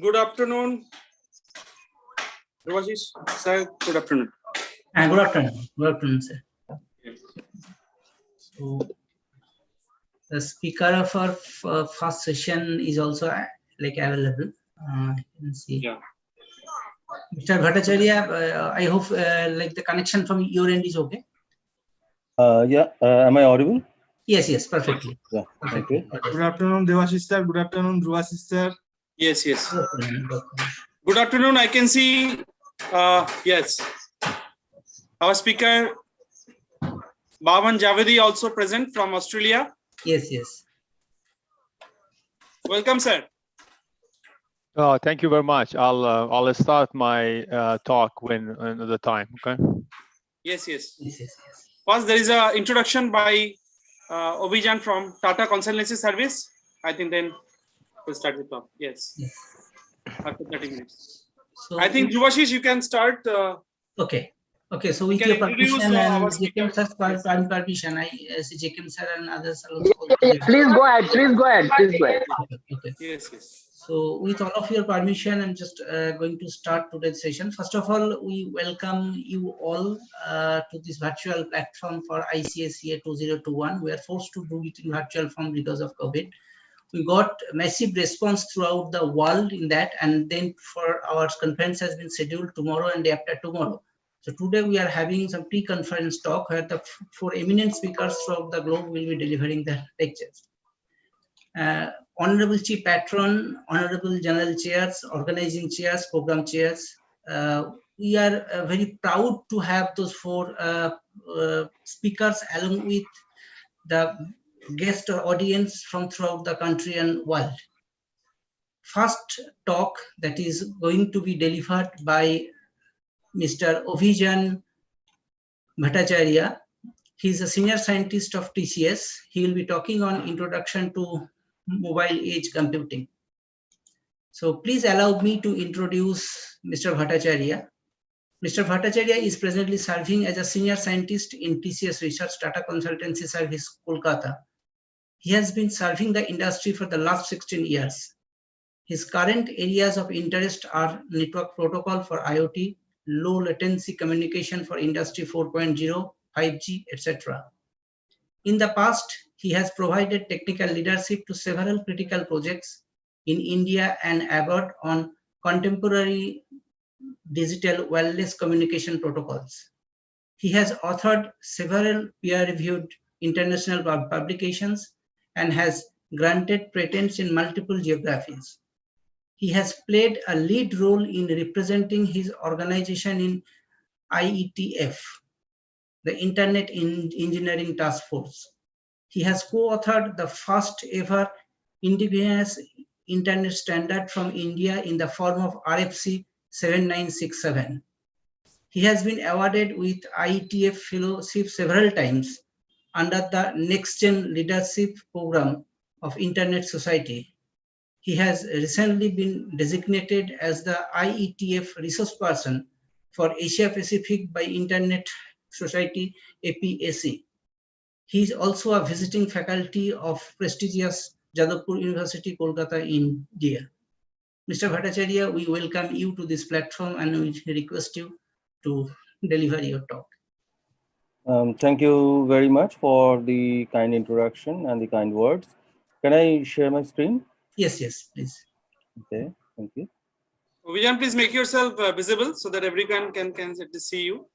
Good afternoon, Devashish sir. Good afternoon. Good afternoon. Good afternoon, sir. So, the speaker of our first session is also available. You can see. Yeah. Mr. Bhattacharya, I hope the connection from your end is okay. Yeah. Am I audible? Yes, perfectly. Yeah. Perfectly. Okay. Good afternoon, Devashish sir. Good afternoon, Dhruvasis sir. Yes. Good afternoon. Good afternoon. I can see. Yes. Our speaker, Bhavan Javedi, also present from Australia. Yes. Welcome, sir. Thank you very much. I'll start my talk when another time. Okay. Yes. Yes. First, there is an introduction by Obijan from Tata Consultancy Service. I think then we'll start the talk. Yes. After 30 minutes. So I think Dhruvasis, you can start. Okay. So with can your introduce, permission our and speaker. JKM sir's Yes. permission, I see JKM sir and others are also. Please go ahead. Okay. Yes. So with all of your permission, I'm just going to start today's session. First of all, we welcome you all to this virtual platform for ICACA 2021. We are forced to do it in virtual form because of COVID. We got massive response throughout the world in that, and then for our conference has been scheduled tomorrow and day after tomorrow. So today we are having some pre-conference talk where the four eminent speakers throughout the globe will be delivering the lectures. Honorable Chief Patron, Honorable General Chairs, Organizing Chairs, Program Chairs, we are very proud to have those four speakers along with the guest audience from throughout the country and world. First talk that is going to be delivered by Mr. Ovijan Bhattacharya. He is a senior scientist of TCS. He will be talking on introduction to mobile age computing. So please allow me to introduce Mr. Bhattacharya. Mr. Bhattacharya is presently serving as a senior scientist in TCS Research Tata Consultancy Service, Kolkata. He has been serving the industry for the last 16 years. His current areas of interest are network protocol for IoT, low latency communication for Industry 4.0, 5G, etc. In the past, he has provided technical leadership to several critical projects in India and abroad on contemporary digital wireless communication protocols. He has authored several peer-reviewed international publications and has granted patents in multiple geographies. He has played a lead role in representing his organization in IETF, the Internet Engineering Task Force. He has co-authored the first ever indigenous internet standard from India in the form of RFC 7967. He has been awarded with IETF fellowship several times under the Next Gen Leadership Program of Internet Society. He has recently been designated as the IETF resource person for Asia Pacific by Internet Society APAC. He is also a visiting faculty of prestigious Jadavpur University, Kolkata, India. Mr. Bhattacharya, we welcome you to this platform and we request you to deliver your talk. Thank you very much for the kind introduction and the kind words. Can I share my screen? Yes, please. Okay, thank you. Obijan, please make yourself visible so that everyone can see you.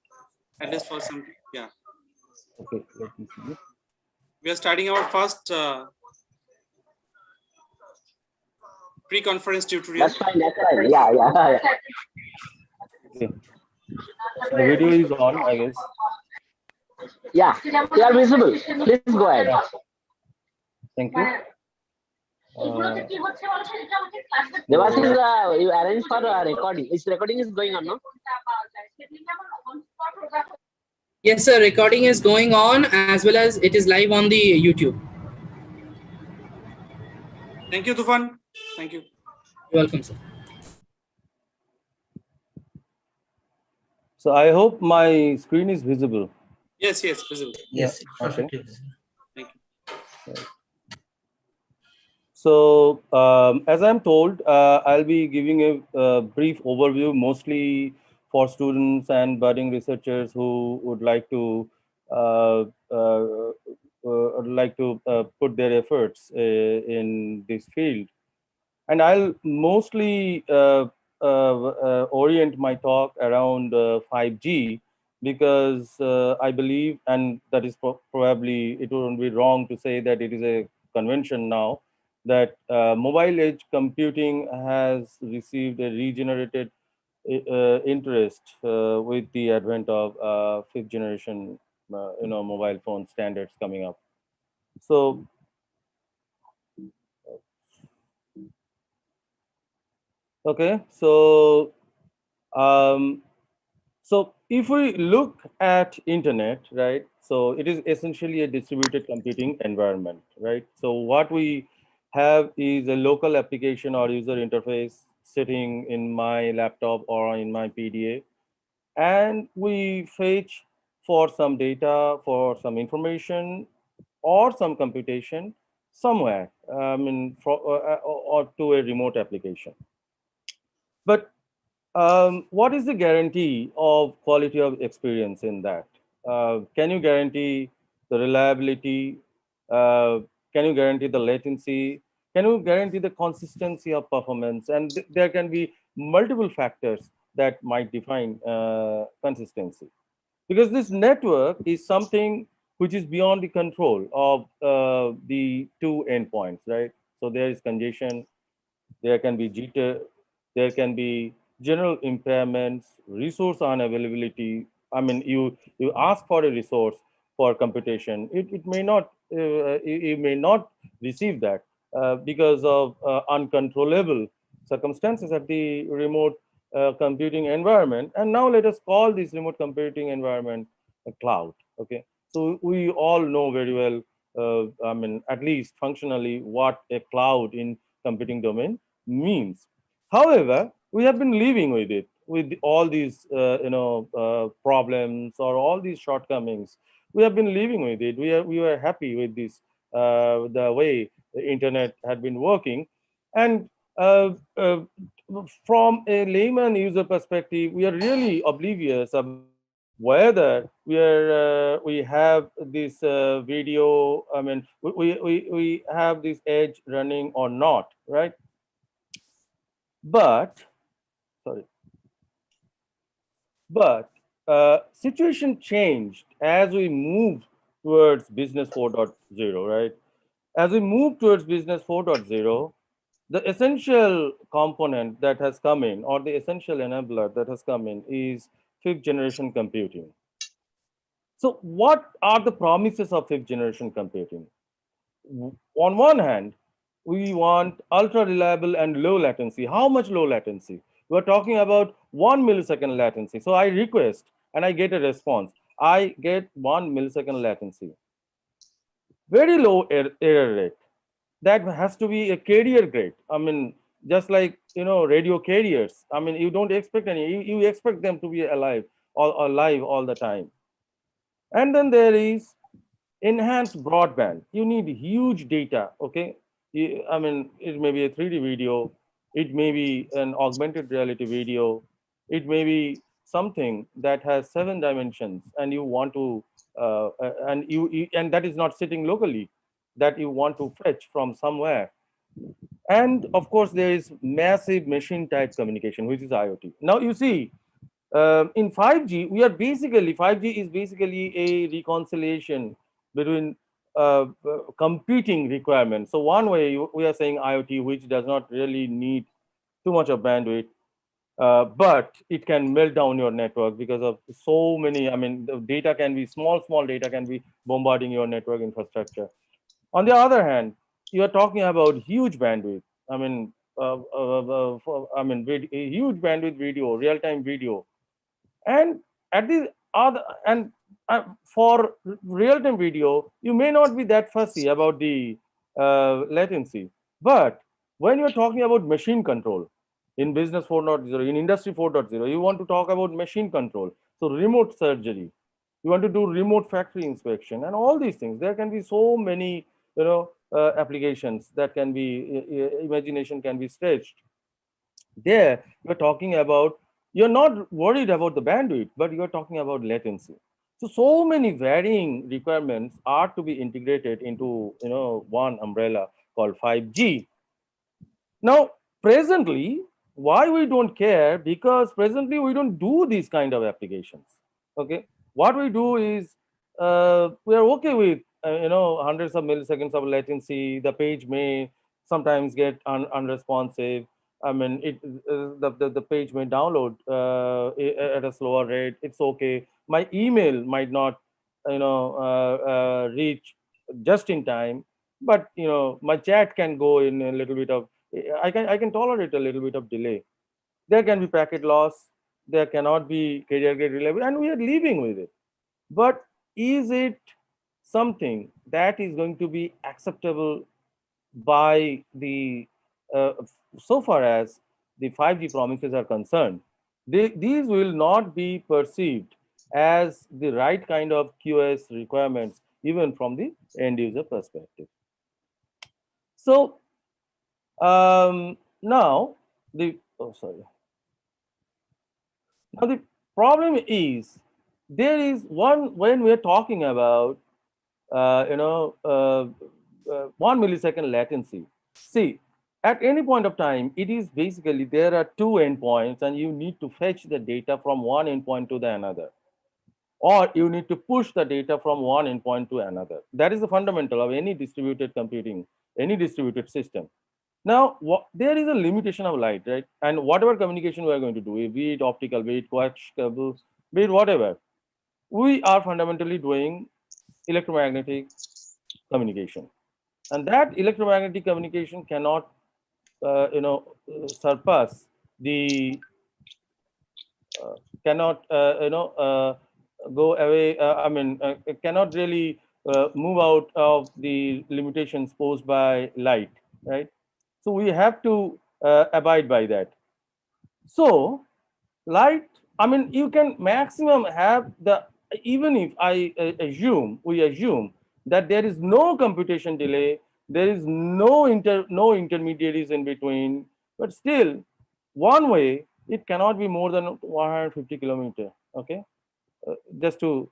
At least for some. Yeah. Okay, let me see. We are starting our first pre-conference tutorial. That's fine. Yeah. Okay. The video is on, I guess. Yeah, they are visible. Please go ahead. Thank you. Devashish, you arrange for recording. This recording is going on, no? Yes, sir. Recording is going on as well as it is live on the YouTube. Thank you, Tufan. Thank you. You're welcome, sir. So I hope my screen is visible. Yes, visible. Yes, Yeah, perfectly. okay. Thank you. So as I'm told, I'll be giving a brief overview, mostly for students and budding researchers who would like to uh, uh, put their efforts in this field. And I'll mostly orient my talk around 5G, because I believe, and that is probably, it wouldn't be wrong to say that it is a convention now, that mobile edge computing has received a regenerated interest with the advent of fifth generation mobile phone standards coming up. So okay, so um, so if we look at internet, right, so it is essentially a distributed computing environment, right? So what we have is a local application or user interface sitting in my laptop or in my PDA, and we fetch for some data, for some information, or some computation somewhere, or to a remote application. But what is the guarantee of quality of experience in that? Can you guarantee the reliability? Can you guarantee the latency? Can you guarantee the consistency of performance? And there can be multiple factors that might define consistency. Because this network is something which is beyond the control of the two endpoints, right? So there is congestion, there can be jitter, there can be general impairments, resource unavailability. I mean, you ask for a resource for computation, it may not, you may not receive that because of uncontrollable circumstances at the remote computing environment. And now let us call this remote computing environment a cloud. Okay, so we all know very well, I mean, at least functionally, what a cloud in computing domain means. However, we have been living with it, with all these problems or all these shortcomings. We have been living with it. We were happy with this, the way the internet had been working. And from a layman user perspective, we are really oblivious about whether we have this video. I mean, we have this edge running or not, right? But sorry, but situation changed as we moved towards business 4.0, right? As we move towards business 4.0, the essential component that has come in, or the essential enabler that has come in, is fifth generation computing. So what are the promises of fifth generation computing? On one hand, we want ultra reliable and low latency. How much low latency? We're talking about 1 millisecond latency. So I request and I get a response. I get 1 millisecond latency. Very low error rate. That has to be a carrier grade. I mean, just like, radio carriers. I mean, you don't expect any, you expect them to be alive or alive all the time. And then there is enhanced broadband. You need huge data, okay? I mean, it may be a 3D video, it may be an augmented reality video, it may be something that has 7 dimensions, and you want to, and that is not sitting locally, that you want to fetch from somewhere. And of course, there is massive machine type communication, which is IoT. Now you see, in 5G, 5G is basically a reconciliation between competing requirements. So one way we are saying IoT, which does not really need too much of bandwidth, but it can melt down your network because of so many, I mean, the data can be, small data can be bombarding your network infrastructure. On the other hand, you are talking about huge bandwidth. I mean, a huge bandwidth video, real-time video. And at the other, and for real-time video, you may not be that fussy about the latency. But when you're talking about machine control in business 4.0, in industry 4.0, you want to talk about machine control. So remote surgery, you want to do remote factory inspection and all these things. There can be so many, applications that can be, imagination can be stretched. There, you're talking about, you're not worried about the bandwidth, but you're talking about latency. So many varying requirements are to be integrated into, one umbrella called 5G. Now, presently, why we don't care? Because presently we don't do these kind of applications. Okay, what we do is we are okay with hundreds of milliseconds of latency. The page may sometimes get unresponsive. I mean, the page may download at a slower rate. It's okay. My email might not reach just in time, but my chat can go in a little bit of, I can tolerate a little bit of delay. There can be packet loss. There cannot be carrier grade reliability, and we are living with it. But is it something that is going to be acceptable by the so far as the 5G promises are concerned? These will not be perceived as the right kind of QoS requirements, even from the end user perspective. So now now the problem is, there is one, when we're talking about 1 millisecond latency. See, at any point of time, it is basically, there are two endpoints and you need to fetch the data from one endpoint to the another, or you need to push the data from one endpoint to another. That is the fundamental of any distributed computing, any distributed system. Now, there is a limitation of light, right? And whatever communication we are going to do, be it optical, be it coax cable, be it whatever, we are fundamentally doing electromagnetic communication. And that electromagnetic communication cannot, surpass the, cannot, go away. I mean, it cannot really move out of the limitations posed by light, right? So we have to abide by that. So light, I mean, you can maximum have the, even if we assume that there is no computation delay, there is no intermediaries in between, but still, one way, it cannot be more than 150 kilometer. Okay, just to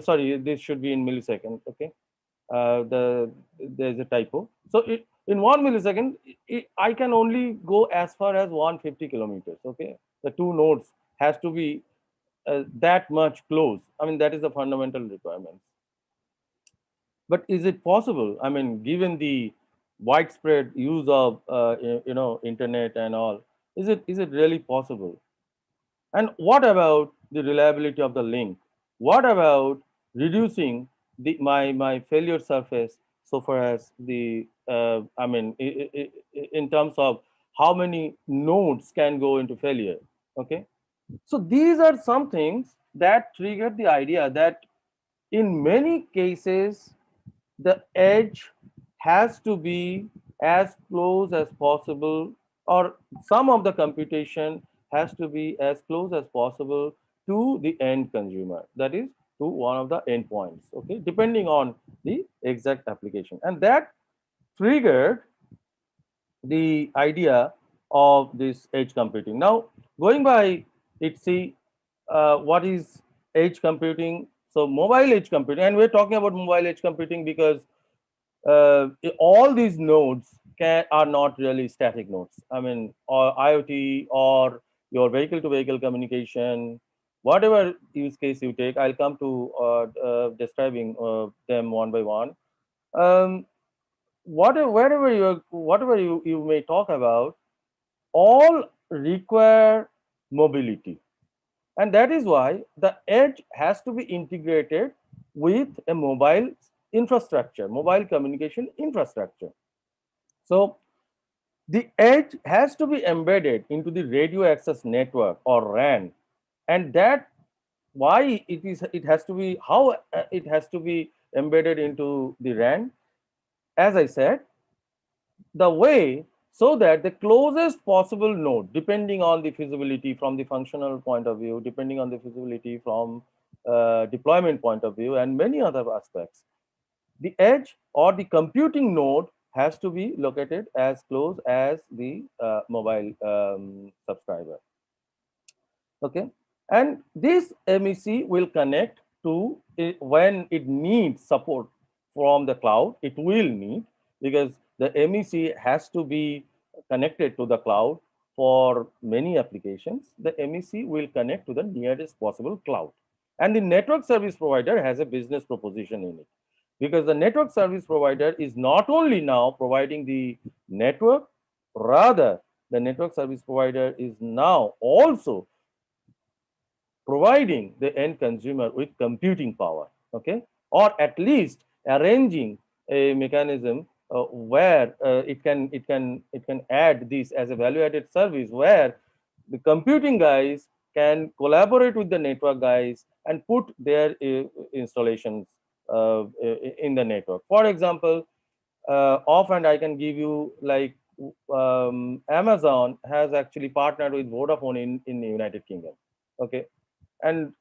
sorry, this should be in milliseconds. Okay, there's a typo. So in 1 millisecond, I can only go as far as 150 kilometers. Okay, the two nodes has to be that much close. I mean, that is the fundamental requirements. But is it possible? I mean, given the widespread use of internet and all, is it really possible? And what about the reliability of the link? What about reducing my failure surface so far as the I mean, in terms of how many nodes can go into failure? Okay, so these are some things that trigger the idea that in many cases the edge has to be as close as possible, or some of the computation has to be as close as possible to the end consumer, that is, to one of the endpoints, okay, depending on the exact application. And that triggered the idea of this edge computing. Now, going by it, see, what is edge computing? So mobile edge computing, and we're talking about mobile edge computing because all these nodes are not really static nodes. I mean, or IoT or your vehicle-to-vehicle communication, whatever use case you take, I'll come to describing them one by one. Whatever you may talk about, all require mobility. And that is why the edge has to be integrated with a mobile infrastructure, mobile communication infrastructure. So the edge has to be embedded into the radio access network or RAN. And that why it has to be, how it has to be embedded into the RAN. As I said, the way, so that the closest possible node, depending on the feasibility from the functional point of view, depending on the feasibility from deployment point of view, and many other aspects, the edge or the computing node has to be located as close as the mobile subscriber. Okay, and this MEC will connect to it when it needs support from the cloud. It will need, because the MEC has to be connected to the cloud for many applications. The MEC will connect to the nearest possible cloud, and the network service provider has a business proposition in it, because the network service provider is not only now providing the network, rather the network service provider is now also providing the end consumer with computing power, okay, or at least arranging a mechanism where it can add this as a value added service, where the computing guys can collaborate with the network guys and put their installations in the network. For example, offhand I can give you, like, Amazon has actually partnered with Vodafone in the United Kingdom, okay, and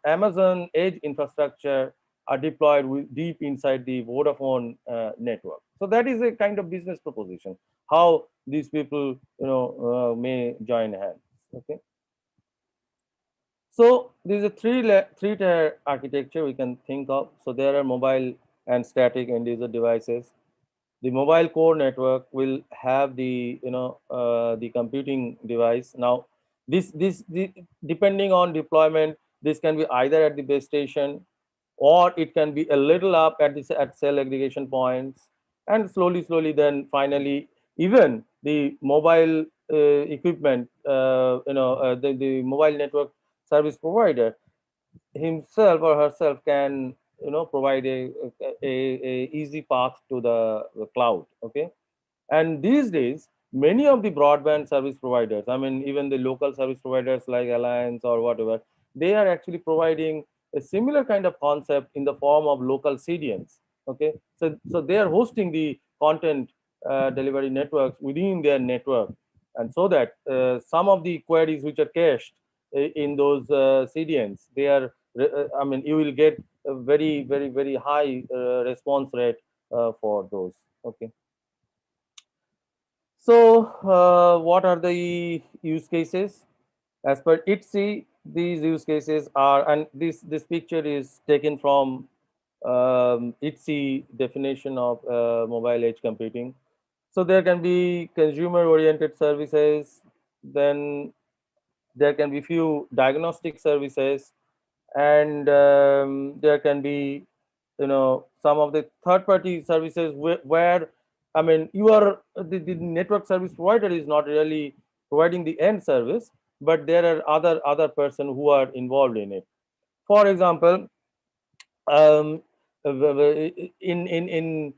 Amazon Edge infrastructure are deployed deep inside the Vodafone network. So that is a kind of business proposition, how these people, may join hands. Okay. So this is a three-tier architecture we can think of. So there are mobile and static end user devices. The mobile core network will have the the computing device. Now depending on deployment, this can be either at the base station, or it can be a little up at cell aggregation points, and slowly then finally even the mobile equipment, the mobile network service provider himself or herself can provide a easy path to the cloud. Okay, and these days many of the broadband service providers, I mean even the local service providers like Alliance or whatever, they are actually providing a similar kind of concept in the form of local CDNs. Okay, so they are hosting the content delivery networks within their network, and so that some of the queries which are cached in those CDNs, they are I mean you will get a very high response rate for those. Okay. So what are the use cases? As per ITSI, these use cases are, and this picture is taken from ITSI definition of mobile edge computing. So there can be consumer-oriented services, then there can be few diagnostic services, and there can be some of the third-party services where I mean you are the network service provider is not really providing the end service, but there are other person who are involved in it. For example, um, in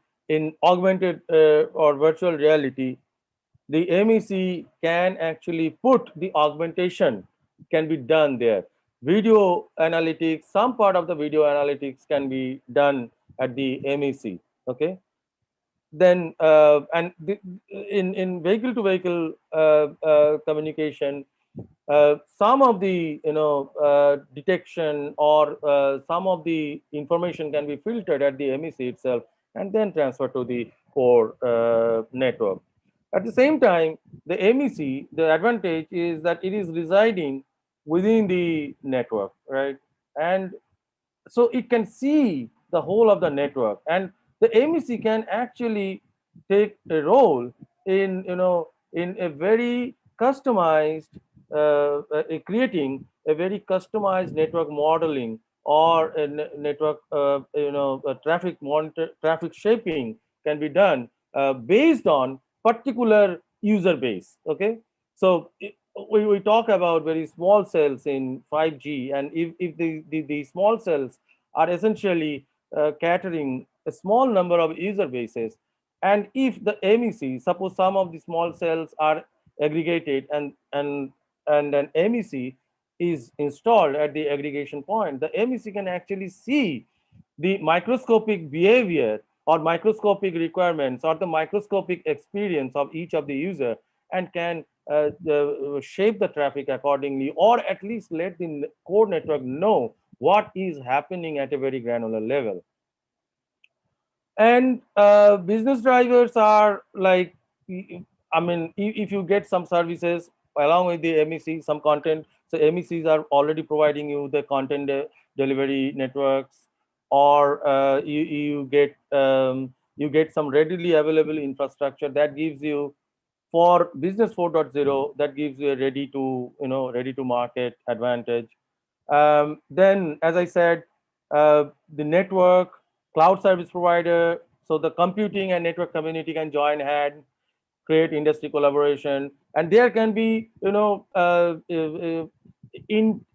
augmented or virtual reality, the MEC can actually put the augmentation can be done there. Video analytics, some part of the video analytics can be done at the MEC. Okay. Then in vehicle to vehicle communication, some of the detection or some of the information can be filtered at the MEC itself and then transferred to the core network. At the same time, the MEC, the advantage is that it is residing within the network, right? And so it can see the whole of the network, and the MEC can actually take a role in in a very customized creating a very customized network modeling or a network traffic shaping can be done based on particular user base. Okay, so we talk about very small cells in 5G, and if the small cells are essentially catering a small number of user bases, and if the MEC, suppose some of the small cells are aggregated and an MEC is installed at the aggregation point, the MEC can actually see the microscopic behavior or microscopic requirements or the microscopic experience of each of the user, and can shape the traffic accordingly, or at least let the core network know what is happening at a very granular level. And business drivers are like, I mean, if you get some services along with the MEC, some content, so MECs are already providing you the content delivery networks, or you get some readily available infrastructure that gives you, for business 4.0, that gives you a ready to, ready to market advantage. Then, as I said, the network, cloud service provider, so the computing and network community can join hand, create industry collaboration, and there can be, in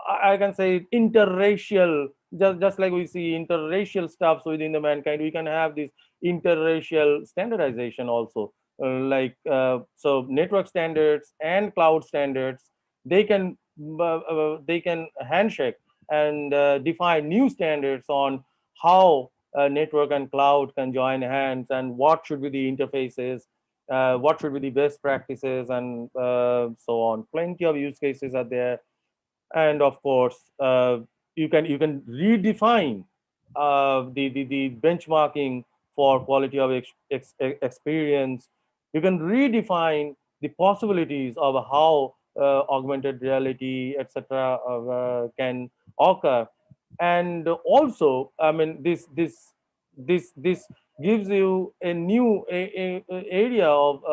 I can say interracial, just like we see interracial stuffs within the mankind, we can have this interracial standardization also. So network standards and cloud standards, they can handshake and define new standards on how network and cloud can join hands, and what should be the interfaces, what should be the best practices, and so on. Plenty of use cases are there. And of course, you can redefine the benchmarking for quality of experience. You can redefine the possibilities of how augmented reality, etc., can occur. And also, I mean, this gives you a new area of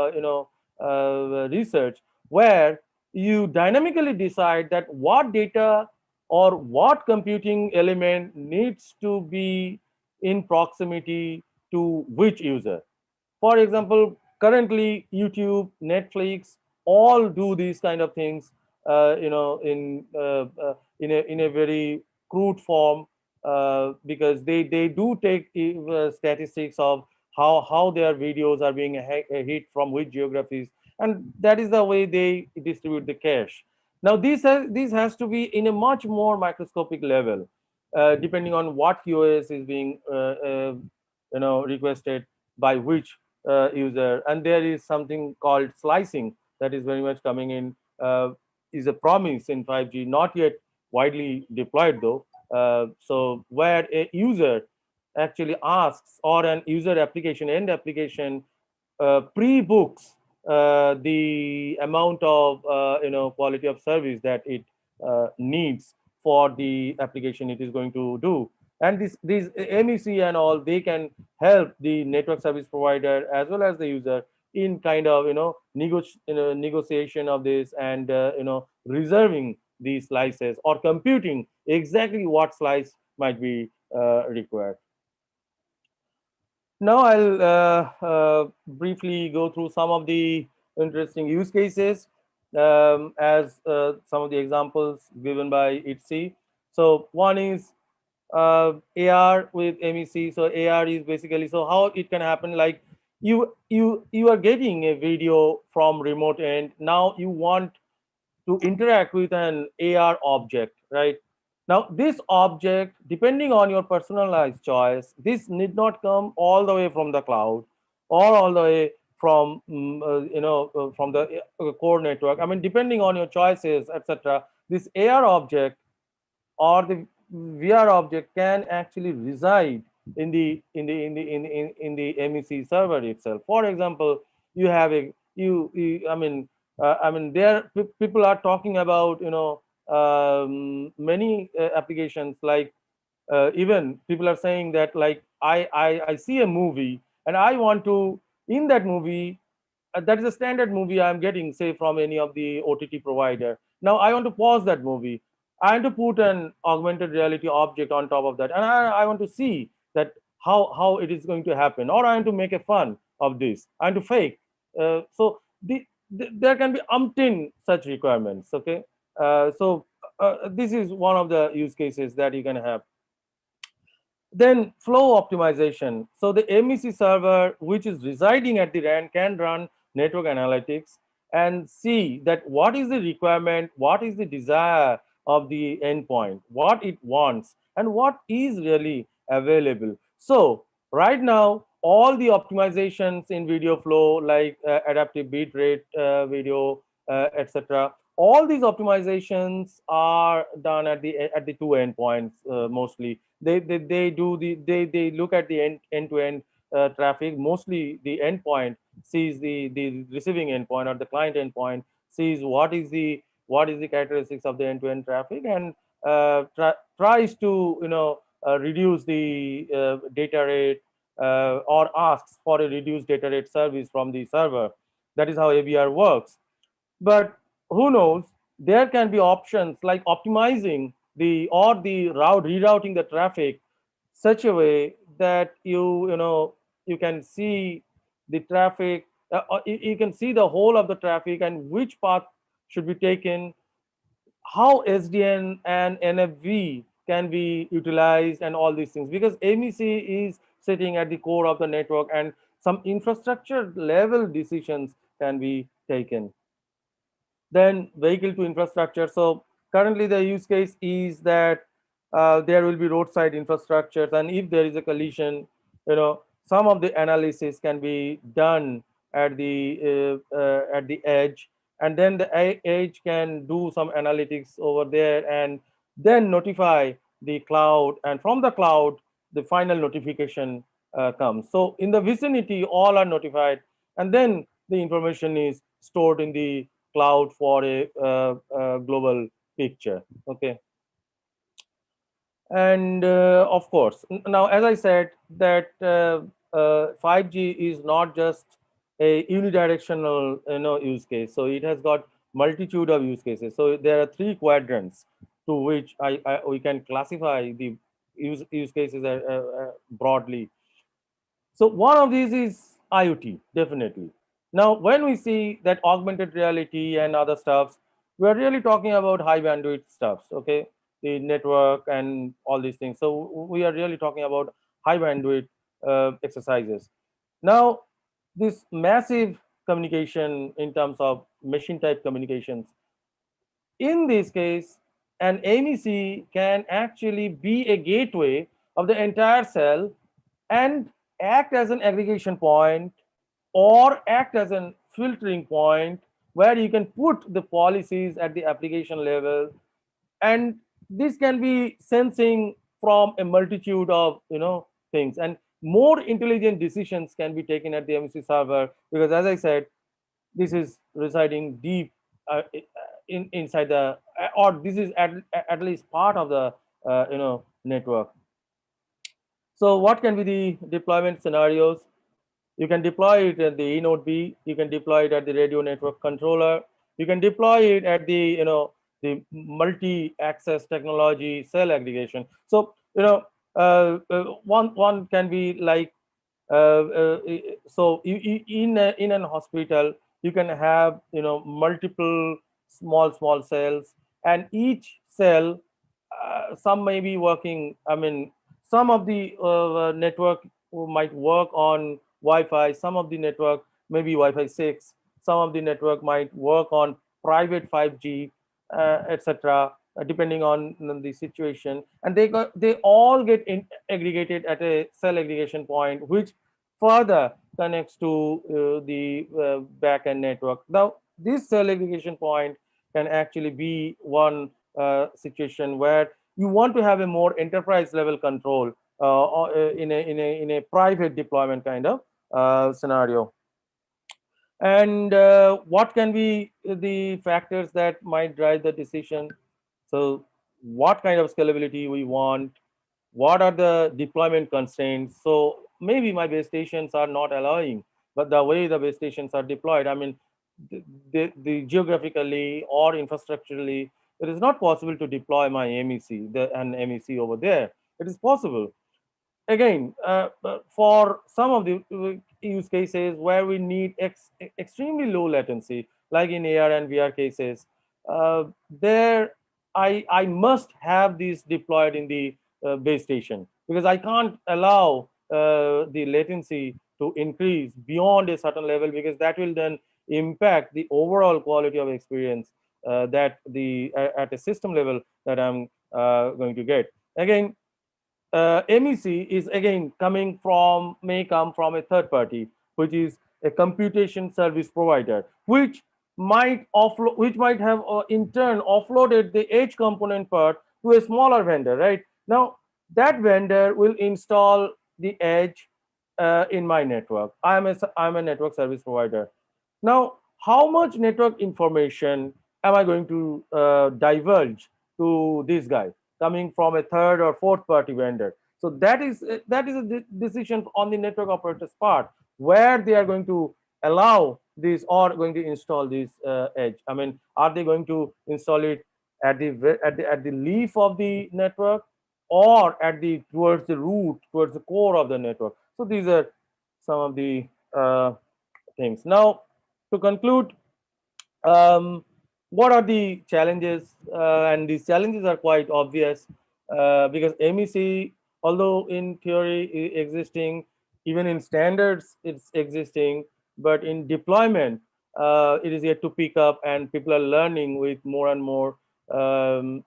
research, where you dynamically decide that what data or what computing element needs to be in proximity to which user. For example, currently YouTube, Netflix, all do these kind of things, in a very crude form, because they do take statistics of how their videos are being hit from which geographies, and that is the way they distribute the cache. Now this has to be in a much more microscopic level, depending on what QoS is being requested by which user. And there is something called slicing that is very much coming in, is a promise in 5G, not yet widely deployed though. So where a user actually asks, or an user application, end application, pre-books the amount of quality of service that it needs for the application it is going to do. And these MEC and all, they can help the network service provider as well as the user in kind of negotiation of this, and reserving these slices, or computing exactly what slice might be required. Now I'll briefly go through some of the interesting use cases, as some of the examples given by ITSI. So one is AR with MEC. So AR is basically, so how it can happen, like you are getting a video from remote end. Now you want to interact with an AR object, right? Now, this object, depending on your personalized choice, this need not come all the way from the cloud, or all the way from from the core network. I mean, depending on your choices, etc. This AR object or the VR object can actually reside in the MEC server itself. For example, you have I mean, there people are talking about many applications, like even people are saying that, like, I see a movie and I want to, in that movie, that is a standard movie I'm getting, say, from any of the OTT provider. Now I want to pause that movie. I want to put an augmented reality object on top of that, and I want to see that how it is going to happen, or I want to make a fun of this. I want to fake. There can be umpteen such requirements. Okay, this is one of the use cases that you can have. Then flow optimization. So the MEC server, which is residing at the RAN, can run network analytics and see that what is the requirement, what is the desire of the endpoint, what it wants, and what is really available. So right now, all the optimizations in video flow, like adaptive bit rate video, etc., all these optimizations are done at the two endpoints mostly. They look at the end-to-end traffic. Mostly the endpoint sees the receiving endpoint or the client endpoint sees what is the characteristics of the end-to-end traffic, and tries to reduce the data rate, or asks for a reduced data rate service from the server. That is how ABR works. But who knows, there can be options like optimizing the route, rerouting the traffic such a way that you can see the traffic, you can see the whole of the traffic and which path should be taken, how SDN and NFV can be utilized, and all these things, because MEC is sitting at the core of the network, and some infrastructure level decisions can be taken. Then vehicle to infrastructure. So currently the use case is that there will be roadside infrastructures, and if there is a collision, some of the analysis can be done at the edge, and then the edge can do some analytics over there and then notify the cloud, and from the cloud the final notification comes. So in the vicinity all are notified, and then the information is stored in the cloud for a global picture. Okay. And of course, now as I said that 5G is not just a unidirectional use case, so it has got multitude of use cases. So there are three quadrants to which we can classify the use cases broadly. So one of these is IoT, definitely. Now, when we see that augmented reality and other stuffs, we're really talking about high bandwidth stuffs, okay? The network and all these things. So we are really talking about high bandwidth exercises. Now, this massive communication in terms of machine type communications, in this case, an MEC can actually be a gateway of the entire cell and act as an aggregation point or act as a filtering point where you can put the policies at the application level, and this can be sensing from a multitude of things, and more intelligent decisions can be taken at the MEC server, because as I said, this is residing deep inside the, or this is at least part of the network. So what can be the deployment scenarios? You can deploy it at the E node B. You can deploy it at the radio network controller. You can deploy it at the multi-access technology cell aggregation. So one can be like so in an hospital you can have multiple small cells, and each cell some may be working. I mean, some of the network might work on Wi-Fi, some of the network maybe Wi-Fi 6, some of the network might work on private 5G, etc., depending on the situation, and they all get aggregated at a cell aggregation point, which further connects to the backend network. Now, this cell aggregation point can actually be one situation where you want to have a more enterprise level control in a private deployment kind of scenario. And what can be the factors that might drive the decision? So what kind of scalability we want? What are the deployment constraints? So maybe my base stations are not allowing, but the way the base stations are deployed, I mean, the geographically or infrastructurally, it is not possible to deploy my MEC, an MEC over there. It is possible. Again, for some of the use cases where we need extremely low latency, like in AR and VR cases, there I must have these deployed in the base station, because I can't allow the latency to increase beyond a certain level, because that will then impact the overall quality of experience that at a system level that I'm going to get. Again, MEC is again may come from a third party, which is a computation service provider, which might offload, which might have in turn offloaded the edge component part to a smaller vendor, right? Now that vendor will install the edge in my network. I'm a network service provider. Now, how much network information am I going to divulge to this guy coming from a third or fourth party vendor? So that is a decision on the network operator's part, where they are going to allow this or going to install this edge. I mean, are they going to install it at the leaf of the network, or at the towards the root, towards the core of the network? So these are some of the things. Now, to conclude, what are the challenges? And these challenges are quite obvious because MEC, although in theory existing, even in standards it's existing, but in deployment it is yet to pick up, and people are learning with more and more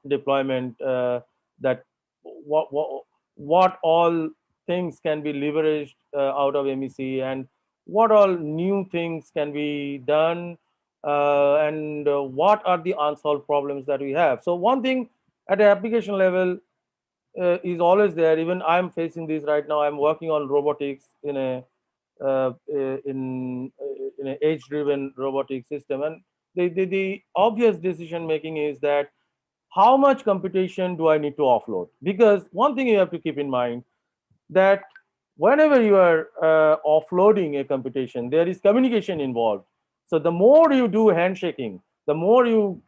deployment that what all things can be leveraged out of MEC, and what all new things can be done, and what are the unsolved problems that we have. So one thing at the application level is always there. Even I'm facing this right now. I'm working on robotics in a in an edge-driven robotic system, and the obvious decision making is that how much computation do I need to offload? Because one thing you have to keep in mind, that whenever you are offloading a computation, there is communication involved. So the more you do handshaking, the more you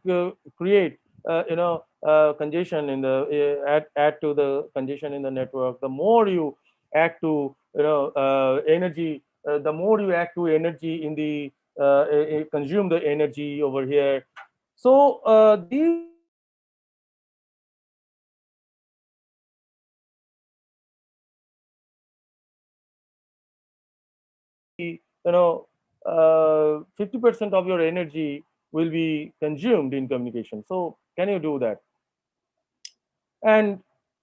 create, congestion in the add to the congestion in the network. The more you add to energy, the more you add to energy in the consume the energy over here. So these you know 50% of your energy will be consumed in communication. So can you do that? And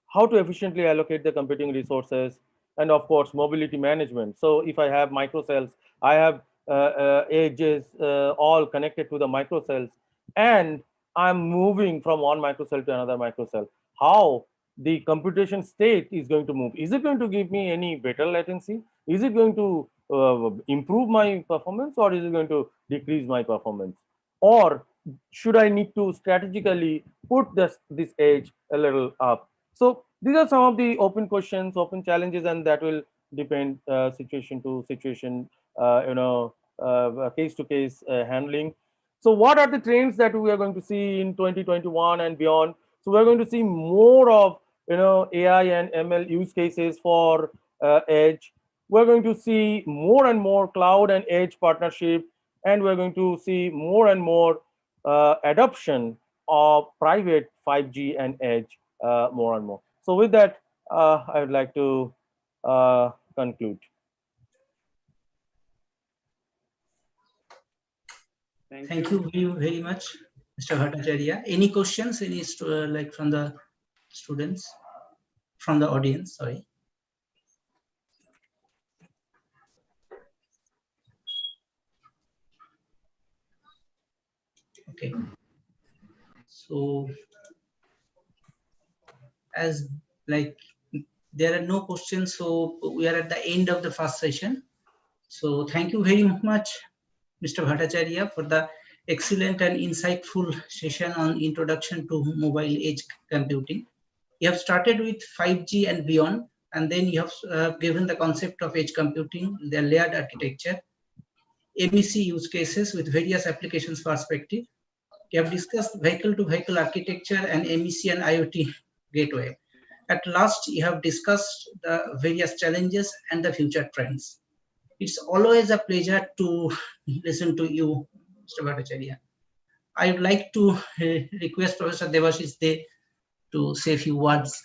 how to efficiently allocate the computing resources, and of course mobility management. So if I have microcells, I have edges all connected to the microcells, and I'm moving from one microcell to another microcell. How the computation state is going to move? Is it going to give me any better latency? Is it going to improve my performance, or is it going to decrease my performance? Or should I need to strategically put this edge a little up? So these are some of the open questions, open challenges, and that will depend situation to situation, case to case handling. So what are the trends that we are going to see in 2021 and beyond? So we're going to see more of AI and ML use cases for edge. We're going to see more and more cloud and edge partnership, and we're going to see more and more adoption of private 5G and edge more and more. So with that, I would like to conclude. Thank you very, very much, Mr. Bhattacharya. Any questions, like from the students, from the audience, sorry. Okay. So as like there are no questions, so we are at the end of the first session. So thank you very much, Mr. Bhattacharya, for the excellent and insightful session on introduction to mobile edge computing. You have started with 5G and beyond, and then you have given the concept of edge computing, the layered architecture, MEC use cases with various applications perspective. You have discussed vehicle-to-vehicle architecture and MEC and IoT gateway. At last, you have discussed the various challenges and the future trends. It's always a pleasure to listen to you, Mr. Bhattacharya. I would like to request Professor Debashish De to say a few words.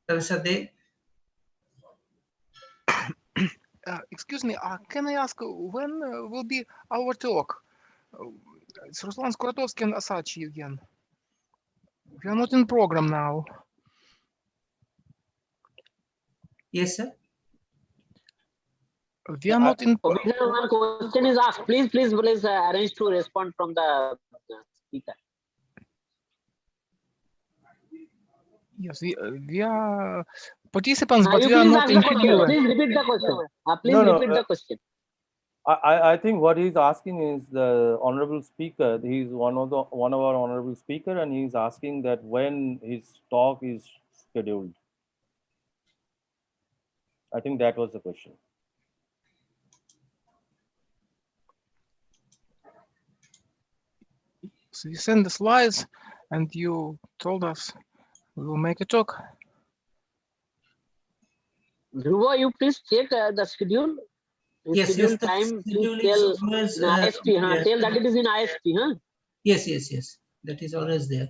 Professor De. Excuse me, can I ask when will be our talk? It's Ruslan Skuratovsky and Asachi again. We are not in program now. Yes, sir. We are not in. One question is asked. Please arrange to respond from the speaker. Yes, we are participants, but You we are please not ask the question. interviewer. Please repeat the question. Please No, no, repeat the question. I think what he's asking is the honorable speaker. He's one of our honorable speaker, and he's asking that when his talk is scheduled. I think that was the question. So you send the slides, and you told us we will make a talk. Dhruva, you please check the schedule. Yes, Schedule yes, the time. schedule Please is tell always, in IST. yes. Tell that it is in IST. Huh? Yes, yes, yes. That is always there.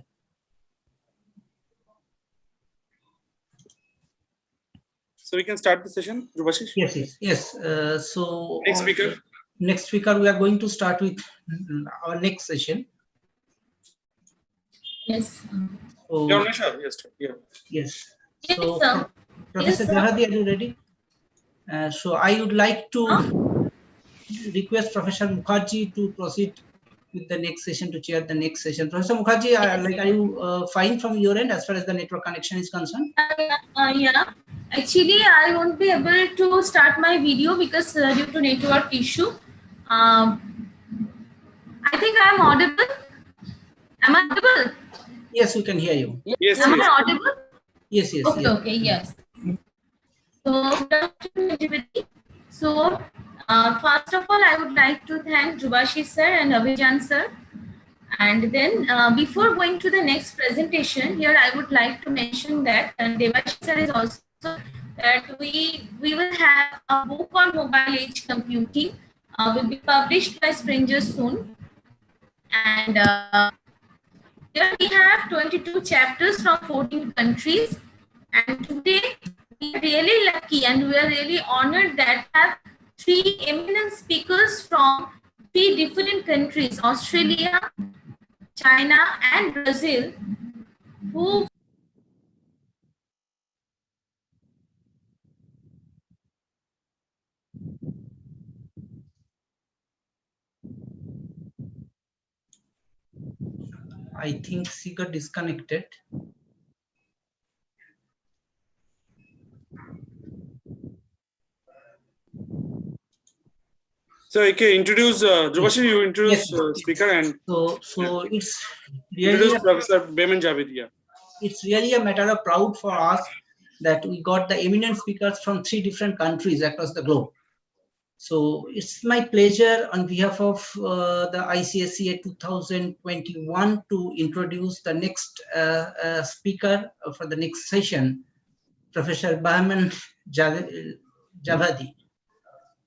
So we can start the session, Rubashish. Yes, yes, yes. So Next speaker. Next speaker, we are going to start with our next session. Yes. So, Yeah, sure. Yes, yeah. Yes. Yes, So, sir. Professor Yes, sir. Javadi, are you ready? So I would like to request Professor Mukherjee to proceed with the next session, to chair the next session. Professor Mukherjee, Yes. are you fine from your end as far as the network connection is concerned? Yeah. Actually, I won't be able to start my video because due to network issue. I think I am audible. Am I audible? Yes, we can hear you. Yes, Am yes. I audible? Yes, yes. Okay, Yes. okay, yes. So, good afternoon, everybody. So, first of all, I would like to thank Rubashi sir and Abhijan sir. And then, before going to the next presentation, here I would like to mention that Devashi sir is also that we will have a book on mobile age computing, will be published by Springer soon. And here we have 22 chapters from 14 countries. And today we are really lucky and we are really honored that we have 3 eminent speakers from 3 different countries, Australia, China and Brazil, who I think she got disconnected. So, okay, introduce Rubashish, you introduce Yes. speaker and So it's really introduce Professor Beman Javed. Yeah. It's really a matter of proud for us that we got the eminent speakers from 3 different countries across the globe. So it's my pleasure on behalf of the ICACA 2021 to introduce the next speaker for the next session, Professor Bahman Javadi.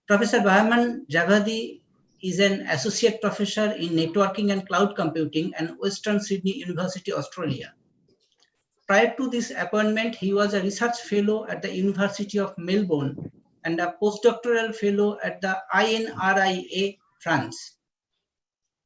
Professor Bahman Javadi is an associate professor in networking and cloud computing at Western Sydney University, Australia. Prior to this appointment, he was a research fellow at the University of Melbourne and a postdoctoral fellow at the INRIA, France.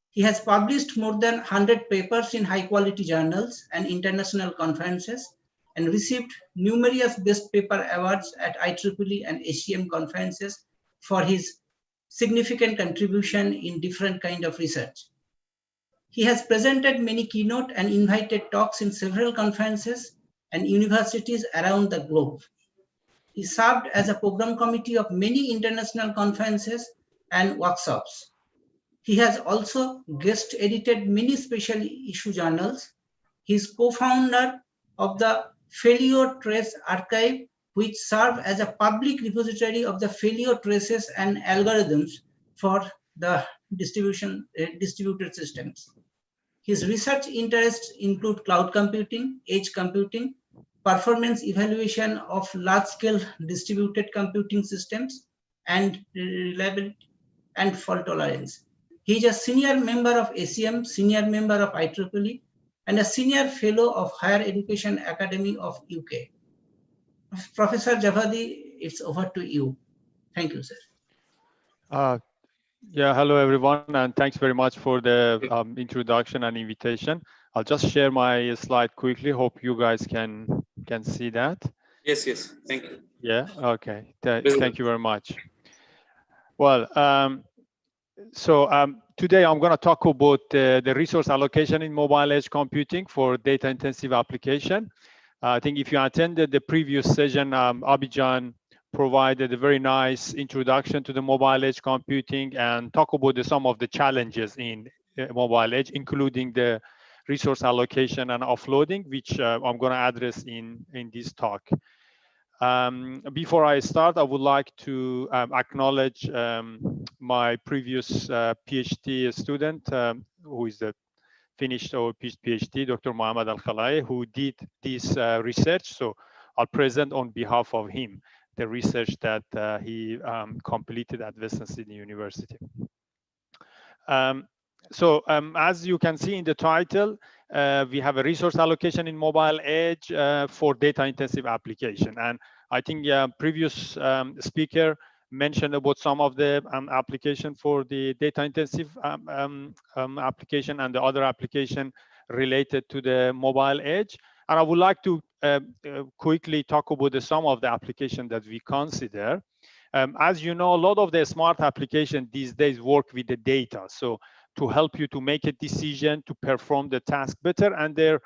He has published more than 100 papers in high-quality journals and international conferences and received numerous Best Paper Awards at IEEE and ACM conferences for his significant contribution in different kinds of research. He has presented many keynote and invited talks in several conferences and universities around the globe. He served as a program committee of many international conferences and workshops. He has also guest edited many special issue journals. He is co-founder of the Failure Trace Archive, which serves as a public repository of the failure traces and algorithms for the distributed systems. His research interests include cloud computing, edge computing, performance evaluation of large-scale distributed computing systems, and reliability and fault tolerance. He is a senior member of ACM, senior member of IEEE, and a senior fellow of Higher Education Academy of UK. Professor Javadi, it's over to you. Thank you, sir. Yeah, hello everyone, and thanks very much for the introduction and invitation. I'll just share my slide quickly. Hope you guys can see that. Yes, yes. Thank you. Yeah. Okay. Thank you very much. Well, today I'm going to talk about the resource allocation in mobile edge computing for data intensive application. I think if you attended the previous session, Abhijan provided a very nice introduction to the mobile edge computing and talk about some of the challenges in mobile edge, including the resource allocation and offloading, which I'm going to address in this talk. Before I start, I would like to acknowledge my previous PhD student, who is finished our PhD, Dr. Mohammad Al-Khalai, who did this research. So I'll present on behalf of him the research that he completed at Western Sydney University. As you can see in the title, we have a resource allocation in mobile edge for data intensive application. And I think previous speaker mentioned about some of the application for the data intensive application and the other application related to the mobile edge. And I would like to quickly talk about some of the application that we consider. As you know, a lot of the smart application these days work with the data. So to help you to make a decision, to perform the task better, and they're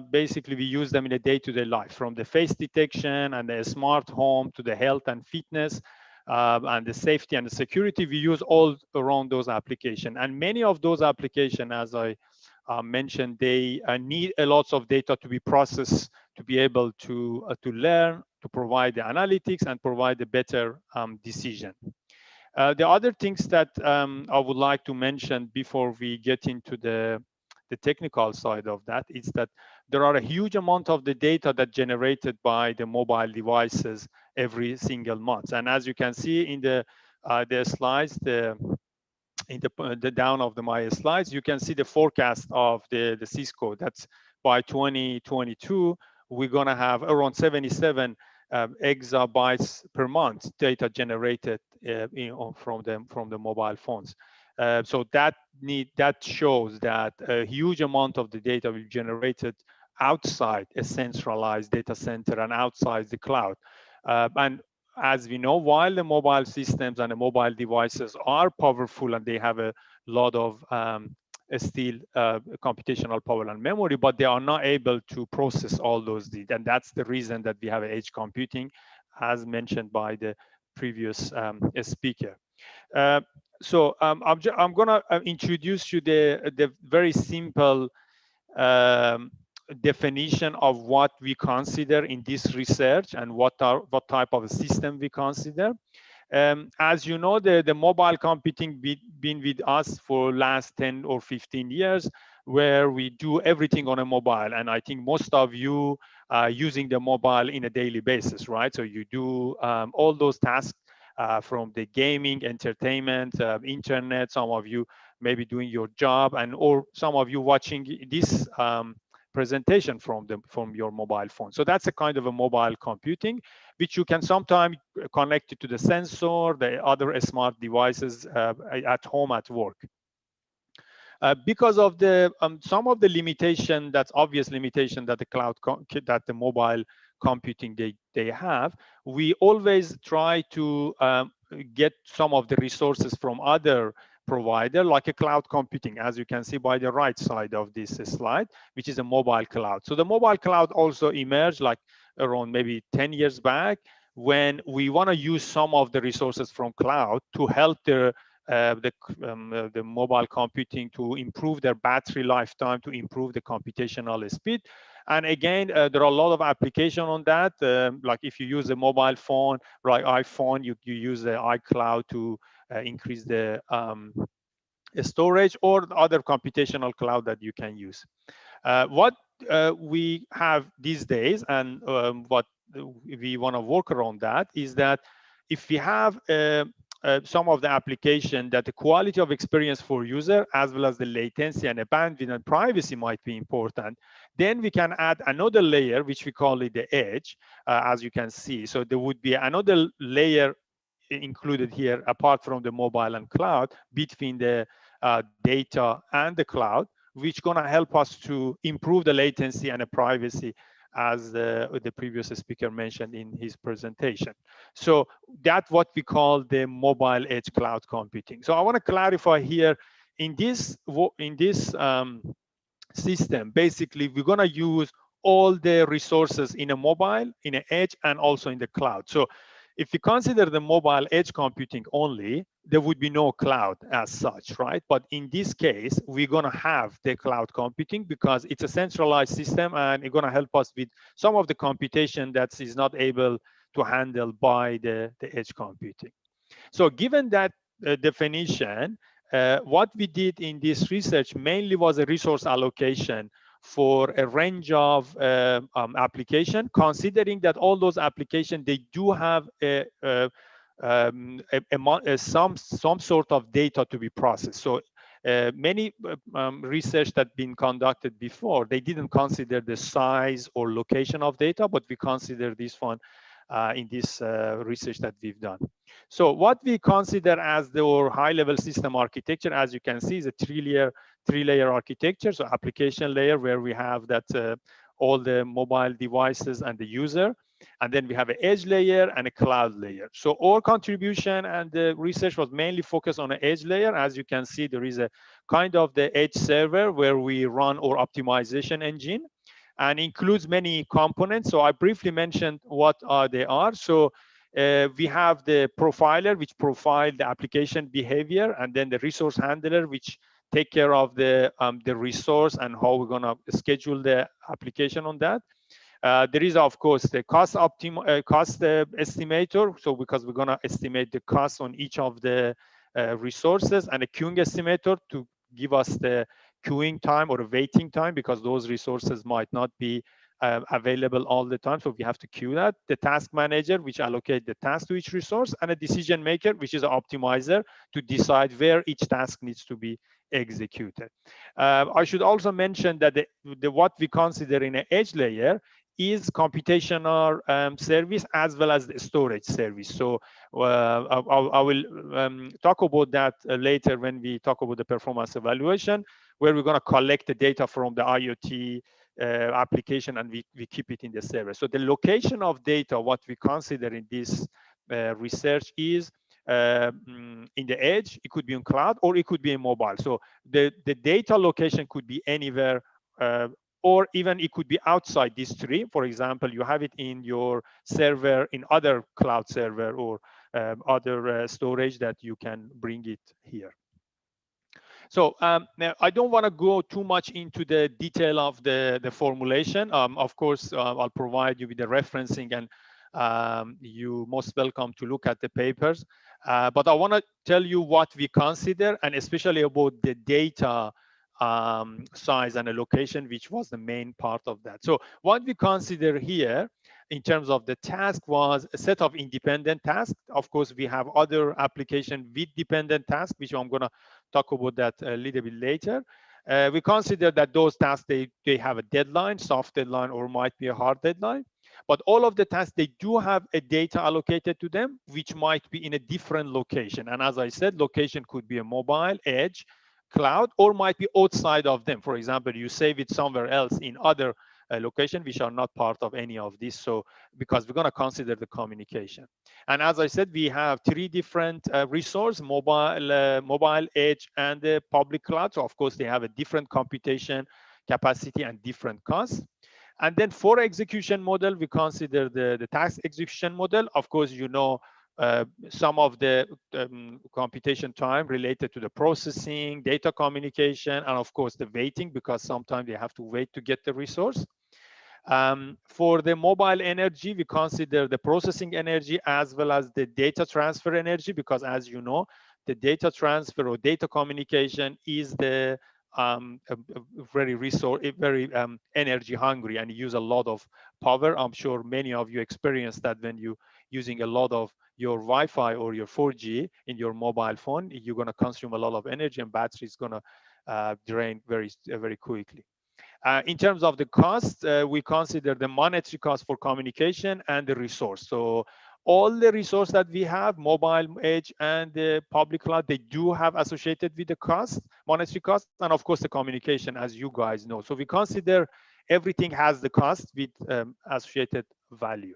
basically we use them in a day-to-day life, from the face detection and the smart home to the health and fitness and the safety and the security. We use all around those applications, and many of those applications, as I mentioned, they need a lot of data to be processed to be able to learn, to provide the analytics and provide a better decision. The other things that I would like to mention before we get into the technical side of that is that there are a huge amount of the data that generated by the mobile devices every single month. And as you can see in the slides, in the down of my slides, you can see the forecast of the Cisco. That's by 2022, we're gonna have around 77 exabytes per month data generated from the mobile phones. So that shows that a huge amount of the data will be generated outside a centralized data center and outside the cloud. And as we know, while the mobile systems and the mobile devices are powerful and they have a lot of still computational power and memory, but they are not able to process all those data. And that's the reason that we have edge computing, as mentioned by the previous speaker. So I'm gonna introduce you the very simple definition of what we consider in this research and what type of a system we consider. As you know, the mobile computing been with us for last 10 or 15 years, where we do everything on a mobile. And I think most of you are using the mobile in a daily basis, right? So you do all those tasks from the gaming, entertainment, internet, some of you maybe doing your job, and or some of you watching this presentation from your mobile phone. So that's a kind of a mobile computing, which you can sometimes connect it to the sensor, the other smart devices at home, at work. Because of the some of the limitation, that's obvious limitation that the mobile computing they have, we always try to get some of the resources from other provider, like a cloud computing, as you can see by the right side of this slide, which is a mobile cloud. So the mobile cloud also emerged like around maybe 10 years back, when we want to use some of the resources from cloud to help the mobile computing to improve their battery lifetime, to improve the computational speed. And again, there are a lot of application on that. Like if you use a mobile phone, like iPhone, you use the iCloud to increase the storage, or other computational cloud that you can use. What we have these days, and what we want to work around that, is that if we have some of the application that the quality of experience for user, as well as the latency and the bandwidth and privacy might be important, then we can add another layer, which we call it the edge, as you can see. So there would be another layer included here, apart from the mobile and cloud, between the data and the cloud, which gonna help us to improve the latency and the privacy as the previous speaker mentioned in his presentation. So that's what we call the mobile edge cloud computing. So I want to clarify here, in this system, basically we're going to use all the resources in a mobile, in an edge, and also in the cloud. So if you consider the mobile edge computing only, there would be no cloud as such, right? But in this case, we're going to have the cloud computing because it's a centralized system, and it's going to help us with some of the computation that is not able to handle by the edge computing. So given that definition, what we did in this research mainly was a resource allocation for a range of application, considering that all those applications, they do have some sort of data to be processed. So many research that been conducted before, they didn't consider the size or location of data, but we consider this one in this research that we've done. So what we consider as the high-level system architecture, as you can see, is a three-layer architecture. So application layer, where we have that all the mobile devices and the user, and then we have an edge layer and a cloud layer. So our contribution and the research was mainly focused on an edge layer. As you can see, there is a kind of the edge server where we run our optimization engine, and includes many components. So I briefly mentioned what they are. So we have the profiler, which profile the application behavior, and then the resource handler, which take care of the resource and how we're going to schedule the application on that. There is, of course, the cost estimator. So because we're going to estimate the cost on each of the resources, and a queuing estimator to give us the queuing time or a waiting time, because those resources might not be available all the time. So we have to queue that. The task manager, which allocate the task to each resource, and a decision maker, which is an optimizer to decide where each task needs to be executed. I should also mention that what we consider in an edge layer is computational service as well as the storage service. So I will talk about that later when we talk about the performance evaluation, where we're going to collect the data from the IoT application, and we keep it in the server. So the location of data, what we consider in this research is in the edge, it could be in cloud, or it could be in mobile. So the data location could be anywhere, or even it could be outside this tree. For example, you have it in your server, in other cloud server, or other storage that you can bring it here. So now I don't want to go too much into the detail of the formulation. Of course, I'll provide you with the referencing, and you're most welcome to look at the papers. But I want to tell you what we consider, and especially about the data size and allocation, which was the main part of that. So what we consider here in terms of the task was a set of independent tasks. Of course, we have other applications with dependent tasks, which I'm going to talk about that a little bit later. We consider that those tasks, they have a deadline, soft deadline, or might be a hard deadline. But all of the tasks, they do have a data allocated to them, which might be in a different location. And as I said, location could be a mobile, edge, cloud, or might be outside of them. For example, you save it somewhere else in other location, which are not part of any of this. So because we're going to consider the communication. And as I said, we have three different resources: mobile, edge, and the public cloud. So of course, they have a different computation capacity and different costs. And then for execution model, we consider the task execution model. Of course, you know, some of the computation time related to the processing, data communication, and of course the waiting, because sometimes they have to wait to get the resource. For the mobile energy, we consider the processing energy as well as the data transfer energy, because as you know, the data transfer or data communication is the very energy hungry and use a lot of power. I'm sure many of you experienced that when you using a lot of your Wi-Fi or your 4G in your mobile phone, you're going to consume a lot of energy, and battery is going to drain very quickly. In terms of the cost, we consider the monetary cost for communication and the resource. So all the resource that we have, mobile, edge, and the public cloud, they do have associated with the cost, monetary cost, and of course the communication, as you guys know. So we consider everything has the cost with associated value.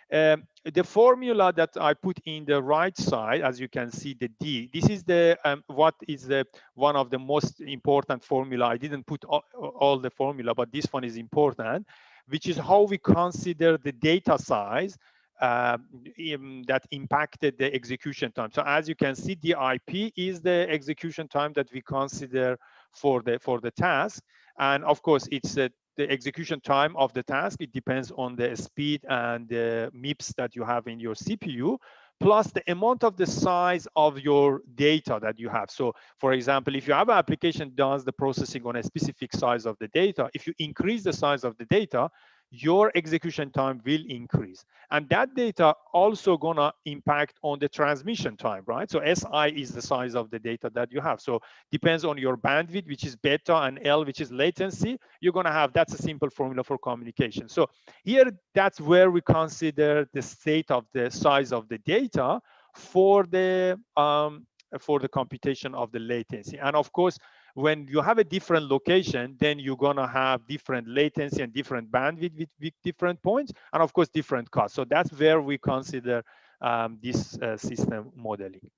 The formula that I put in the right side, as you can see, the D, this is the what is the one of the most important formula. I didn't put all the formula, but this one is important, which is how we consider the data size that impacted the execution time. So as you can see, the IP is the execution time that we consider for the task, and of course it's the execution time of the task. It depends on the speed and the MIPS that you have in your CPU, plus the amount of the size of your data that you have. So for example, if you have an application does the processing on a specific size of the data, if you increase the size of the data, your execution time will increase. And that data also gonna impact on the transmission time, right? So SI is the size of the data that you have. So depends on your bandwidth, which is beta, and L, which is latency. You're gonna have, that's a simple formula for communication. So here, that's where we consider the state of the size of the data for the computation of the latency. And of course, when you have a different location, then you're gonna have different latency and different bandwidth with different points, and of course different costs. So that's where we consider this system modeling.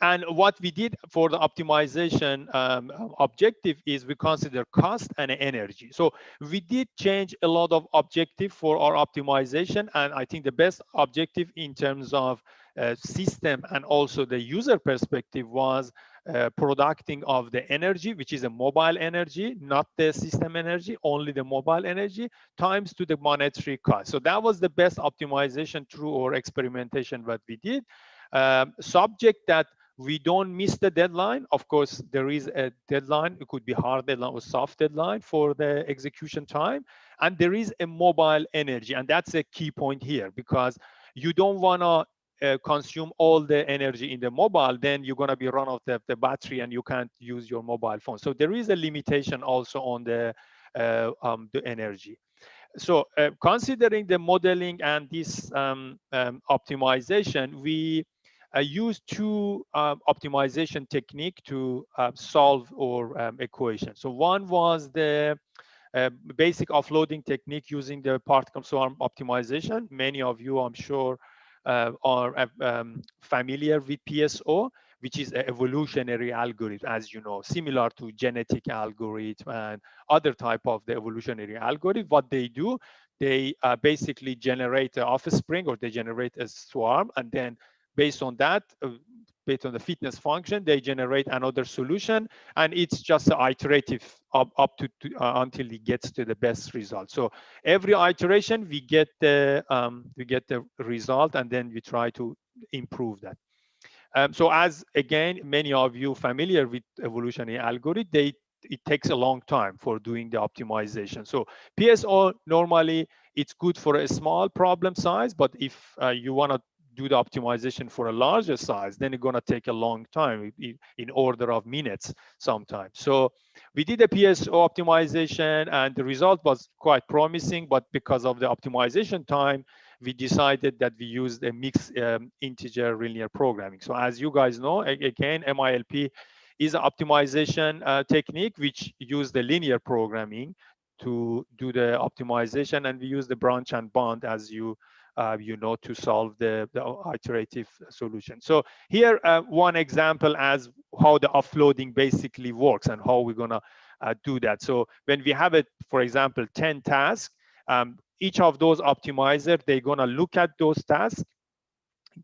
And what we did for the optimization objective is we consider cost and energy. So we did change a lot of objective for our optimization, and I think the best objective in terms of system and also the user perspective was producting of the energy, which is a mobile energy, not the system energy, only the mobile energy, times to the monetary cost. So that was the best optimization through our experimentation that we did. Subject that we don't miss the deadline. Of course, there is a deadline. It could be hard deadline or soft deadline for the execution time. And there is a mobile energy. And that's a key point here, because you don't want to consume all the energy in the mobile, then you're going to be run out of the battery and you can't use your mobile phone. So there is a limitation also on the energy. So considering the modeling and this optimization, we use two optimization technique to solve our equation. So one was the basic offloading technique using the particle swarm optimization. Many of you, I'm sure, are familiar with PSO, which is an evolutionary algorithm, as you know, similar to genetic algorithm and other type of the evolutionary algorithm. What they do, they basically generate an offspring, or they generate a swarm, and then based on that, based on the fitness function, they generate another solution, and it's just iterative up to until it gets to the best result. So every iteration, we get the result, and then we try to improve that. So as again, many of you familiar with evolutionary algorithm, it takes a long time for doing the optimization. So PSO normally it's good for a small problem size, but if you want to do the optimization for a larger size, then it's going to take a long time, in order of minutes sometimes. So we did a PSO optimization, and the result was quite promising, but because of the optimization time, we decided that we used a mixed integer linear programming. So as you guys know, again, MILP is an optimization technique which use the linear programming to do the optimization, and we use the branch and bound, as you know, to solve the iterative solution. So here, one example as how the offloading basically works and how we're gonna do that. So when we have it, for example, 10 tasks, each of those optimizers, they're gonna look at those tasks,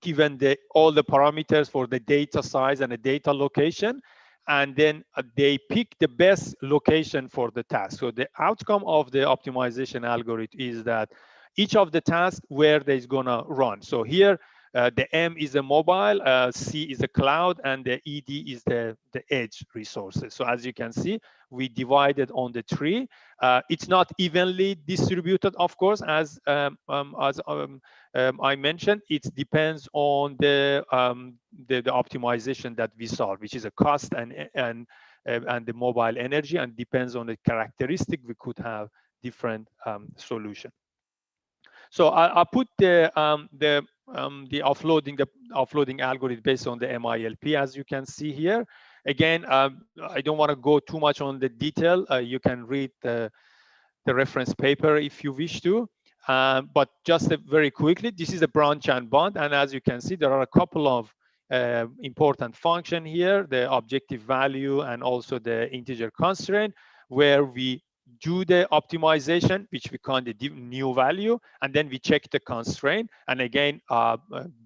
given all the parameters for the data size and the data location, and then they pick the best location for the task. So the outcome of the optimization algorithm is that each of the tasks where they're gonna run. So here, the M is a mobile, C is a cloud, and the ED is the edge resources. So as you can see, we divided on the tree. It's not evenly distributed, of course, as I mentioned. It depends on the optimization that we solve, which is a cost and the mobile energy, and depends on the characteristic. We could have different solution. So I put the offloading algorithm based on the MILP, as you can see here. Again, I don't want to go too much on the detail. You can read the reference paper if you wish to. But just very quickly, this is a branch and bond. And as you can see, there are a couple of important function here, the objective value and also the integer constraint, where we do the optimization, which we call the new value, and then we check the constraint, and again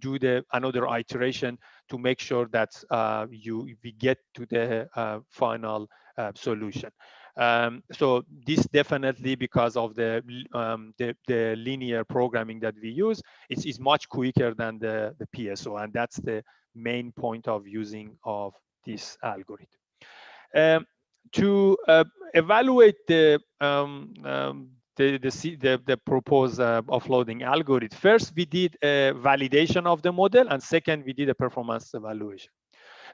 do the another iteration to make sure that we get to the final solution. So this definitely, because of the linear programming that we use, is much quicker than the PSO, and that's the main point of using of this algorithm. To evaluate the proposed offloading algorithm, first we did a validation of the model, and second we did a performance evaluation.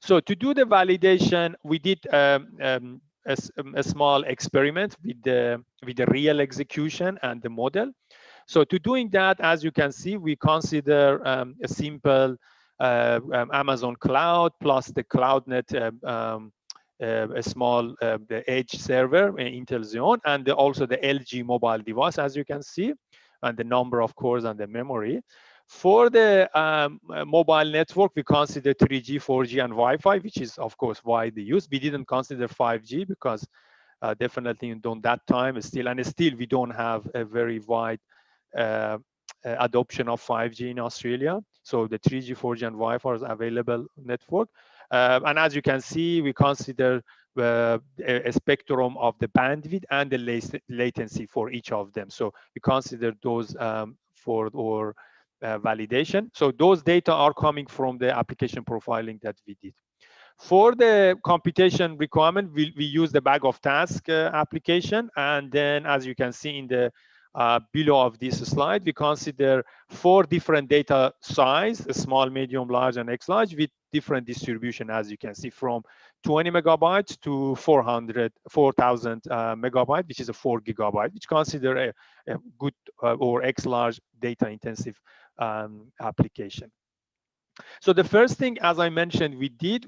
So to do the validation, we did a small experiment with the real execution and the model. So to doing that, as you can see, we consider a simple Amazon cloud plus the CloudNet, a small the edge server, Intel Xeon, and also the LG mobile device, as you can see, and the number of cores and the memory. For the mobile network, we consider 3G, 4G, and Wi-Fi, which is, of course, widely used. We didn't consider 5G because definitely on that time still we don't have a very wide adoption of 5G in Australia. So the 3G, 4G, and Wi-Fi is available network. And as you can see, we consider a spectrum of the bandwidth and the latency for each of them. So we consider those for our validation. So those data are coming from the application profiling that we did. For the computation requirement, we use the bag of task application. And then, as you can see in the below of this slide, we consider 4 different data size: small, medium, large, and X large, with different distribution, as you can see, from 20 megabytes to 4,000 megabytes, which is a 4 gigabyte, which consider a good or X large data intensive application. So the first thing, as I mentioned, we did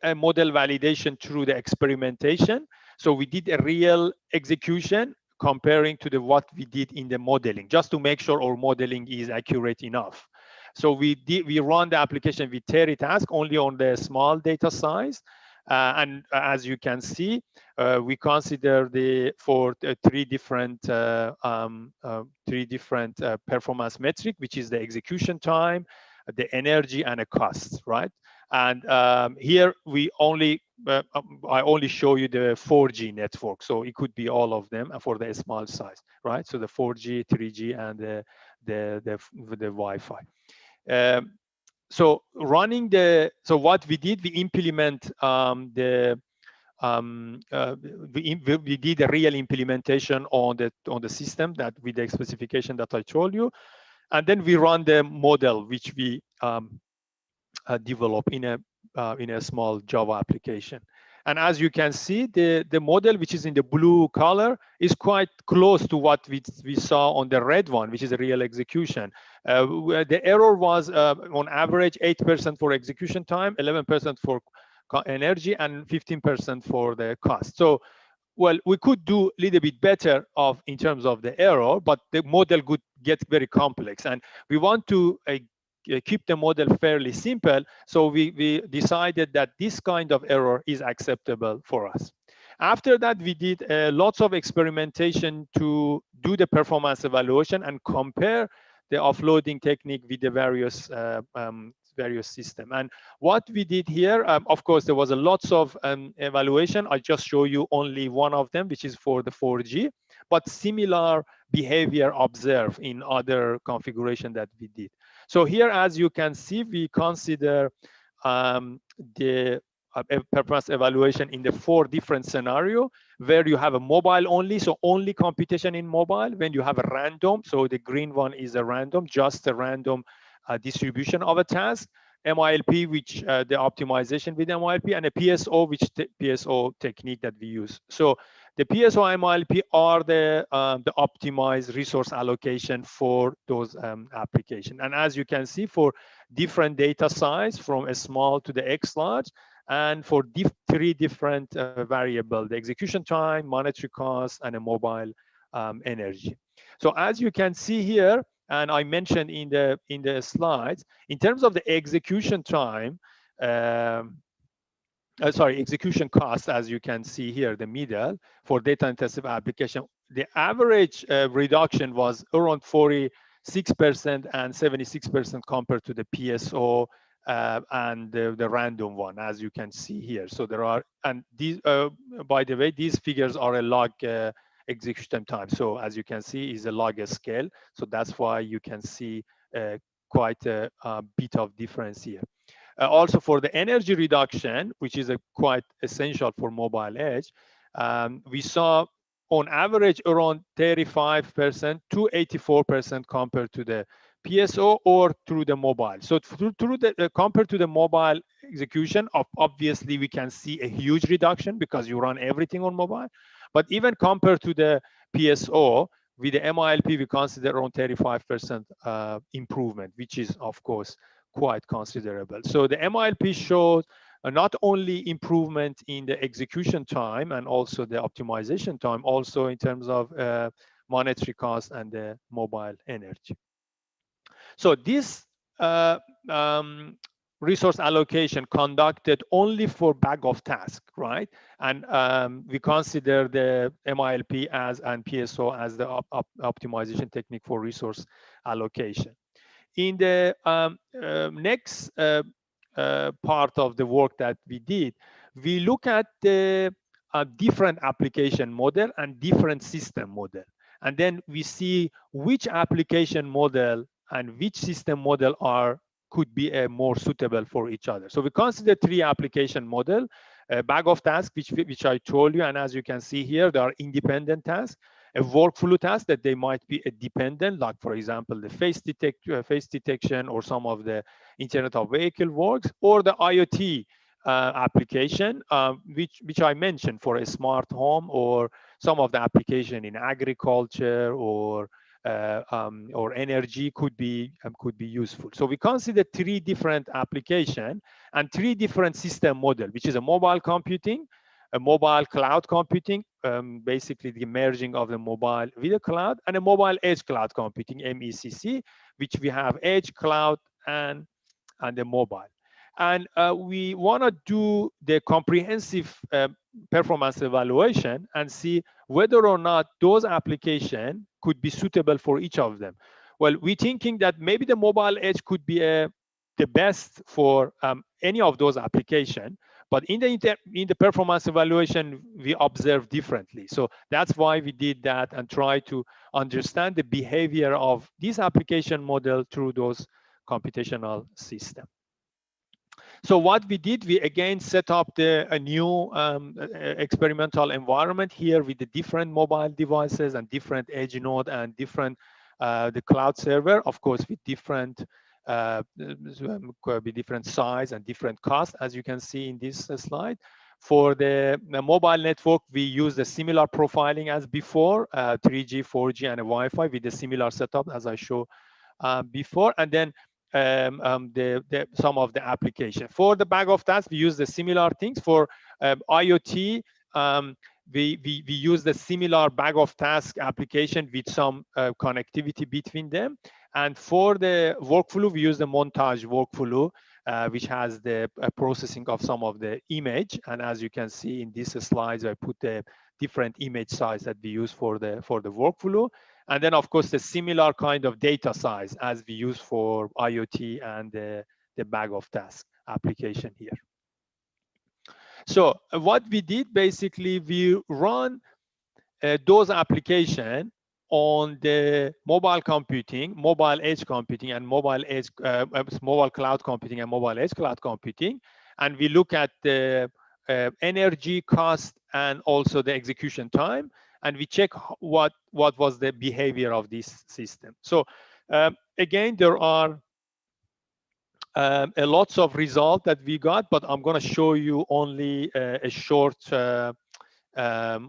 a model validation through the experimentation. So we did a real execution comparing to what we did in the modeling, just to make sure our modeling is accurate enough. So we run the application with 30 tasks only on the small data size. And as you can see, we consider for 3 different performance metric, which is the execution time, the energy, and the cost, right? And here we I only show you the 4G network, so it could be all of them for the small size, right? So the 4G, 3G, and the Wi-Fi. So what we did, we implement we did a real implementation on the system that with the specification that I told you, and then we run the model which we develop in a small Java application. And as you can see, the model, which is in the blue color, is quite close to what we saw on the red one, which is a real execution. The error was on average 8% for execution time, 11% for energy, and 15% for the cost. So, well, we could do a little bit better in terms of the error, but the model could get very complex. And we want to keep the model fairly simple. So we decided that this kind of error is acceptable for us. After that, we did lots of experimentation to do the performance evaluation and compare the offloading technique with the various system. And what we did here, of course, there was a lots of evaluation. I just show you only one of them, which is for the 4G, but similar behavior observed in other configuration that we did. So here, as you can see, we consider the performance evaluation in the 4 different scenario, where you have a mobile only, so only computation in mobile. When you have a random, so the green one is a random, just a random distribution of a task. MILP, which the optimization with MILP, and a PSO, which PSO technique that we use. So The PSO MILP are the optimized resource allocation for those applications. And as you can see, for different data size from a small to the X large, and for three different variables: the execution time, monetary cost, and a mobile energy. So as you can see here, and I mentioned in the slides, in terms of the execution time, execution cost, as you can see here, the middle for data intensive application, the average reduction was around 46% and 76% compared to the PSO and the random one, as you can see here. So there are, and these, by the way, these figures are a log execution time. So as you can see, is a log scale. So that's why you can see quite a bit of difference here. Also for the energy reduction, which is quite essential for mobile edge, we saw on average around 35% to 84% compared to the PSO or through the mobile. So through the compared to the mobile execution, obviously we can see a huge reduction because you run everything on mobile. But even compared to the PSO, with the MILP, we consider around 35% improvement, which is of course quite considerable. So the MILP shows not only improvement in the execution time and also the optimization time, also in terms of monetary cost and the mobile energy. So this resource allocation conducted only for bag of task, right? And we consider the MILP as and PSO as the optimization technique for resource allocation. In the next part of the work that we did, we look at the different application model and different system model. And then we see which application model and which system model could be more suitable for each other. So we consider three application model, bag of tasks, which I told you. And as you can see here, there are independent tasks. A workflow task that they might be a dependent, like for example, the face detection or some of the Internet of Vehicle works, or the IoT application, which I mentioned for a smart home, or some of the application in agriculture or energy could be useful. So we consider three different application and three different system model, which is a mobile computing, a mobile cloud computing, basically the merging of the mobile with the cloud, and a mobile edge cloud computing, MECC, which we have edge, cloud, and the mobile. And we want to do the comprehensive performance evaluation and see whether or not those applications could be suitable for each of them. Well, we're thinking that maybe the mobile edge could be the best for any of those applications. But in the performance evaluation, we observe differently. So that's why we did that and try to understand the behavior of this application model through those computational systems. So what we did, we again set up a new experimental environment here with the different mobile devices and different edge node and different the cloud server, of course, with different size and different cost, as you can see in this slide. For the mobile network, we use a similar profiling as before, 3G, 4G, and a Wi-Fi with a similar setup as I showed before. And then some of the application. For the bag of tasks, we use the similar things. For IoT, we use the similar bag of task application with some connectivity between them. And for the workflow, we use the montage workflow, which has the processing of some of the image. And as you can see in these slides, I put the different image size that we use for the workflow. And then, of course, the similar kind of data size as we use for IoT and the bag of task application here. So what we did, basically, we run those applications on the mobile computing, mobile edge computing, and mobile cloud computing and mobile edge cloud computing. And we look at the energy cost and also the execution time. And we check what was the behavior of this system. So again, there are lots of results that we got, but I'm going to show you only a short a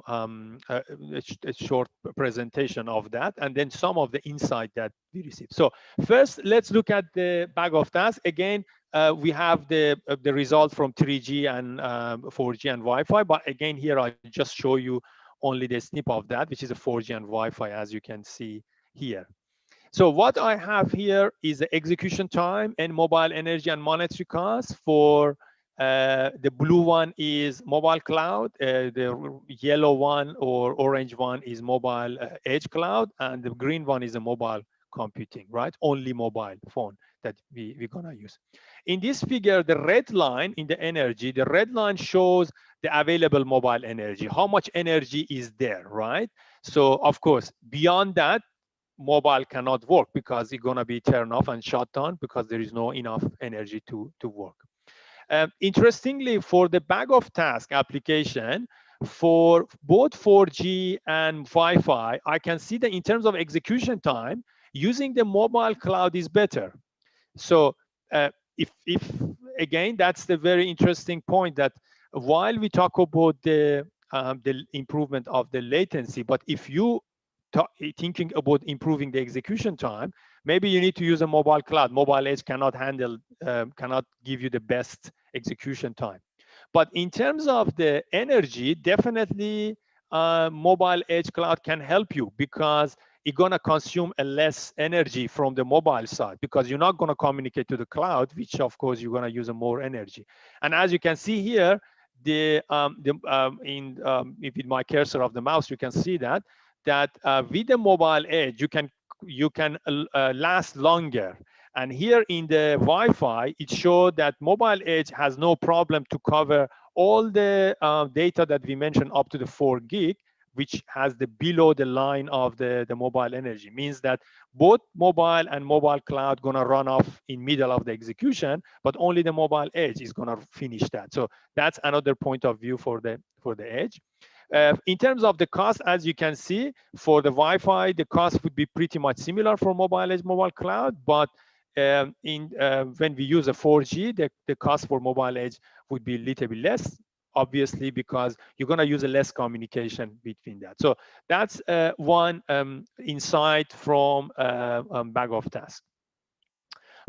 short presentation of that, and then some of the insight that we received. So first, let's look at the bag of tasks. Again, we have the result from 3G and 4G and Wi-Fi, but again, here I just show you only the snip of that, which is a 4G and Wi-Fi, as you can see here. So what I have here is the execution time and mobile energy and monetary cost. For the blue one is mobile cloud, the yellow one or orange one is mobile edge cloud, and the green one is a mobile computing, right? Only mobile phone that we're gonna use. In this figure, the red line in the energy, the red line shows the available mobile energy, how much energy is there, right? So of course, beyond that, mobile cannot work because it's gonna be turned off and shut down because there is no enough energy to work. Interestingly, for the bag of task application, for both 4G and Wi-Fi, I can see that in terms of execution time, using the mobile cloud is better. So if again, that's the very interesting point, that while we talk about the improvement of the latency, but if you thinking about improving the execution time, maybe you need to use a mobile cloud. Mobile edge cannot handle, cannot give you the best execution time. But in terms of the energy, definitely mobile edge cloud can help you, because it's gonna consume a less energy from the mobile side, because you're not gonna communicate to the cloud, which of course you're gonna use more energy. And as you can see here, if with my cursor of the mouse, you can see that with the mobile edge, you can last longer. And here in the Wi-Fi, it showed that mobile edge has no problem to cover all the data that we mentioned up to the 4 gig, which has the below the line of the mobile energy. Means that both mobile and mobile cloud gonna run off in middle of the execution, but only the mobile edge is gonna finish that. So that's another point of view for the edge. In terms of the cost, as you can see, for the Wi-Fi, the cost would be pretty much similar for mobile edge, mobile cloud, but when we use a 4G, the cost for mobile edge would be a little bit less, obviously, because you're going to use a less communication between that. So that's one insight from bag of tasks.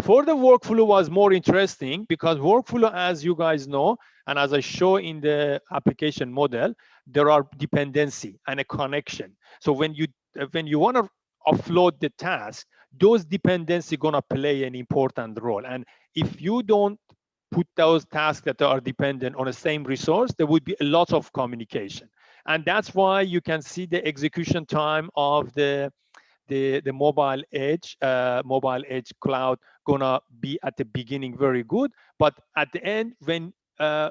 For the workflow was more interesting, because workflow, as you guys know, and as I show in the application model, there are dependency and a connection. So when you want to offload the task, those dependency gonna play an important role. And if you don't put those tasks that are dependent on the same resource, there would be a lot of communication. And that's why you can see the execution time of the mobile edge cloud gonna be at the beginning very good, but at the end, when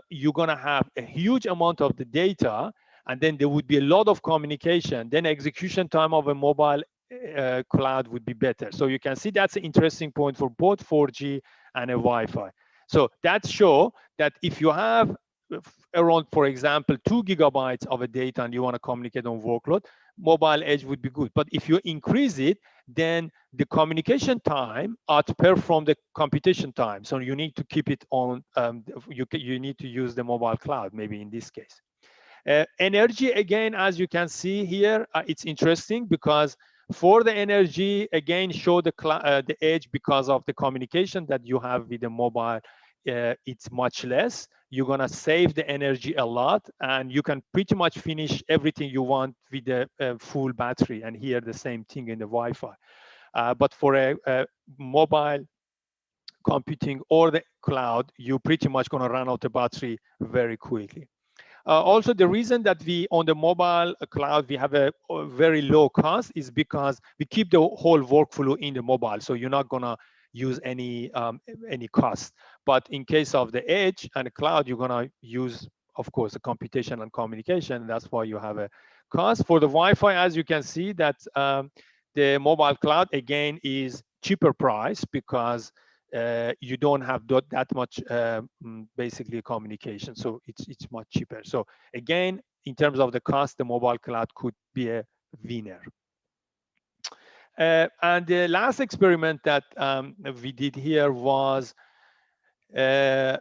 you're gonna have a huge amount of the data, and then there would be a lot of communication, then execution time of a mobile cloud would be better. So you can see that's an interesting point for both 4G and a Wi-Fi. So that show that if you have around, for example, 2 gigabytes of a data and you want to communicate on workload, mobile edge would be good. But if you increase it, then the communication time outperforms from the computation time. So you need to keep it on, you need to use the mobile cloud, maybe in this case. Energy, again, as you can see here, it's interesting because for the energy, again, show the edge because of the communication that you have with the mobile. It's much less. You're gonna save the energy a lot, and you can pretty much finish everything you want with the full battery. And here the same thing in the Wi-Fi. But for a mobile computing or the cloud, you're pretty much gonna run out the battery very quickly. Also, the reason that we on the mobile cloud we have a very low cost is because we keep the whole workflow in the mobile, so you're not gonna use any cost. But in case of the edge and the cloud, you're gonna use, of course, the computation and communication. That's why you have a cost. For the Wi-Fi, as you can see, that the mobile cloud again is cheaper price because you don't have that much basically communication, so it's much cheaper. So again, in terms of the cost, the mobile cloud could be a winner. And the last experiment that we did here was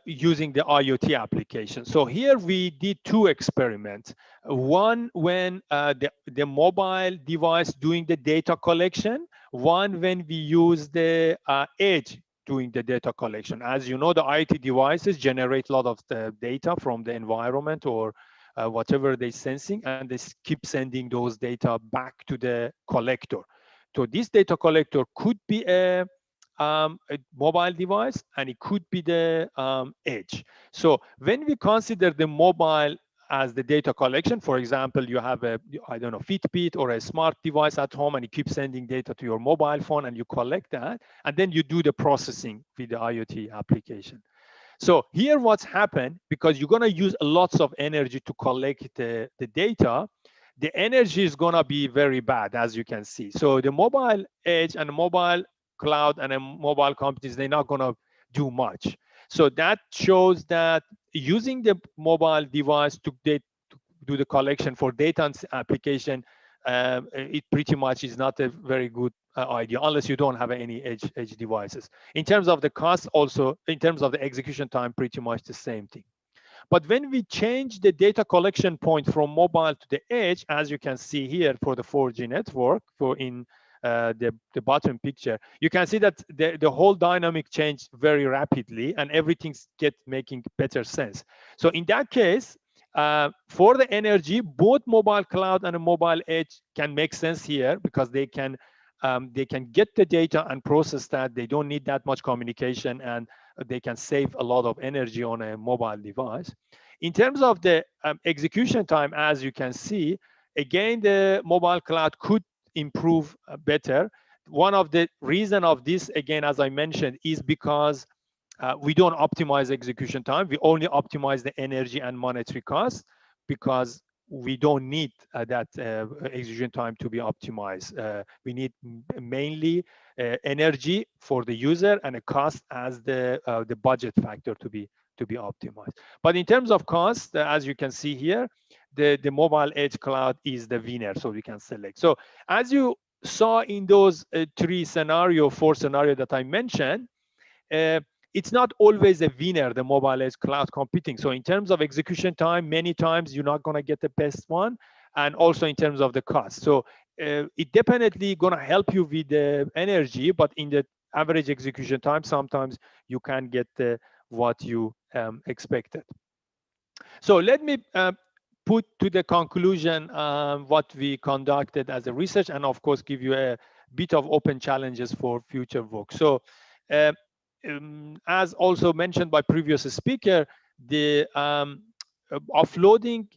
using the IoT application. So here we did two experiments. One when the mobile device doing the data collection, one when we use the edge doing the data collection. As you know, the IoT devices generate a lot of the data from the environment or whatever they're sensing, and they keep sending those data back to the collector. So this data collector could be a mobile device, and it could be the edge. So when we consider the mobile as the data collection, for example, you have a, I don't know, Fitbit or a smart device at home, and you keep sending data to your mobile phone, and you collect that, and then you do the processing with the IoT application. So here what's happened, because you're gonna use lots of energy to collect the data, the energy is gonna be very bad, as you can see. So the mobile edge and mobile cloud and mobile companies, they're not gonna do much. So that shows that using the mobile device to do the collection for data and application, it pretty much is not a very good idea unless you don't have any edge devices. In terms of the cost, also in terms of the execution time, pretty much the same thing. But when we change the data collection point from mobile to the edge, as you can see here for the 4G network, for in the bottom picture, you can see that the whole dynamic changed very rapidly, and everything's making better sense. So in that case, for the energy, both mobile cloud and a mobile edge can make sense here, because they can get the data and process that. They don't need that much communication, and they can save a lot of energy on a mobile device. In terms of the execution time, as you can see, again, the mobile cloud could improve better. One of the reason of this, again, as I mentioned, is because we don't optimize execution time. We only optimize the energy and monetary cost, because we don't need that execution time to be optimized. We need mainly energy for the user and a cost as the budget factor to be optimized. But in terms of cost, as you can see here, the mobile edge cloud is the winner, so we can select. So as you saw in those four scenario that I mentioned, it's not always a winner, the mobile edge cloud computing. So in terms of execution time, many times you're not gonna get the best one, and also in terms of the cost. So it definitely gonna help you with the energy, but in the average execution time, sometimes you can't get what you expected. So let me put to the conclusion what we conducted as a research, and of course give you a bit of open challenges for future work. So as also mentioned by previous speaker, the offloading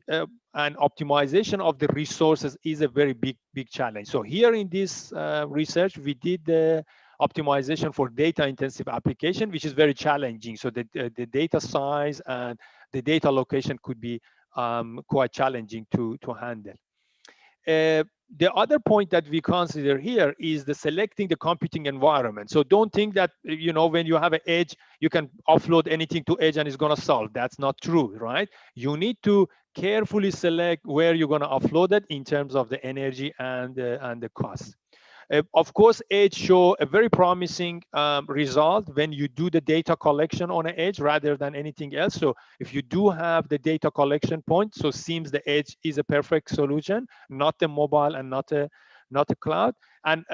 and optimization of the resources is a very big challenge. So here in this research, we did the optimization for data intensive application, which is very challenging. So the data size and the data location could be quite challenging to handle. The other point that we consider here is the selecting the computing environment. So don't think that, you know, when you have an edge, you can offload anything to edge and it's going to solve. That's not true, right? You need to carefully select where you're going to offload it in terms of the energy and the cost. Of course, edge show a very promising result when you do the data collection on an edge rather than anything else. So if you do have the data collection point, so seems the edge is a perfect solution, not the mobile and not a cloud. And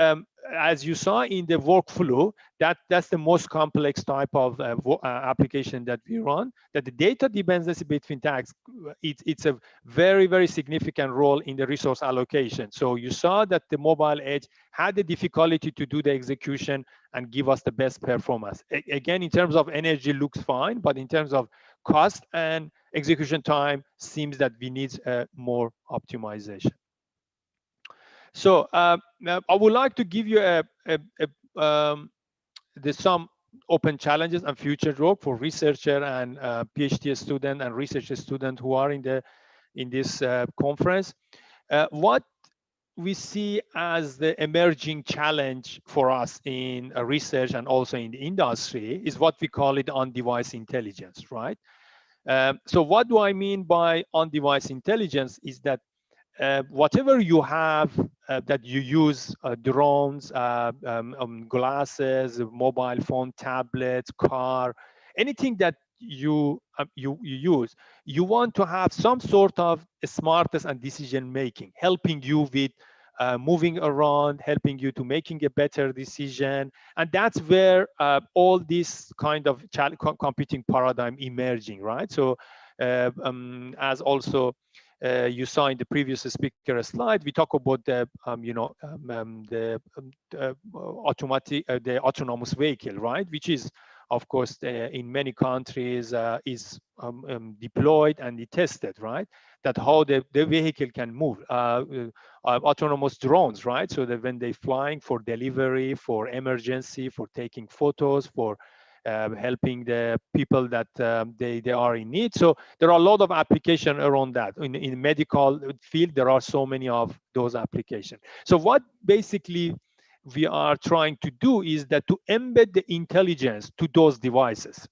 as you saw in the workflow, that's the most complex type of application that we run, that the data dependency between tags, it's a very, very significant role in the resource allocation. So you saw that the mobile edge had the difficulty to do the execution and give us the best performance. Again, in terms of energy, looks fine, but in terms of cost and execution time, seems that we need more optimization. So I would like to give you some open challenges and future work for researcher and PhD student and research student who are in this conference. What we see as the emerging challenge for us in research and also in the industry is what we call it on-device intelligence, right? So what do I mean by on-device intelligence is that whatever you have that you use, drones, glasses, mobile phone, tablets, car, anything that you use, you want to have some sort of smartness and decision making, helping you with moving around, helping you to making a better decision. And that's where all this kind of computing paradigm emerging, right? So as also you saw in the previous speaker slide, we talk about the the autonomous vehicle, right? Which is, of course, in many countries is deployed and tested, right? That how the vehicle can move. Autonomous drones, right? So that when they're flying for delivery, for emergency, for taking photos, for helping the people that they are in need. So there are a lot of applications around that. In medical field, there are so many of those applications. So what basically we are trying to do is that to embed the intelligence to those devices.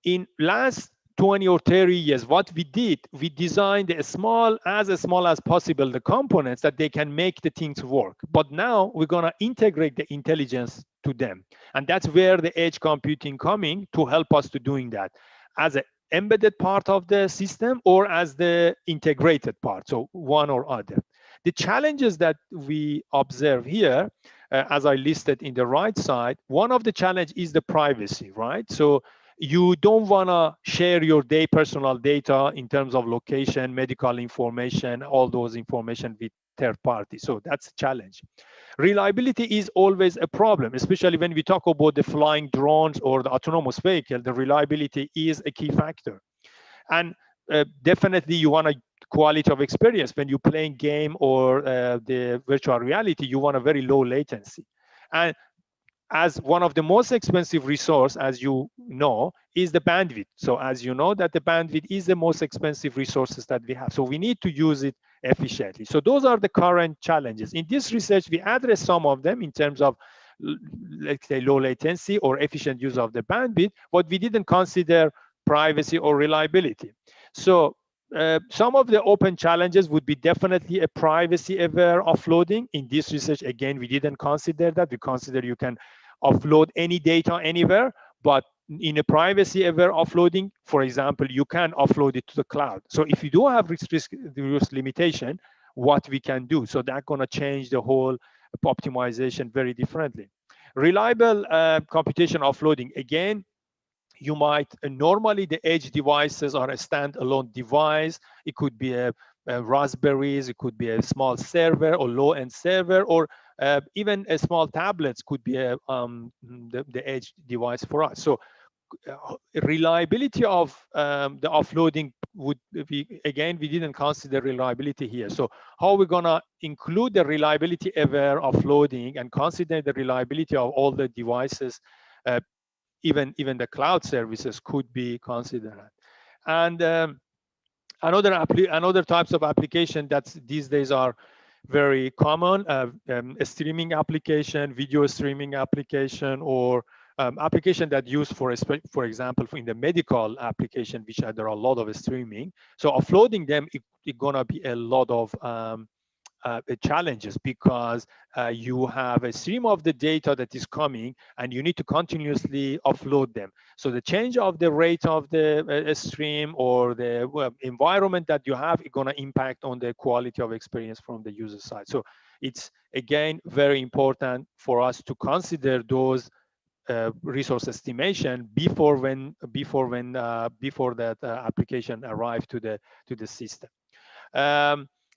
In last 20 or 30 years, what we did, we designed as small as possible the components that they can make the things work. But now we're gonna integrate the intelligence to them. And that's where the edge computing coming to help us to doing that as an embedded part of the system or as the integrated part, so one or other. The challenges that we observe here, as I listed in the right side, one of the challenge is the privacy, right? So you don't want to share your personal data in terms of location, medical information, all those information with third parties. So that's a challenge. Reliability is always a problem, especially when we talk about the flying drones or the autonomous vehicle. The reliability is a key factor. And definitely you want a quality of experience. When you're playing game or the virtual reality, you want a very low latency. And as one of the most expensive resource, as you know, is the bandwidth. So as you know that the bandwidth is the most expensive resources that we have. So we need to use it efficiently. So those are the current challenges. In this research, we address some of them in terms of, let's say, low latency or efficient use of the bandwidth, but we didn't consider privacy or reliability. So some of the open challenges would be definitely a privacy aware offloading. In this research, again, we didn't consider that. We consider you can offload any data anywhere, but in a privacy aware offloading, for example, you can offload it to the cloud. So if you do have risk limitation, what we can do. So that's going to change the whole optimization very differently. Reliable computation offloading, again, you might normally the edge devices are a standalone device. It could be a Raspberries, it could be a small server or low-end server, or even a small tablets could be a, the edge device for us. So reliability of the offloading would be, again, we didn't consider reliability here. So how we're gonna include the reliability aware offloading and consider the reliability of all the devices, even the cloud services could be considered. And another types of application that these days are very common, a streaming application, video streaming application, or application that used for example, in the medical application, which there are a lot of streaming. So offloading them, it's gonna be a lot of challenges, because you have a stream of the data that is coming and you need to continuously offload them. So the change of the rate of the stream or the environment that you have is going to impact on the quality of experience from the user side. So it's, again, very important for us to consider those resource estimation before that application arrive to the system.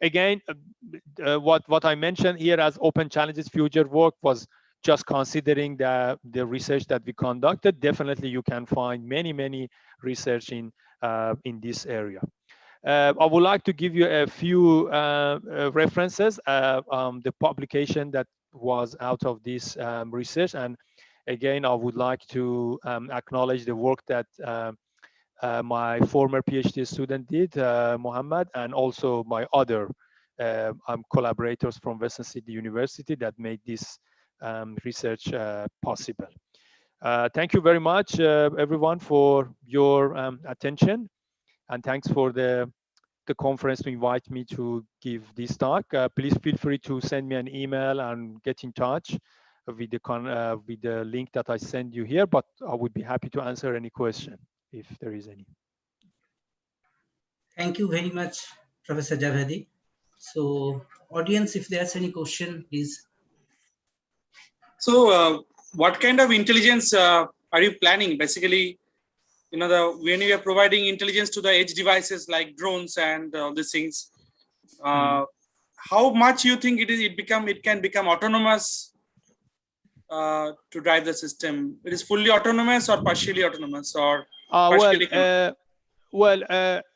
Again, what I mentioned here as open challenges future work was just considering the research that we conducted. Definitely, you can find many research in this area. I would like to give you a few references. The publication that was out of this research, and again, I would like to acknowledge the work that my former PhD student did, Mohammed, and also my other collaborators from Western Sydney University that made this research possible. Thank you very much, everyone, for your attention, and thanks for the conference to invite me to give this talk. Please feel free to send me an email and get in touch. with the link that I send you here, but I would be happy to answer any question if there is any. Thank you very much, Professor Javedi. So, audience, if there's any question, please. So, what kind of intelligence are you planning? Basically, when you are providing intelligence to the edge devices like drones and all these things, how much you think it can become autonomous to drive the system? It is fully autonomous or partially autonomous or partially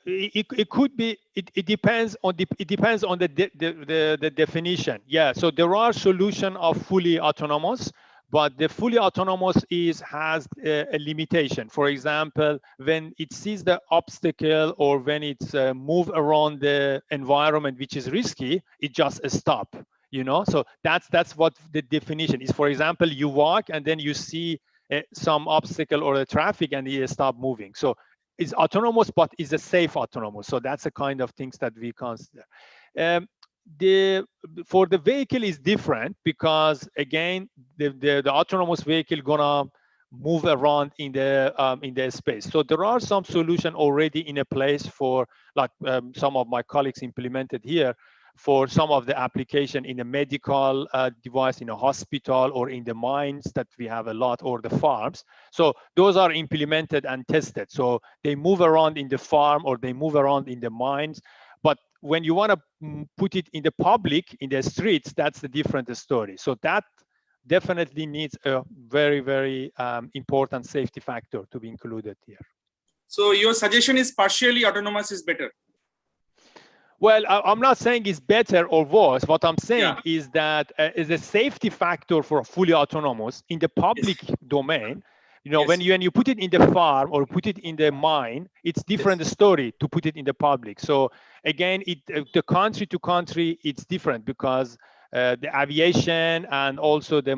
it could be. It depends on the definition. Yeah. So there are solutions of fully autonomous, but the fully autonomous has a limitation. For example, when it sees the obstacle or when it's move around the environment which is risky, it just stop. So that's what the definition is. For example, you walk and then you see some obstacle or the traffic and you stop moving. So it's autonomous, but it's a safe autonomous. So that's the kind of things that we consider. For the vehicle is different because again, the autonomous vehicle gonna move around in the space. So there are some solutions already in a place for, like some of my colleagues implemented here, for some of the application in a medical device, in a hospital, or in the mines that we have a lot, or the farms. So those are implemented and tested. So they move around in the farm or they move around in the mines. But when you want to put it in the public, in the streets, that's a different story. So that definitely needs a very, very important safety factor to be included here. So your suggestion is partially autonomous is better? Well, I'm not saying it's better or worse. What I'm saying is that is a safety factor for fully autonomous in the public domain. When you put it in the farm or put it in the mine, it's different story to put it in the public. So again, the country to country, it's different because the aviation and also the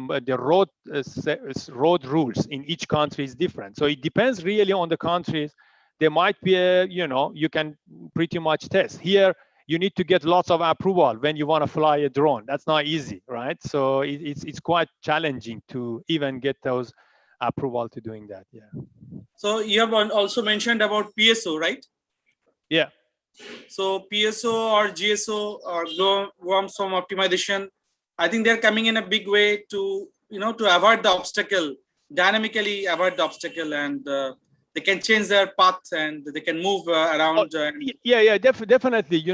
road rules in each country is different. So it depends really on the countries. There might be you can pretty much test. Here, you need to get lots of approval when you want to fly a drone. That's not easy, right? So it's quite challenging to even get those approval to doing that. Yeah. So you have also mentioned about PSO, right? Yeah. So PSO or GSO or Guam Swarm optimization, I think they're coming in a big way to to avoid the obstacle, dynamically avoid the obstacle, and they can change their path and they can move around. Definitely.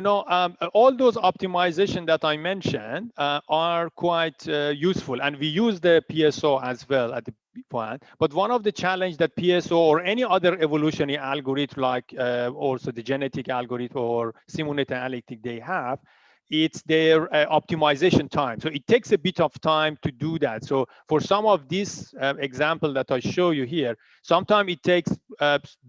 All those optimization that I mentioned are quite useful, and we use the PSO as well at the point. But one of the challenge that PSO or any other evolutionary algorithm, like also the genetic algorithm or simulated analytic they have, it's their optimization time. So it takes a bit of time to do that. So for some of these example that I show you here, sometimes it takes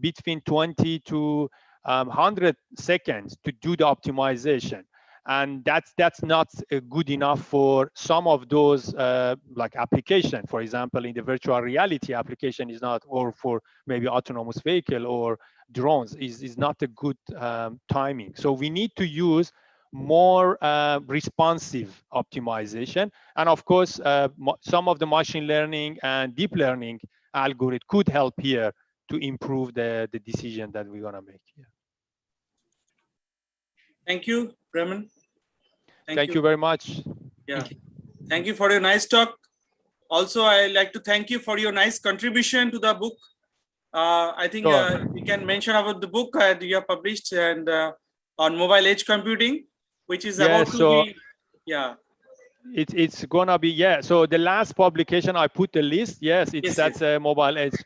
between 20 to 100 seconds to do the optimization. And that's not good enough for some of those like application. For example, in the virtual reality application is not, or for maybe autonomous vehicle or drones is not a good timing. So we need to use more responsive optimization. And of course, some of the machine learning and deep learning algorithm could help here to improve the decision that we're gonna make here. Thank you, Raman. Thank you very much. Yeah. Thank you for your nice talk. Also, I like to thank you for your nice contribution to the book. I think we can mention about the book you have published and on mobile edge computing, which is about to be, it's gonna be, so the last publication I put the list, that's a mobile edge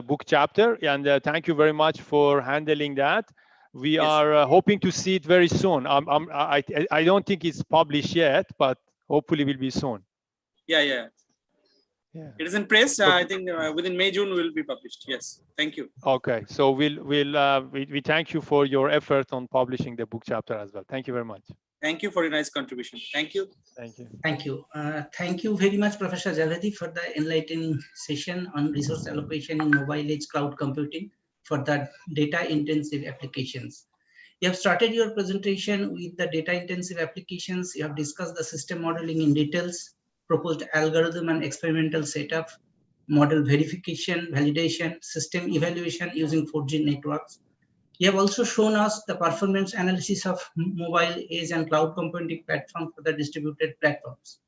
book chapter, and thank you very much for handling that. We are hoping to see it very soon. I don't think it's published yet, but hopefully will be soon. Yeah. It is in press. I think within May, June will be published. Yes. Thank you. Okay. So we thank you for your effort on publishing the book chapter as well. Thank you very much. Thank you for your nice contribution. Thank you. Thank you. Thank you. Thank you very much, Professor Javedi, for the enlightening session on resource allocation in mobile edge cloud computing for the data-intensive applications. You have started your presentation with the data-intensive applications. You have discussed the system modeling in details. proposed algorithm and experimental setup, model verification, validation, system evaluation using 4G networks. You have also shown us the performance analysis of mobile, edge, and cloud computing platforms for the distributed platforms.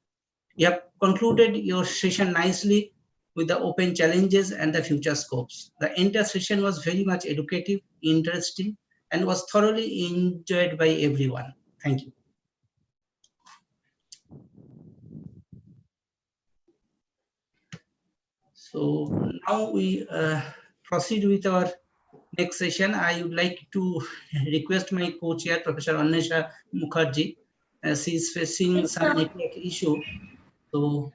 You have concluded your session nicely with the open challenges and the future scopes. The entire session was very much educative, interesting, and was thoroughly enjoyed by everyone. Thank you. So now we proceed with our next session. I would like to request my co-chair, Professor Annesha Mukherjee. She is facing some network issue. So,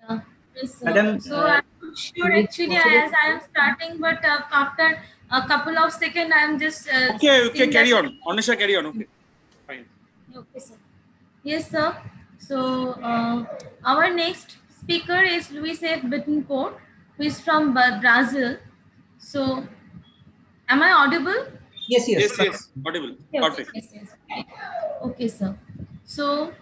Madam, so I'm not sure actually as I am starting, but after a couple of seconds, I'm just okay, carry on. Annesha, carry on. Okay, fine. Okay, sir. Yes, sir. So our next speaker is Luis F. Bittencourt, who is from Brazil. So, am I audible? Yes, Yes, audible. Okay, Perfect. yes. Okay, sir. So,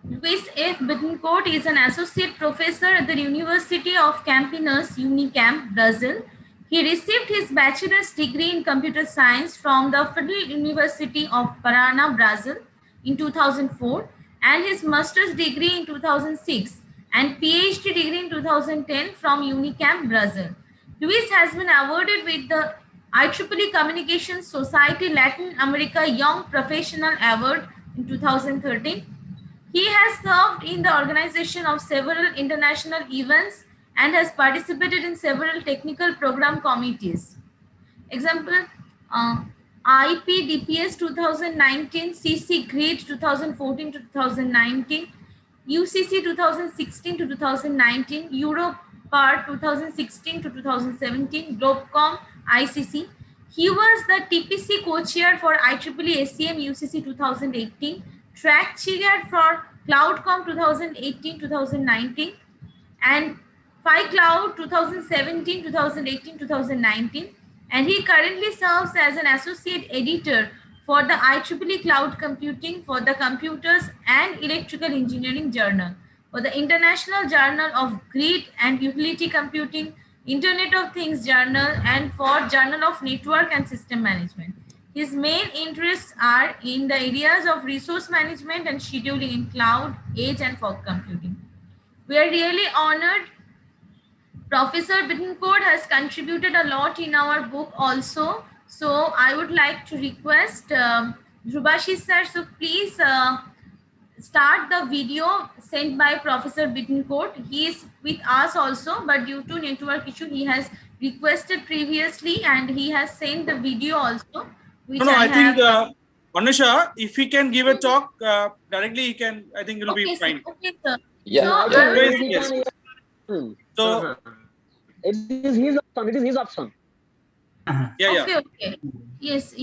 Luis F. Bittencourt is an associate professor at the University of Campinas, Unicamp, Brazil. He received his bachelor's degree in computer science from the Federal University of Paraná, Brazil in 2004 and his master's degree in 2006 and PhD degree in 2010 from Unicamp, Brazil. Luis has been awarded with the IEEE Communications Society Latin America Young Professional Award in 2013. He has served in the organization of several international events and has participated in several technical program committees. Example, IPDPS 2019, CC Grid 2014 to 2019, UCC 2016 to 2019, Europart 2016 to 2017, Globecom ICC. He was the TPC co-chair for IEEE SCM UCC 2018, track chair for CloudCom 2018-2019, and PhiCloud 2017, 2018, 2019. And he currently serves as an associate editor for the IEEE Cloud Computing for the Computers and Electrical Engineering Journal, for the International Journal of Grid and Utility Computing, Internet of Things Journal, and for Journal of Network and System Management. His main interests are in the areas of resource management and scheduling in cloud, edge, and fog computing. We are really honored. Professor Bittencourt has contributed a lot in our book also. So I would like to request Dhrubashi sir, so please start the video sent by Professor Bittencourt. He is with us also, but due to network issue, he has requested previously and he has sent the video also. Which I think Annesha, if he can give a talk directly, he can. I think it'll be fine. Okay, sir. Yeah. Yes. So it is his option. It is his option. Yeah. Okay. Yes.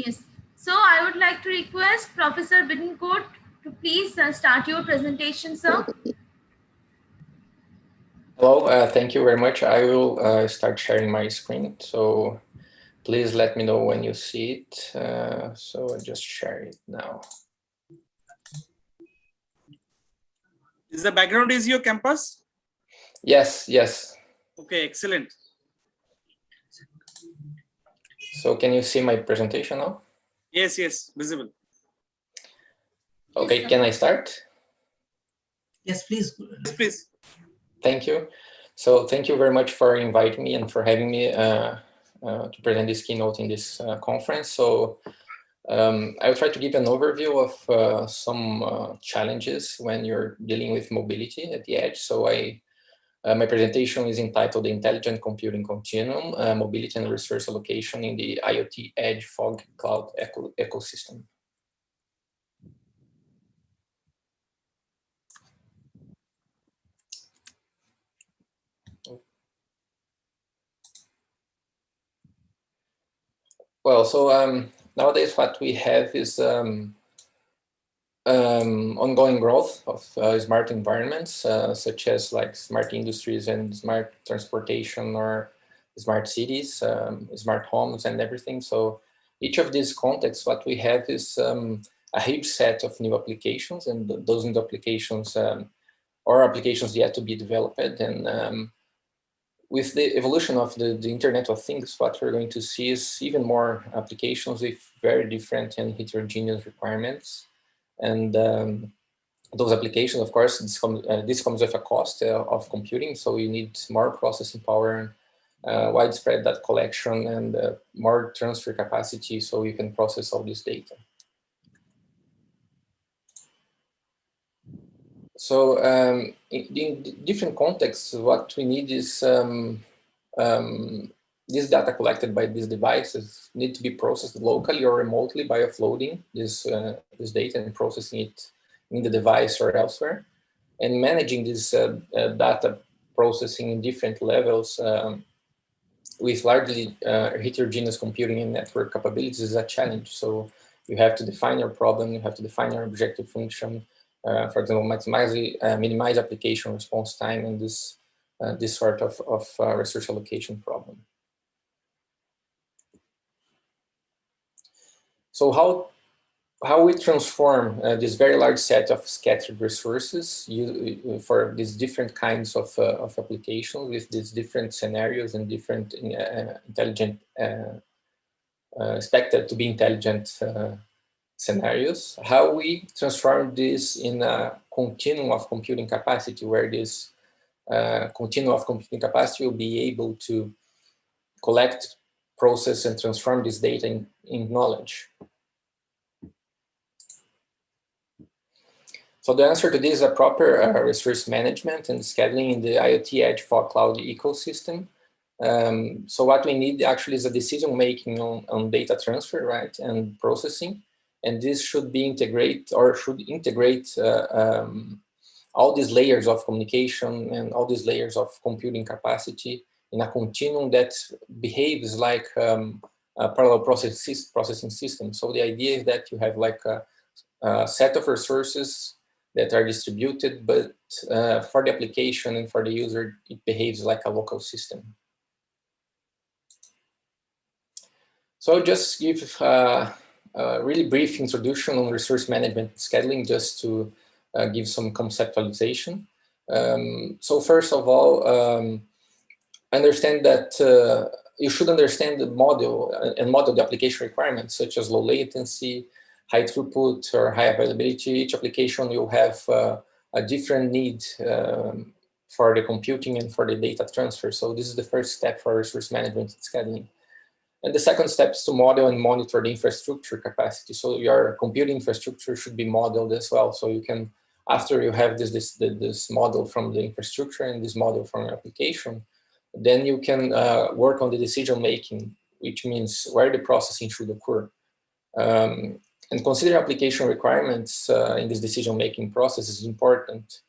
So I would like to request Professor Bittencourt to please start your presentation, sir. Hello. Thank you very much. I will start sharing my screen. So please let me know when you see it. So I just share it now. Is the background is your campus? Yes. Okay, excellent. So can you see my presentation now? Yes, visible. Okay, can I start? Yes, please. Yes, please. Thank you. So thank you very much for inviting me and for having me to present this keynote in this conference. So I will try to give an overview of some challenges when you're dealing with mobility at the edge. So my presentation is entitled The Intelligent Computing Continuum, Mobility and Resource Allocation in the IoT Edge Fog Cloud Ecosystem. Well, so nowadays what we have is ongoing growth of smart environments, such as like smart industries and smart transportation or smart cities, smart homes and everything. So each of these contexts, what we have is a huge set of new applications, and those new applications or applications yet to be developed. And with the evolution of the Internet of Things, what we're going to see is even more applications with very different and heterogeneous requirements. And those applications, of course, this comes with a cost of computing. So you need more processing power, widespread data collection, and more transfer capacity so you can process all this data. So in different contexts, what we need is this data collected by these devices need to be processed locally or remotely by offloading this data and processing it in the device or elsewhere. And managing this data processing in different levels with largely heterogeneous computing and network capabilities is a challenge. So you have to define your problem, you have to define your objective function, for example, minimize application response time, and this sort of resource allocation problem. So how we transform this very large set of scattered resources for these different kinds of applications with these different scenarios and different intelligent, expected to be intelligent scenarios, how we transform this in a continuum of computing capacity, where this continuum of computing capacity will be able to collect, process, and transform this data in knowledge. So the answer to this is a proper resource management and scheduling in the IoT Edge Fog Cloud ecosystem. So what we need actually is a decision making on data transfer, right, and processing. And this should be integrate all these layers of communication and all these layers of computing capacity in a continuum that behaves like a parallel processing system. So the idea is that you have like a set of resources that are distributed, but for the application and for the user, it behaves like a local system. So I'll just give a really brief introduction on resource management and scheduling, just to give some conceptualization. So first of all, understand that you should understand the model and model the application requirements, such as low latency, high throughput, or high availability. Each application will have a different need for the computing and for the data transfer. So this is the first step for resource management and scheduling. And the second step is to model and monitor the infrastructure capacity. So your computing infrastructure should be modeled as well. So you can, after you have this model from the infrastructure and this model from your application, then you can work on the decision making, which means where the processing should occur. And consider application requirements in this decision making process is important.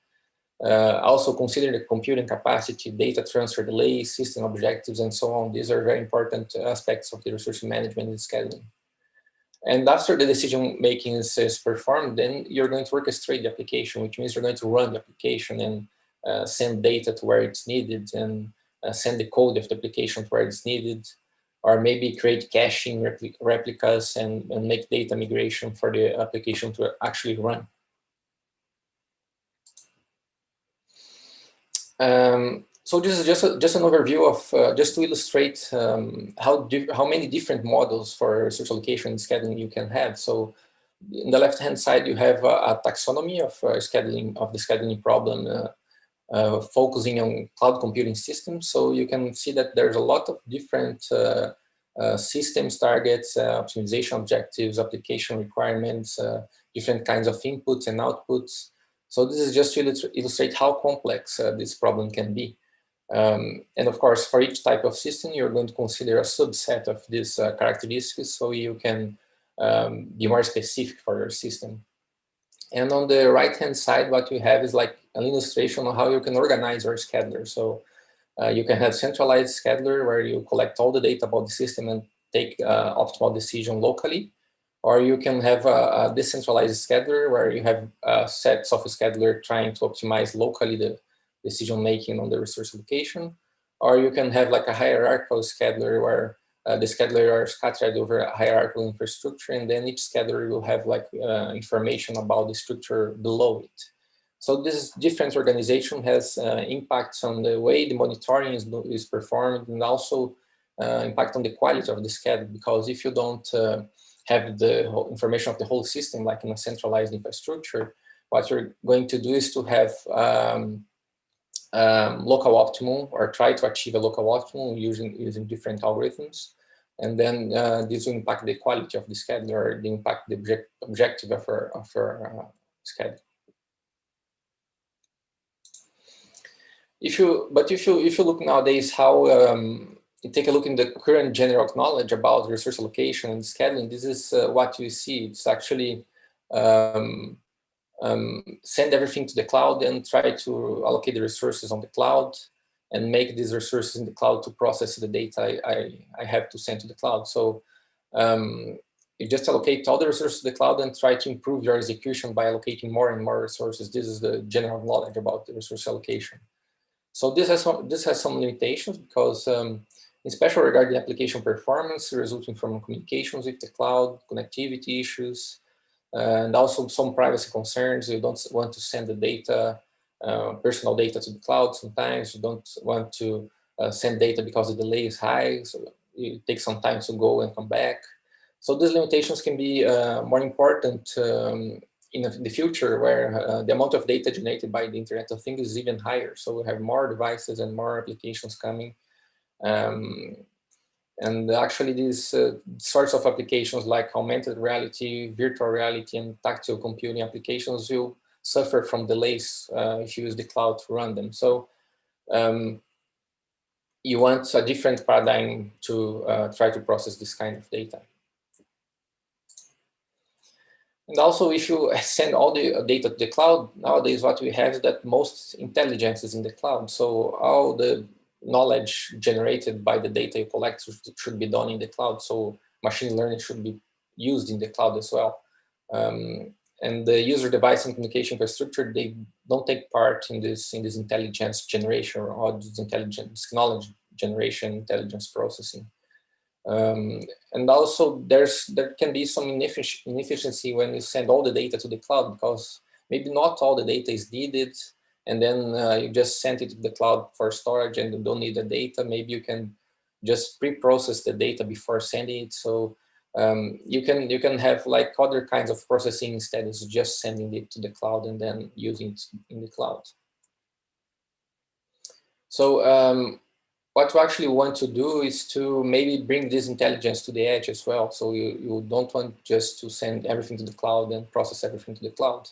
Also consider the computing capacity, data transfer delay, system objectives, and so on. These are very important aspects of the resource management and scheduling. And after the decision making is performed, then you're going to orchestrate the application, which means you're going to run the application and send data to where it's needed, and send the code of the application to where it's needed, or maybe create caching replicas and make data migration for the application to actually run. So this is just an overview of, just to illustrate how many different models for resource allocation and scheduling you can have. So in the left-hand side, you have a taxonomy of scheduling, of the scheduling problem, focusing on cloud computing systems. So you can see that there's a lot of different systems targets, optimization objectives, application requirements, different kinds of inputs and outputs. So this is just to illustrate how complex this problem can be. And of course, for each type of system, you're going to consider a subset of these characteristics so you can be more specific for your system. And on the right-hand side, what you have is like an illustration of how you can organize your scheduler. So you can have centralized scheduler where you collect all the data about the system and take optimal decision locally. Or you can have a decentralized scheduler where you have sets of a scheduler trying to optimize locally the decision making on the resource allocation. Or you can have like a hierarchical scheduler where the scheduler are scattered over a hierarchical infrastructure, and then each scheduler will have like information about the structure below it. So this different organization has impacts on the way the monitoring is performed, and also impact on the quality of the schedule, because if you don't have the whole information of the whole system, like in a centralized infrastructure, what you're going to do is to have local optimum, or try to achieve a local optimum using different algorithms. And then this will impact the quality of the schedule, or the impact the objective of our schedule. If you look nowadays how you take a look in the current general knowledge about resource allocation and scheduling, this is what you see. It's actually send everything to the cloud and try to allocate the resources on the cloud, and make these resources in the cloud to process the data I have to send to the cloud. So you just allocate all the resources to the cloud and try to improve your execution by allocating more and more resources. This is the general knowledge about the resource allocation. So this has some limitations, because especially regarding application performance resulting from communications with the cloud, connectivity issues, and also some privacy concerns. You don't want to send the data, personal data, to the cloud. Sometimes you don't want to send data because the delay is high, so it takes some time to go and come back. So these limitations can be more important in the future, where the amount of data generated by the Internet of Things is even higher. So we have more devices and more applications coming. And actually these sorts of applications like augmented reality, virtual reality, and tactile computing applications will suffer from delays if you use the cloud to run them. So you want a different paradigm to try to process this kind of data. And also, if you send all the data to the cloud, nowadays what we have is that most intelligence is in the cloud. So all the knowledge generated by the data you collect should be done in the cloud. So machine learning should be used in the cloud as well. And the user device and communication infrastructure, they don't take part in this intelligence generation, or this intelligence knowledge generation, intelligence processing. And also there can be some inefficiency when you send all the data to the cloud, because maybe not all the data is needed, and then you just send it to the cloud for storage and you don't need the data. Maybe you can just pre-process the data before sending it. So you can have like other kinds of processing instead of just sending it to the cloud and then using it in the cloud. So what we actually want to do is to maybe bring this intelligence to the edge as well. So you don't want just to send everything to the cloud and process everything to the cloud.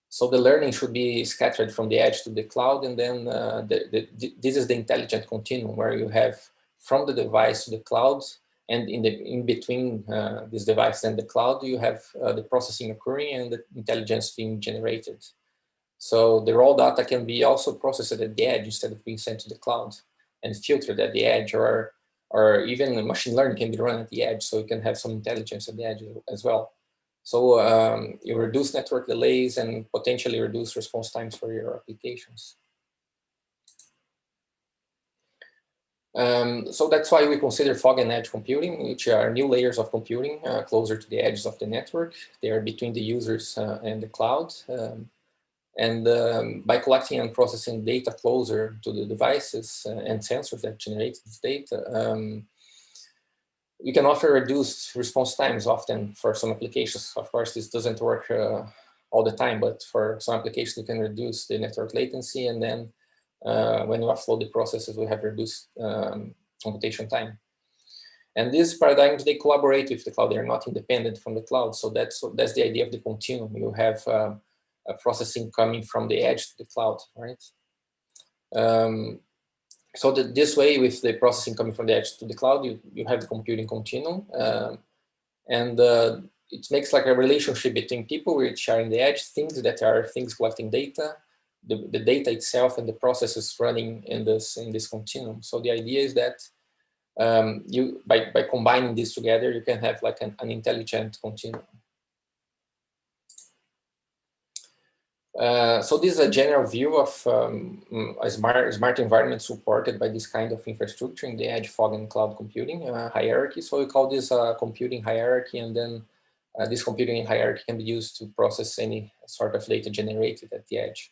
So the learning should be scattered from the edge to the cloud, and then this is the intelligent continuum, where you have from the device to the cloud, and in between this device and the cloud, you have the processing occurring and the intelligence being generated. So the raw data can be also processed at the edge instead of being sent to the cloud, and filtered at the edge, or even machine learning can be run at the edge, so you can have some intelligence at the edge as well. So you reduce network delays and potentially reduce response times for your applications. So that's why we consider fog and edge computing, which are new layers of computing closer to the edges of the network. They are between the users and the cloud. By collecting and processing data closer to the devices and sensors that generate this data, we can offer reduced response times often for some applications. Of course, this doesn't work all the time, but for some applications, you can reduce the network latency, and then when you offload the processes, we have reduced computation time. And these paradigms, they collaborate with the cloud. They are not independent from the cloud. So that's the idea of the continuum. You have processing coming from the edge to the cloud, right? So this way, with the processing coming from the edge to the cloud, you have the computing continuum, and it makes like a relationship between people which are in the edge, things collecting data, the data itself, and the processes running in this continuum. So the idea is that by combining these together, you can have like an intelligent continuum. So this is a general view of a smart environment supported by this kind of infrastructure in the edge, fog, and cloud computing hierarchy. So we call this a computing hierarchy, and then this computing hierarchy can be used to process any sort of data generated at the edge.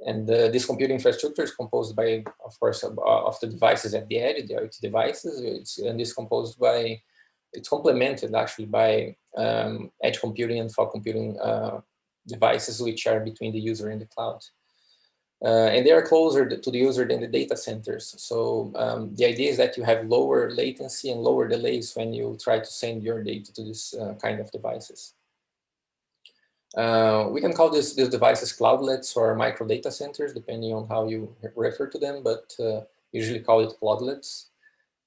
And this computing infrastructure is composed by, of course, of the devices at the edge, the IoT devices, and it's composed by, it's complemented actually by edge computing and fog computing devices which are between the user and the cloud. And they are closer to the user than the data centers. So the idea is that you have lower latency and lower delays when you try to send your data to this kind of devices. We can call these devices cloudlets or micro data centers, depending on how you refer to them, but usually call it cloudlets.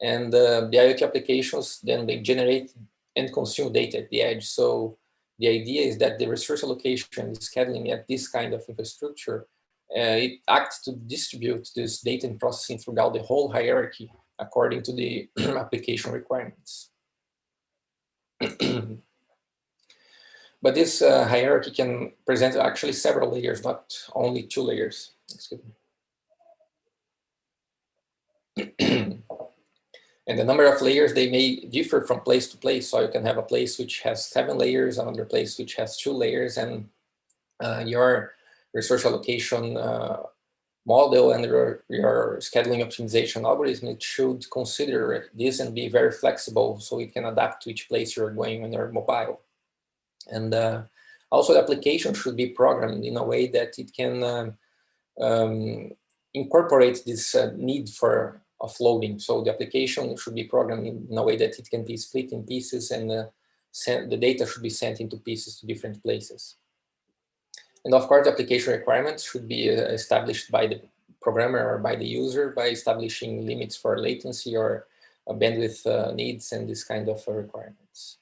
And the IoT applications, then they generate and consume data at the edge. So the idea is that the resource allocation and scheduling at this kind of infrastructure, it acts to distribute this data and processing throughout the whole hierarchy according to the application requirements. But this hierarchy can present actually several layers, not only 2 layers. Excuse me. And the number of layers, they may differ from place to place. So you can have a place which has 7 layers, another place which has 2 layers, and your resource allocation model and your scheduling optimization algorithm, it should consider this and be very flexible so it can adapt to each place you're going when you're mobile. And also the application should be programmed in a way that it can incorporate this need for offloading. So the application should be programmed in a way that it can be split in pieces, and the data should be sent into pieces to different places. And of course, the application requirements should be established by the programmer or by the user by establishing limits for latency or bandwidth needs and this kind of requirements.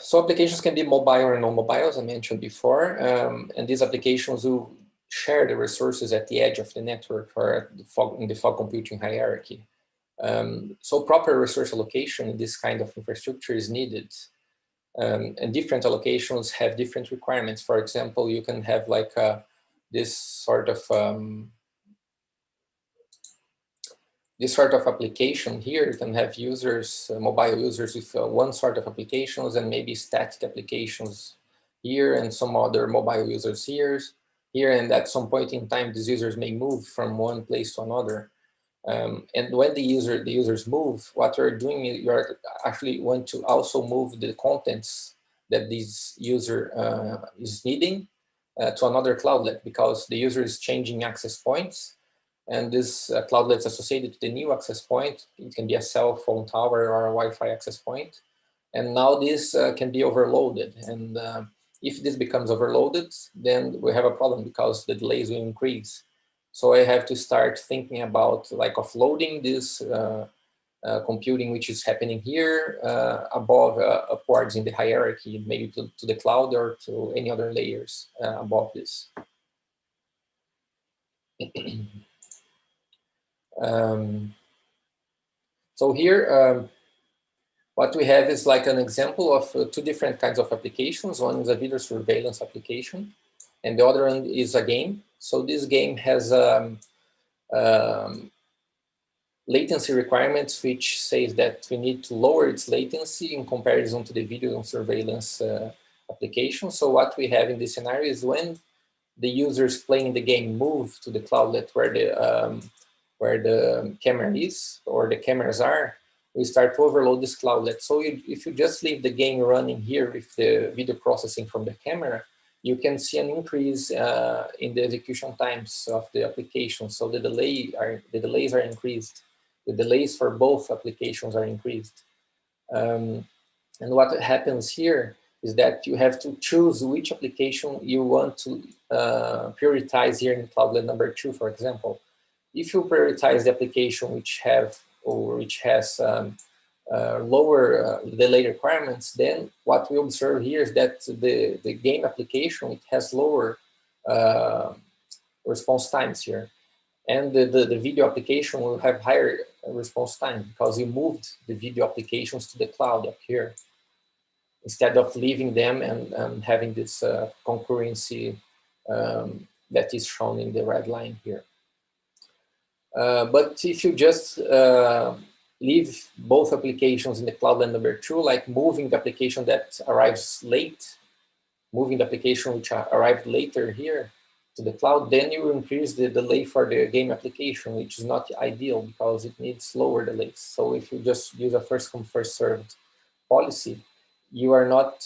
So applications can be mobile or non-mobile, as I mentioned before, and these applications will share the resources at the edge of the network or in the fog computing hierarchy. So proper resource allocation in this kind of infrastructure is needed. And different allocations have different requirements. For example, you can have like this sort of application here. You can have users, mobile users with one sort of applications and maybe static applications here and some other mobile users here. And at some point in time, these users may move from one place to another. And when the users move, what you're doing is you're actually want to also move the contents that this user is needing to another cloudlet, because the user is changing access points. And this cloudlet is associated to the new access point. It can be a cell phone tower or a Wi-Fi access point. And now this can be overloaded. And if this becomes overloaded, then we have a problem because the delays will increase. So I have to start thinking about like offloading this computing which is happening here above, upwards in the hierarchy, maybe to the cloud or to any other layers above this. So here, what we have is like an example of 2 different kinds of applications. One is a video surveillance application, and the other one is a game. So this game has latency requirements, which says that we need to lower its latency in comparison to the video surveillance application. So what we have in this scenario is when the users playing the game move to the cloudlet where the camera is or the cameras are, we start to overload this cloudlet. So if you just leave the game running here with the video processing from the camera, you can see an increase in the execution times of the application. So the delays are increased. The delays for both applications are increased. And what happens here is that you have to choose which application you want to prioritize here in cloudlet number 2, for example. If you prioritize the application which has lower delay requirements, then what we observe here is that the game application, it has lower response times here. And the video application will have higher response time because you moved the video applications to the cloud up here. instead of leaving them and having this concurrency that is shown in the red line here. But if you just leave both applications in the cloudlet number 2, like moving the application that arrives late, moving the application which arrived later here to the cloud, then you increase the delay for the game application, which is not ideal because it needs lower delays. So if you just use a first come first served policy, you are not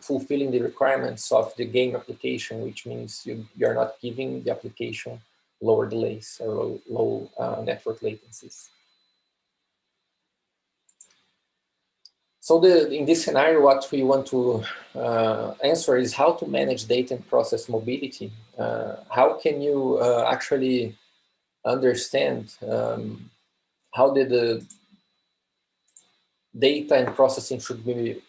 fulfilling the requirements of the game application, which means you are not giving the application lower delays or low network latencies. So in this scenario, what we want to answer is how to manage data and process mobility. How can you actually understand how the data and processing should be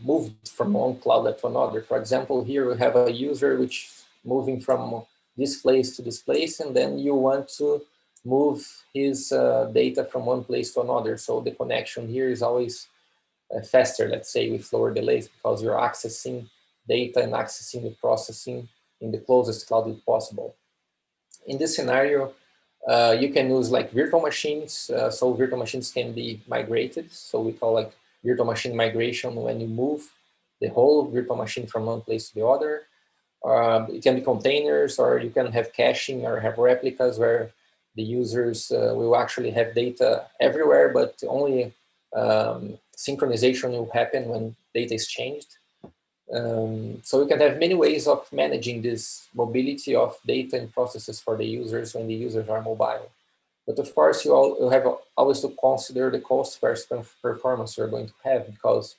moved from one cloudlet to another. For example, here we have a user which is moving from this place to this place, and then you want to move his data from one place to another. So the connection here is always faster, let's say, with lower delays, because you're accessing data and accessing the processing in the closest cloudlet possible. In this scenario, you can use like virtual machines. So virtual machines can be migrated. So we call like virtual machine migration when you move the whole virtual machine from one place to the other. It can be containers, or you can have caching or have replicas where the users will actually have data everywhere, but only synchronization will happen when data is changed. So we can have many ways of managing this mobility of data and processes for the users when the users are mobile. But of course, you have always to consider the cost versus performance you're going to have, because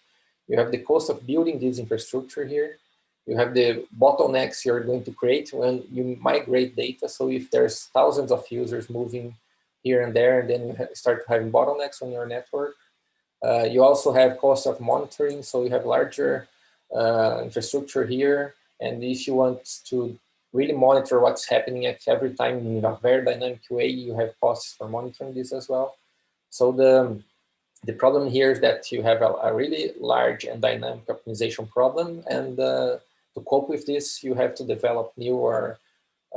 you have the cost of building this infrastructure here. You have the bottlenecks you're going to create when you migrate data. So if there's thousands of users moving here and there, and then you start having bottlenecks on your network. You also have cost of monitoring. So you have larger infrastructure here. And if you want to really monitor what's happening at every time in a very dynamic way, you have costs for monitoring this as well. So the problem here is that you have a really large and dynamic optimization problem. And to cope with this, you have to develop new or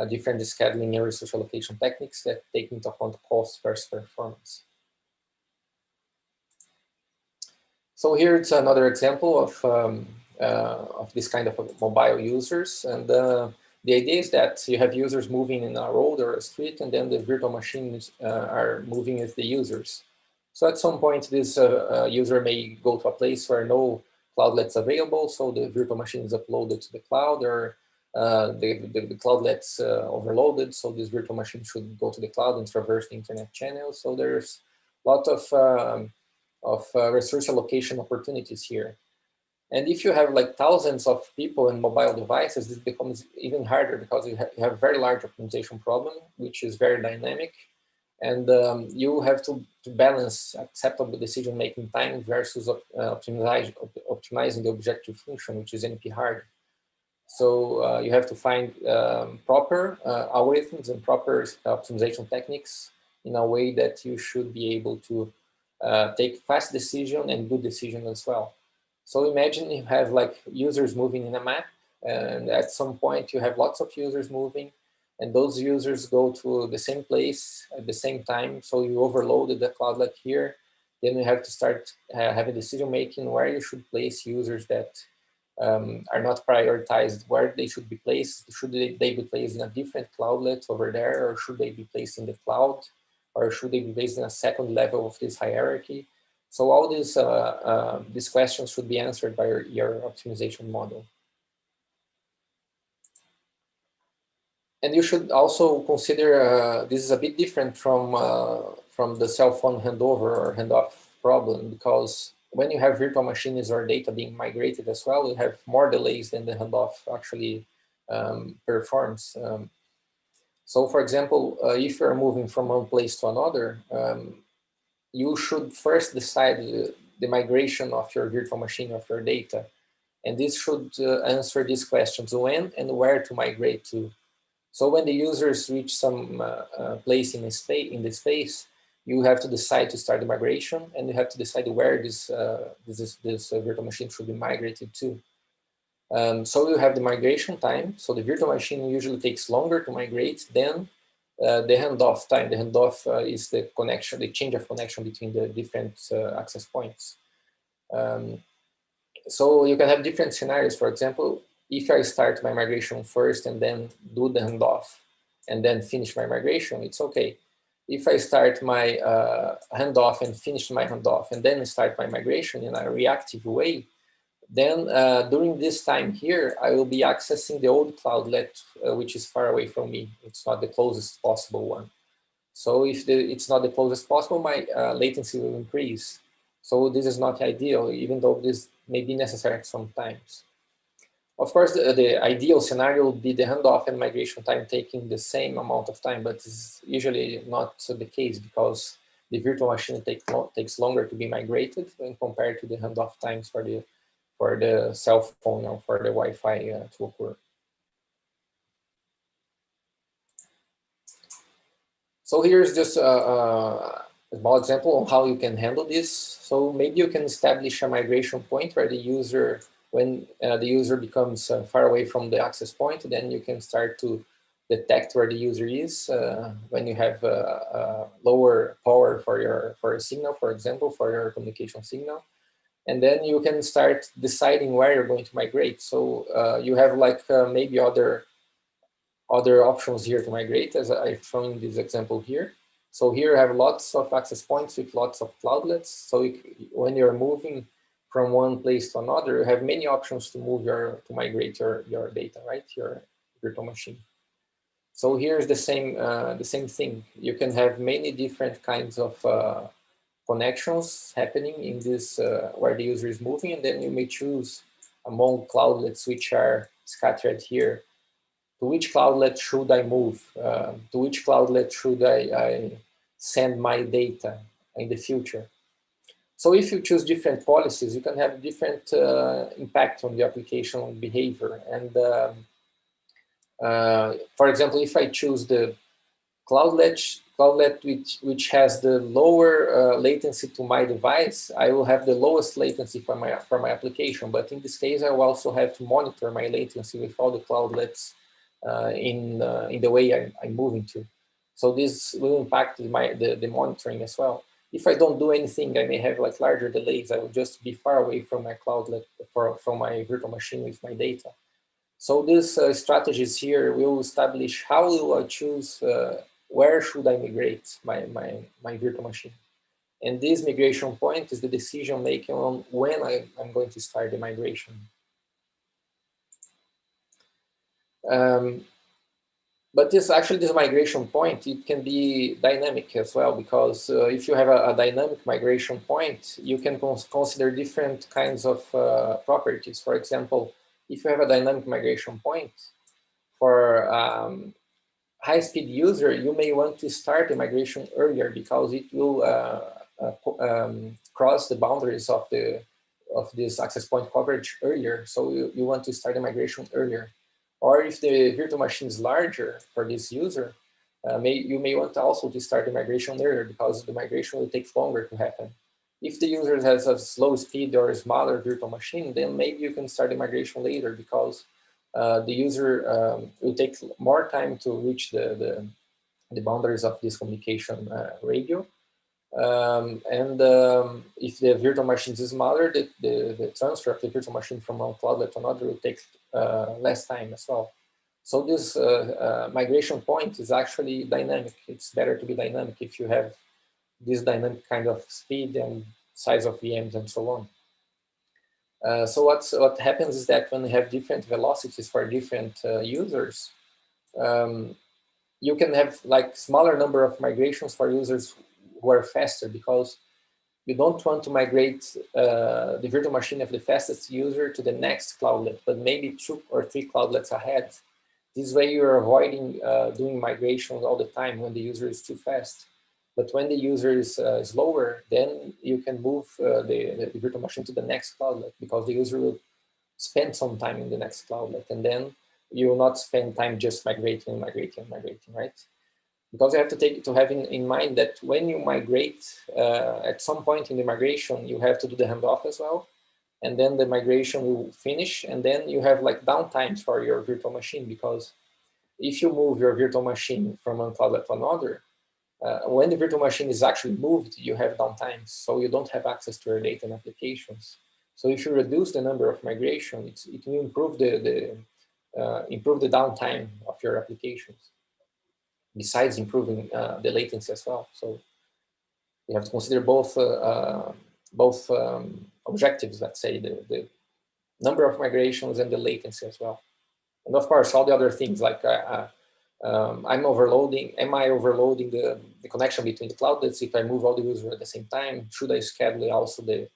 different scheduling and resource allocation techniques that take into account cost versus performance. So here it's another example of this kind of mobile users. And the idea is that you have users moving in a road or a street, and then the virtual machines are moving with the users. So at some point, this user may go to a place where no cloudlet's available, so the virtual machine is uploaded to the cloud, or the cloudlet's overloaded, so this virtual machine should go to the cloud and traverse the internet channel. So there's a lot of resource allocation opportunities here. And if you have like thousands of people and mobile devices, this becomes even harder, because you have a very large optimization problem, which is very dynamic. And you have to balance acceptable decision-making time versus optimizing the objective function, which is NP hard. So you have to find proper algorithms and proper optimization techniques in a way that you should be able to take fast decision and good decision as well. So imagine you have like users moving in a map, and at some point you have lots of users moving, and those users go to the same place at the same time. So you overloaded the cloudlet here. Then you have to start having decision making where you should place users that are not prioritized, where they should be placed. Should they be placed in a different cloudlet over there, or should they be placed in the cloud, or should they be placed in a second level of this hierarchy? So all these questions should be answered by your optimization model. And you should also consider, this is a bit different from the cell phone handover or handoff problem, because when you have virtual machines or data being migrated as well, you have more delays than the handoff actually performs. So for example, if you're moving from one place to another, you should first decide the migration of your virtual machine, of your data. And this should answer these questions: when and where to migrate to. So when the users reach some place in the space, you have to decide to start the migration, and you have to decide where this virtual machine should be migrated to. So you have the migration time. So the virtual machine usually takes longer to migrate than the handoff time. The handoff is the connection, the change of connection between the different access points. So you can have different scenarios. For example, if I start my migration first and then do the handoff and then finish my migration, it's okay. If I start my handoff and finish my handoff and then start my migration in a reactive way, then during this time here, I will be accessing the old cloudlet, which is far away from me. It's not the closest possible one. So if it's not the closest possible, my latency will increase. So this is not ideal, even though this may be necessary sometimes. Of course, the ideal scenario would be the handoff and migration time taking the same amount of time, but this is usually not the case because the virtual machine takes longer to be migrated when compared to the handoff times for the cell phone or for the Wi-Fi to occur. So here's just a small example of how you can handle this. So maybe you can establish a migration point where the user, when the user becomes far away from the access point, then you can start to detect where the user is when you have lower power for your signal, for example, for your communication signal. And then you can start deciding where you're going to migrate. So you have like maybe other options here to migrate, as I've shown in this example here. So here I have lots of access points with lots of cloudlets. So when you're moving from one place to another, you have many options to migrate your data, right? Your virtual machine. So here's the same thing. You can have many different kinds of connections happening in this where the user is moving, and then you may choose among cloudlets which are scattered here. To which cloudlet should I move? To which cloudlet should I send my data in the future? So if you choose different policies, you can have different impact on the application behavior. And for example, if I choose the cloudlet which has the lower latency to my device, I will have the lowest latency for my application. But in this case, I will also have to monitor my latency with all the cloudlets in the way I'm moving to. So this will impact the monitoring as well. If I don't do anything, I may have like larger delays. I will just be far away from my cloudlet, from my virtual machine with my data. So these strategies here will establish how will I choose where should I migrate my virtual machine. And this migration point is the decision making on when I'm going to start the migration. But this migration point, it can be dynamic as well, because if you have a dynamic migration point, you can consider different kinds of properties. For example, if you have a dynamic migration point for high-speed user, you may want to start the migration earlier because it will cross the boundaries of this access point coverage earlier. So you want to start the migration earlier. Or if the virtual machine is larger for this user, you may want also to start the migration earlier because the migration will take longer to happen. If the user has a slow speed or a smaller virtual machine, then maybe you can start the migration later because the user will take more time to reach the boundaries of this communication radio. If the virtual machine is smaller, the transfer of the virtual machine from one cloudlet to another will take less time as well. So this migration point is actually dynamic. It's better to be dynamic if you have this dynamic kind of speed and size of VMs and so on. So what happens is that when you have different velocities for different users, you can have like smaller number of migrations for users who are faster, because you don't want to migrate the virtual machine of the fastest user to the next cloudlet, but maybe 2 or 3 cloudlets ahead. This way you're avoiding doing migrations all the time when the user is too fast. But when the user is slower, then you can move the virtual machine to the next cloudlet, because the user will spend some time in the next cloudlet, and then you will not spend time just migrating, right? because you have to have in mind that when you migrate, at some point in the migration, you have to do the handoff as well. And then the migration will finish, and then you have like downtimes for your virtual machine, because if you move your virtual machine from one cloud to another, when the virtual machine is actually moved, you have downtimes, so you don't have access to your data and applications. So if you reduce the number of migration, it will improve the downtime of your applications, besides improving the latency as well. So you have to consider both objectives, let's say, the number of migrations and the latency as well. And of course, all the other things like am I overloading the connection between the cloudlets if I move all the users at the same time? Should I schedule also the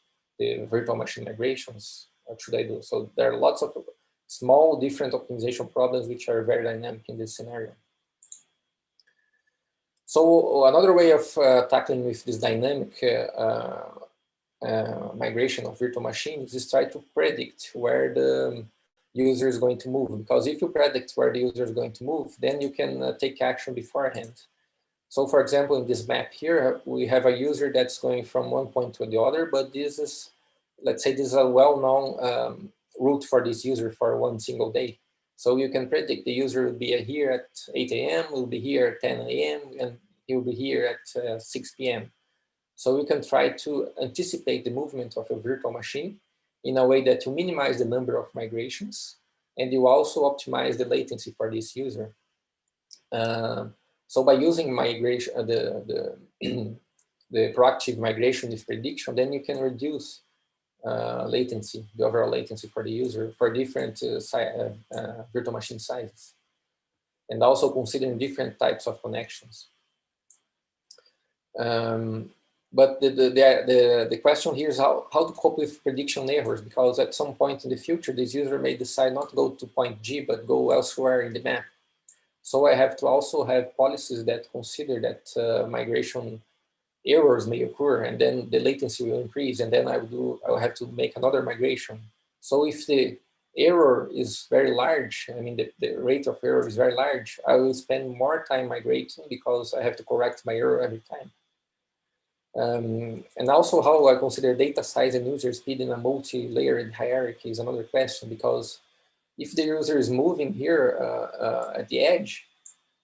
virtual machine migrations? What should I do? So there are lots of small different optimization problems which are very dynamic in this scenario. So another way of tackling with this dynamic migration of virtual machines is try to predict where the user is going to move. Because if you predict where the user is going to move, then you can take action beforehand. So for example, in this map here, we have a user that's going from one point to the other, but this is, let's say this is a well-known route for this user for one single day. So you can predict the user will be here at 8 a.m., will be here at 10 a.m., and he will be here at 6 p.m. So you can try to anticipate the movement of a virtual machine in a way that you minimize the number of migrations, and you also optimize the latency for this user. So by using migration, the proactive migration with prediction, then you can reduce latency, the overall latency for the user for different virtual machine sizes, and also considering different types of connections. But the question here is how to cope with prediction errors, because at some point in the future, this user may decide not to go to point G, but go elsewhere in the map. So I have to also have policies that consider that migration errors may occur, and then the latency will increase, and then I will have to make another migration. So if the error is very large, I mean the rate of error is very large, I will spend more time migrating because I have to correct my error every time. And also how I consider data size and user speed in a multi-layered hierarchy is another question, because if the user is moving here at the edge,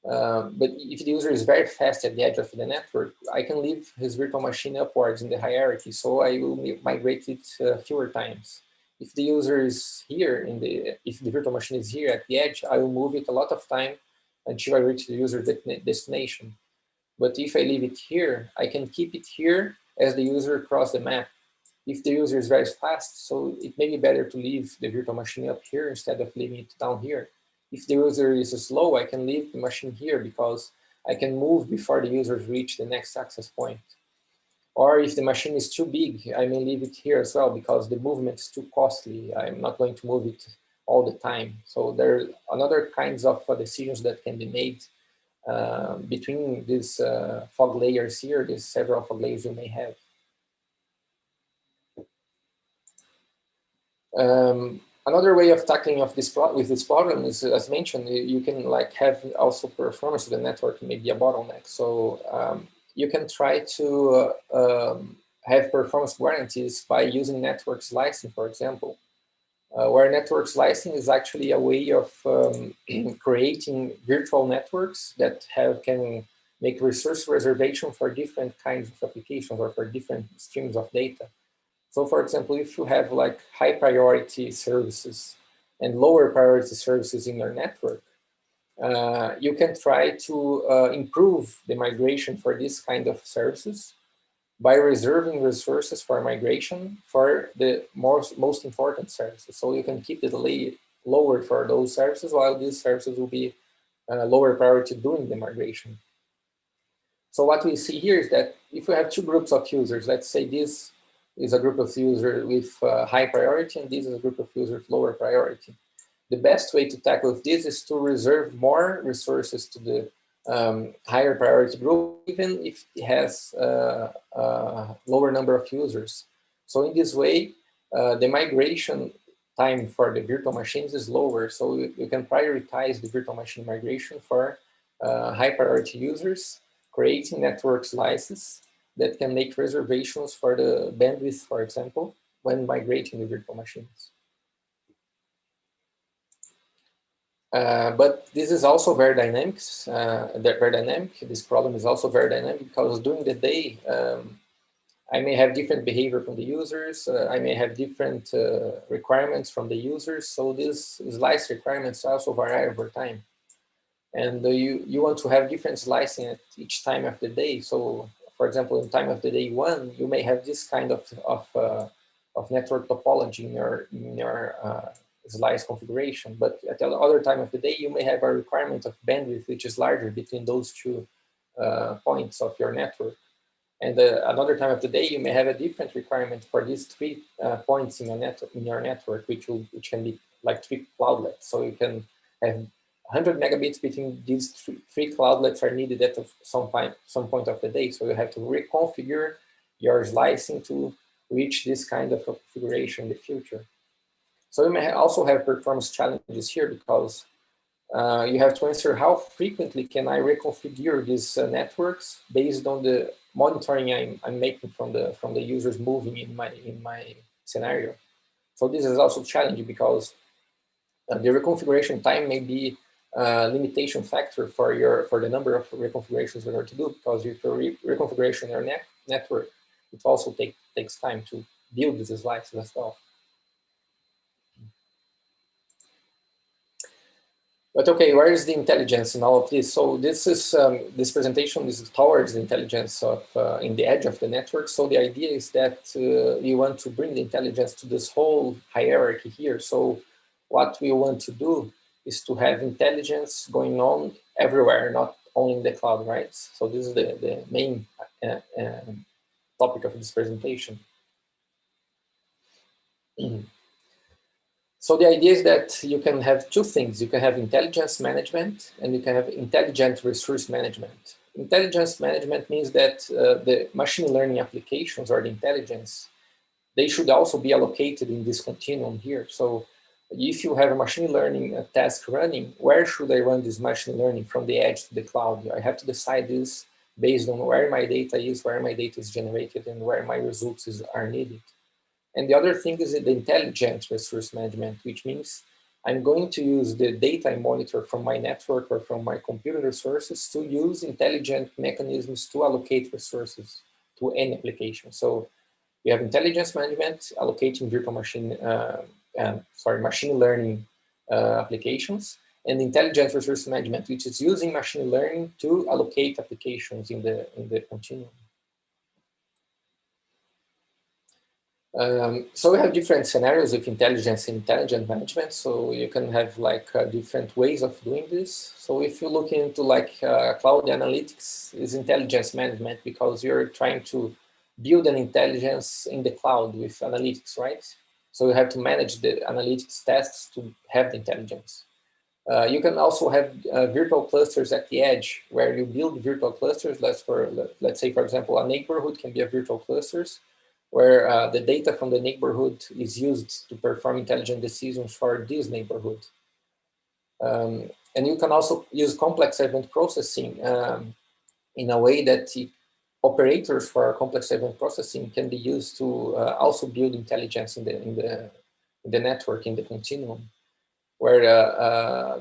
but if the user is very fast at the edge of the network, I can leave his virtual machine upwards in the hierarchy, so I will migrate it fewer times. If the user is here, if the virtual machine is here at the edge, I will move it a lot of time until I reach the user destination. But if I leave it here, I can keep it here as the user across the map. If the user is very fast, so it may be better to leave the virtual machine up here instead of leaving it down here. If the user is slow, I can leave the machine here because I can move before the users reach the next access point. Or if the machine is too big, I may leave it here as well because the movement is too costly. I'm not going to move it all the time. So there are another kinds of decisions that can be made between these fog layers here, these several fog layers you may have. Another way of tackling with this problem is, as mentioned, you can like have also performance of the network may be a bottleneck. So you can try to have performance guarantees by using network slicing, for example, where network slicing is actually a way of creating virtual networks that can make resource reservation for different kinds of applications or for different streams of data. So for example, if you have like high priority services and lower priority services in your network, you can try to improve the migration for this kind of services by reserving resources for migration for the most important services. So you can keep the delay lower for those services while these services will be lower priority during the migration. So what we see here is that if we have two groups of users, let's say this is a group of users with high priority and this is a group of users with lower priority. The best way to tackle this is to reserve more resources to the higher priority group, even if it has a lower number of users. So in this way, the migration time for the virtual machines is lower. So you can prioritize the virtual machine migration for high priority users, creating network slices that can make reservations for the bandwidth, for example, when migrating the virtual machines. But this is also very dynamic. This problem is also very dynamic because during the day, I may have different behavior from the users. I may have different requirements from the users. So these slice requirements also vary over time. And you want to have different slicing at each time of the day. So for example, in time of the day 1, you may have this kind of network topology in your slice configuration. But at the other time of the day, you may have a requirement of bandwidth, which is larger between those two points of your network. And another time of the day, you may have a different requirement for these 3 points in your network, which can be like 3 cloudlets. So you can have 100 megabits between these 3 cloudlets are needed at some point of the day. So you have to reconfigure your slicing to reach this kind of configuration in the future. So you may also have performance challenges here because you have to answer how frequently can I reconfigure these networks based on the monitoring I'm making from the users moving in my scenario. So this is also challenging because the reconfiguration time may be a limitation factor for the number of reconfigurations you are to do, because if you reconfiguration your network, it also takes time to build these slices as well. But okay, where is the intelligence in all of this? So this is this presentation is towards the intelligence of in the edge of the network. So the idea is that we want to bring the intelligence to this whole hierarchy here. So what we want to do is to have intelligence going on everywhere, not only in the cloud, right? So this is the main topic of this presentation. So the idea is that you can have 2 things. You can have intelligence management and you can have intelligent resource management. Intelligence management means that the machine learning applications or the intelligence, they should also be allocated in this continuum here. So if you have a machine learning task running, where should I run this machine learning from the edge to the cloud? I have to decide this based on where my data is, where my data is generated, and where my results are needed. And the other thing is the intelligent resource management, which means I'm going to use the data I monitor from my network or from my computer resources to use intelligent mechanisms to allocate resources to any application. So we have intelligence management, allocating virtual machine, machine learning applications, and intelligent resource management, which is using machine learning to allocate applications in the continuum. So we have different scenarios of intelligence and intelligent management. So you can have like different ways of doing this. So if you look into like cloud analytics, is intelligence management because you're trying to build an intelligence in the cloud with analytics, right? So you have to manage the analytics tasks to have the intelligence. You can also have virtual clusters at the edge where you build virtual clusters. Let's say, for example, a neighborhood can be a virtual clusters, where the data from the neighborhood is used to perform intelligent decisions for this neighborhood. And you can also use complex event processing in a way that operators for complex event processing can be used to also build intelligence in the network, in the continuum, where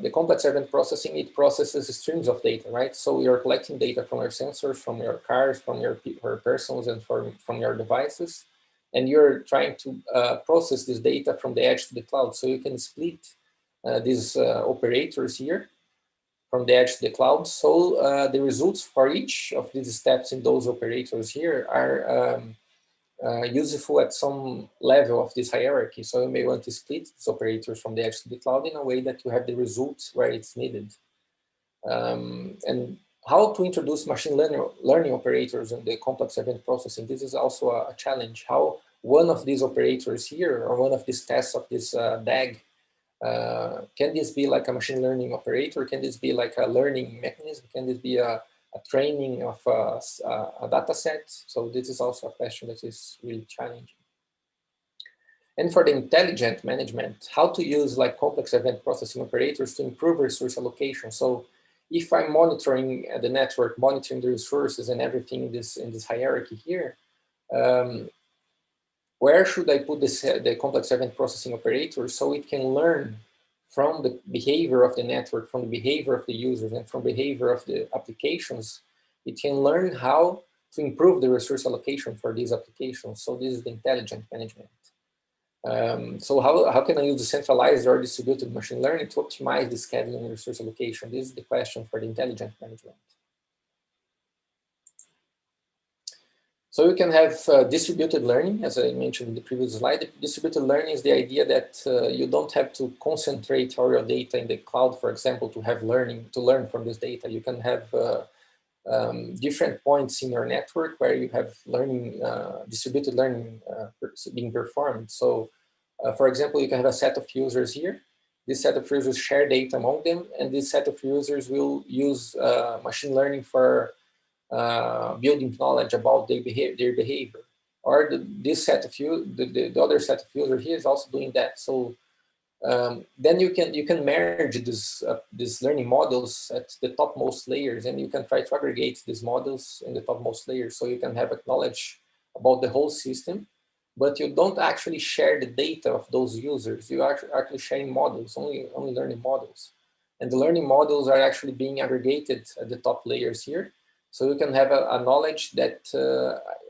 the complex event processing, it processes streams of data, right? So you're collecting data from your sensors, from your cars, from your persons, and from your devices. And you're trying to process this data from the edge to the cloud. So you can split these operators here from the edge to the cloud. So the results for each of these steps in those operators here are useful at some level of this hierarchy. So you may want to split these operators from the edge to the cloud in a way that you have the results where it's needed. And how to introduce machine learning operators in the complex event processing. This is also a challenge. How one of these operators here, or one of these tests of this DAG, can this be like a machine learning operator? Can this be like a learning mechanism? Can this be a training of a data set? So this is also a question that is really challenging. And for the intelligent management, how to use like complex event processing operators to improve resource allocation. So if I'm monitoring the network, monitoring the resources and everything in this hierarchy here, where should I put the complex event processing operator so it can learn from the behavior of the network, from the behavior of the users, and from behavior of the applications? It can learn how to improve the resource allocation for these applications. So this is the intelligent management. So how can I use decentralized or distributed machine learning to optimize the scheduling and resource allocation? This is the question for the intelligent management. So you can have distributed learning, as I mentioned in the previous slide. Distributed learning is the idea that you don't have to concentrate all your data in the cloud, for example, to learn from this data. You can have different points in your network where you have learning, distributed learning being performed. So, for example, you can have a set of users here. This set of users share data among them, and this set of users will use machine learning for building knowledge about their behavior. Or this set of the other set of users here is also doing that. So then you can merge these learning models at the topmost layers, and you can try to aggregate these models in the topmost layers, so you can have knowledge about the whole system, but you don't actually share the data of those users. You are actually sharing models, only learning models, and the learning models are actually being aggregated at the top layers here. So you can have a knowledge that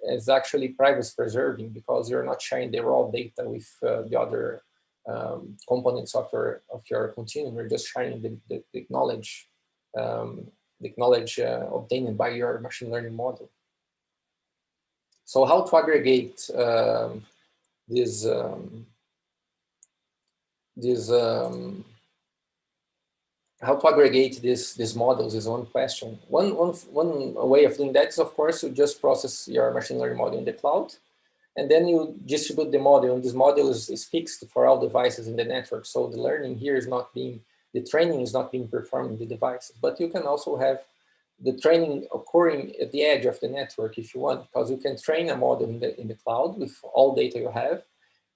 is actually privacy preserving, because you're not sharing the raw data with the other components of your continuum. You're just sharing the knowledge, obtained by your machine learning model. So how to aggregate how to aggregate these models is one question. One way of doing that is, of course, you just process your machine learning model in the cloud, and then you distribute the model, and this model is fixed for all devices in the network. So the learning here is not being, the training is not being performed in the devices, but you can also have the training occurring at the edge of the network if you want, because you can train a model in the cloud with all data you have,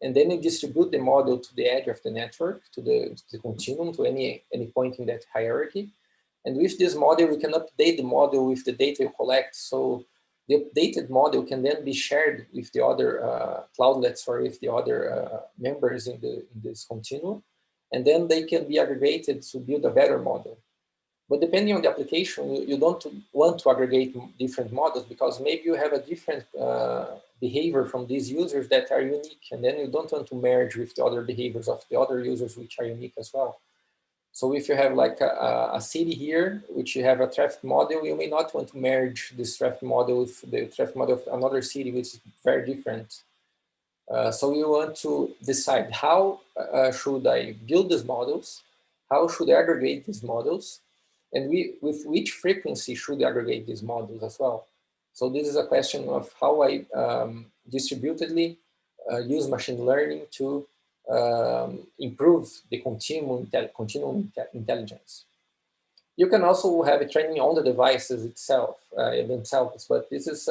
and then you distribute the model to the edge of the network, to the continuum, to any point in that hierarchy. And with this model, you can update the model with the data you collect. So the updated model can then be shared with the other cloudlets or with the other members in this continuum, and then they can be aggregated to build a better model. But depending on the application, you don't want to aggregate different models, because maybe you have a different behavior from these users that are unique, and then you don't want to merge with the other behaviors of the other users which are unique as well. So if you have like a city here, which you have a traffic model, you may not want to merge this traffic model with the traffic model of another city, which is very different. So you want to decide how should I build these models, how should I aggregate these models, and with which frequency should I aggregate these models as well. So this is a question of how I distributedly use machine learning to improve the continuum intelligence. You can also have a training on the devices themselves, but this is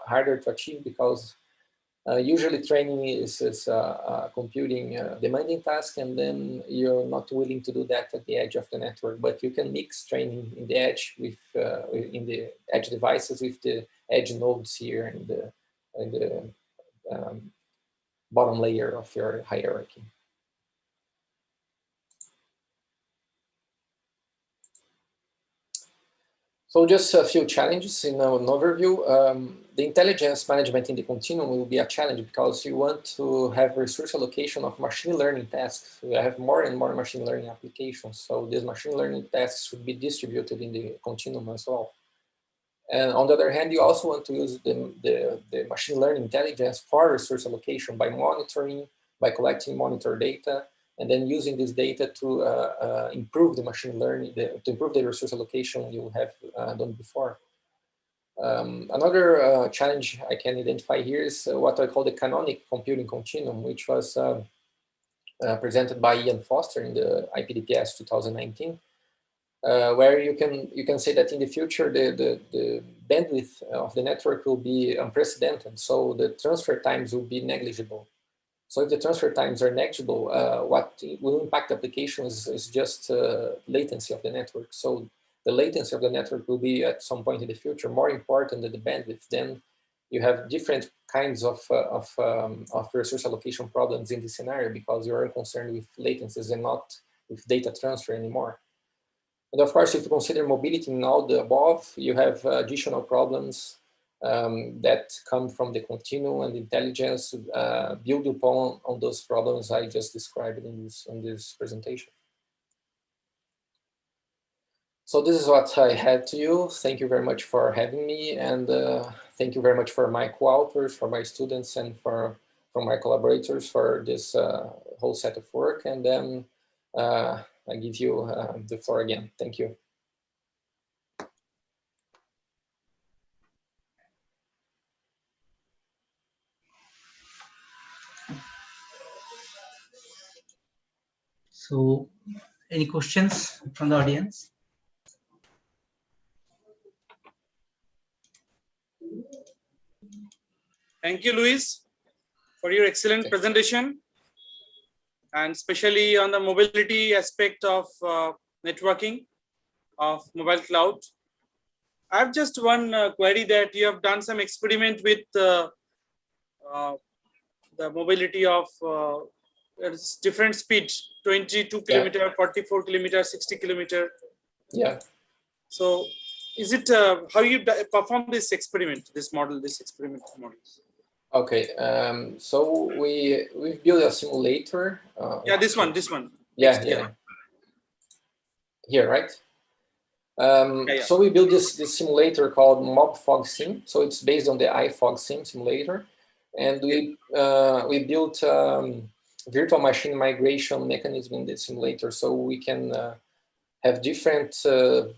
harder to achieve, because usually training is a computing demanding task, and then you're not willing to do that at the edge of the network. But you can mix training in the edge with in the edge devices with the edge nodes here in the bottom layer of your hierarchy. So just a few challenges in an overview. The intelligence management in the continuum will be a challenge, because you want to have resource allocation of machine learning tasks. We have more and more machine learning applications. So these machine learning tasks should be distributed in the continuum as well. And on the other hand, you also want to use the machine learning intelligence for resource allocation by monitoring, by collecting monitor data, and then using this data to improve the machine learning, to improve the resource allocation you have done before. Another challenge I can identify here is what I call the canonic computing continuum, which was presented by Ian Foster in the IPDPS 2019, where you can say that in the future the bandwidth of the network will be unprecedented, so the transfer times will be negligible. So if the transfer times are negligible, what will impact applications is just latency of the network. So the latency of the network will be at some point in the future more important than the bandwidth, then you have different kinds of resource allocation problems in this scenario, because you are concerned with latencies and not with data transfer anymore. And of course, if you consider mobility in all the above, you have additional problems that come from the continuum and intelligence build upon on those problems I just described in this presentation. So this is what I had to you. Thank you very much for having me, and thank you very much for my co-authors, for my students, and for my collaborators for this whole set of work. And then I give you the floor again. Thank you. So, any questions from the audience? Thank you, Luis, for your excellent presentation, and especially on the mobility aspect of networking of mobile cloud. I have just one query, that you have done some experiment with the mobility of different speeds, 22 kilometer, 44 kilometer, 60 kilometer. Yeah. So is it how you perform this experiment, this experiment model? Okay, so we've built a simulator. Yeah, this one. Yeah, yeah. Here, right? So we built this simulator called MobFogSim. So it's based on the iFogSim simulator, and we built virtual machine migration mechanism in the simulator, so we can have different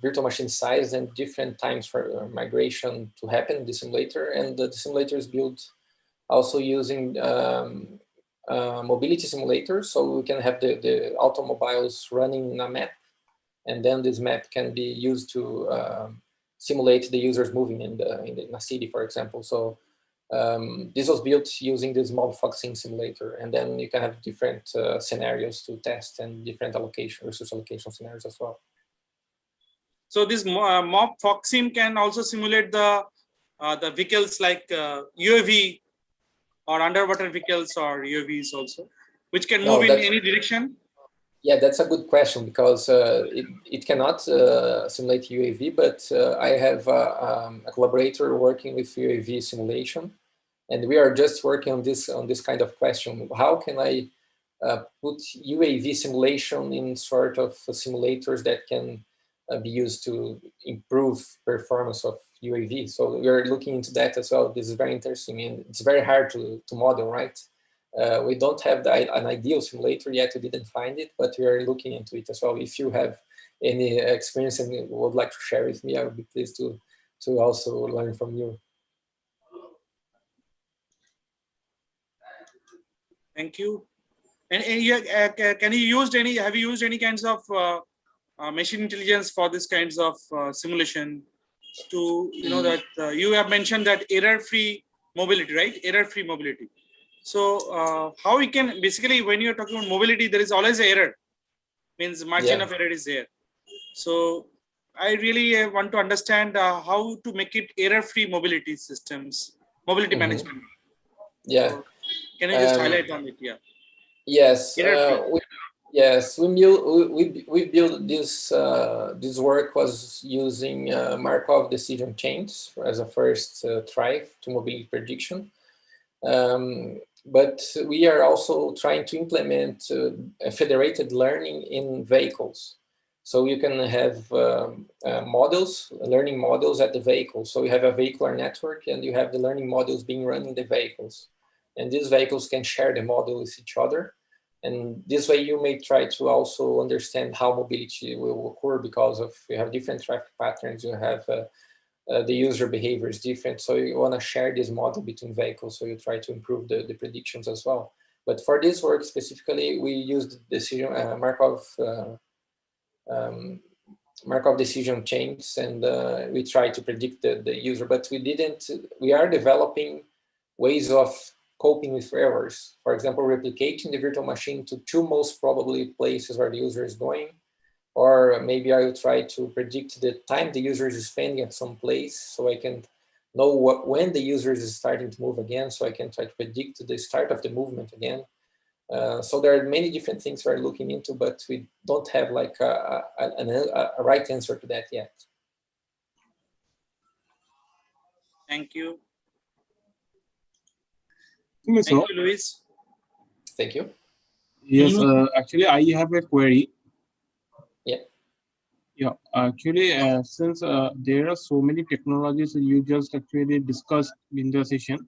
virtual machine size and different times for migration to happen in the simulator. And the simulator is built also using mobility simulators, so we can have the automobiles running in a map, and then this map can be used to simulate the users moving in a city, for example. So this was built using this MobFogSim simulator, and then you can have different scenarios to test and different resource allocation scenarios as well. So this MobFogSim can also simulate the vehicles like UAV or underwater vehicles or UAVs also, which can move in any direction? Yeah, that's a good question, because it cannot simulate UAV, but I have a collaborator working with UAV simulation, and we are just working on this kind of question. How can I put UAV simulation in sort of simulators that can be used to improve performance of UAV? So we are looking into that as well. This is very interesting, and it's very hard to model, right? We don't have an ideal simulator yet. We didn't find it, but we are looking into it as well. If you have any experience and would like to share with me, I would be pleased to also learn from you. Thank you. And have you used any kinds of machine intelligence for this kinds of simulation to, that you have mentioned that error-free mobility, right? Error-free mobility. So how we can, basically, when you're talking about mobility, there is always an error, means margin of error is there. So I really want to understand how to make it error-free mobility systems, mobility management. Yeah. So can you just highlight on it? Yeah. Yes. Yes, we built this. This work was using Markov decision chains as a first try to mobility prediction. But we are also trying to implement federated learning in vehicles. So you can have learning models at the vehicle. So you have a vehicular network, and you have the learning models being run in the vehicles. And these vehicles can share the model with each other. And this way you may try to also understand how mobility will occur, because you have different traffic patterns, you have the user behavior is different. So you want to share this model between vehicles, so you try to improve the predictions as well. But for this work specifically, we used decision Markov decision chains, and we try to predict the user, but we are developing ways of coping with errors. For example, replicating the virtual machine to two most probably places where the user is going, or maybe I will try to predict the time the user is spending at some place, so I can know when the user is starting to move again, so I can try to predict the start of the movement again. So there are many different things we're looking into, but we don't have like a right answer to that yet. Thank you. Yes, Thank you, Luis. Thank you. Yes, actually, I have a query. Yeah. Yeah, actually, since there are so many technologies you just actually discussed in the session.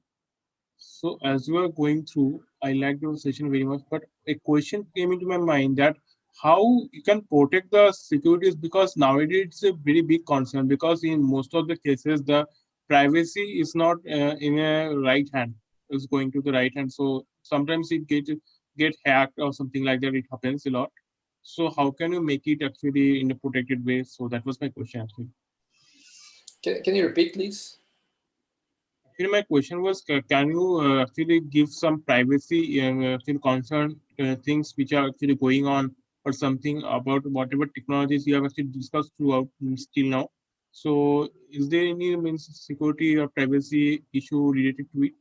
So as you are going through, I like your session very much, but a question came into my mind that how you can protect the securities, because nowadays it's a very big concern, because in most of the cases, the privacy is not in a right hand, it's going to the right hand. So sometimes it get hacked or something like that. It happens a lot. So how can you make it actually in a protected way? So that was my question actually. Can you repeat, please? Actually, my question was, can you actually give some privacy concern things which are actually going on, or something about whatever technologies you have actually discussed throughout still now? So is there any security or privacy issue related to it?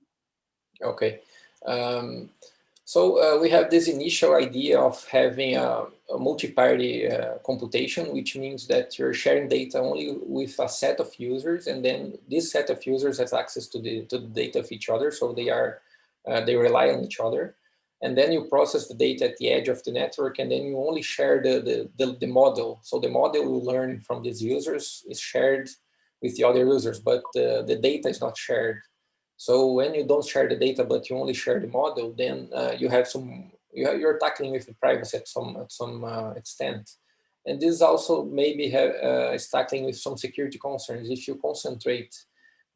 Okay. So we have this initial idea of having a multi-party computation, which means that you're sharing data only with a set of users, and then this set of users has access to the data of each other, so they rely on each other, and then you process the data at the edge of the network, and then you only share the model. So the model you learn from these users is shared with the other users, but the data is not shared. So when you don't share the data, but you only share the model, then you're tackling with the privacy at some extent. And this also maybe is tackling with some security concerns. If you concentrate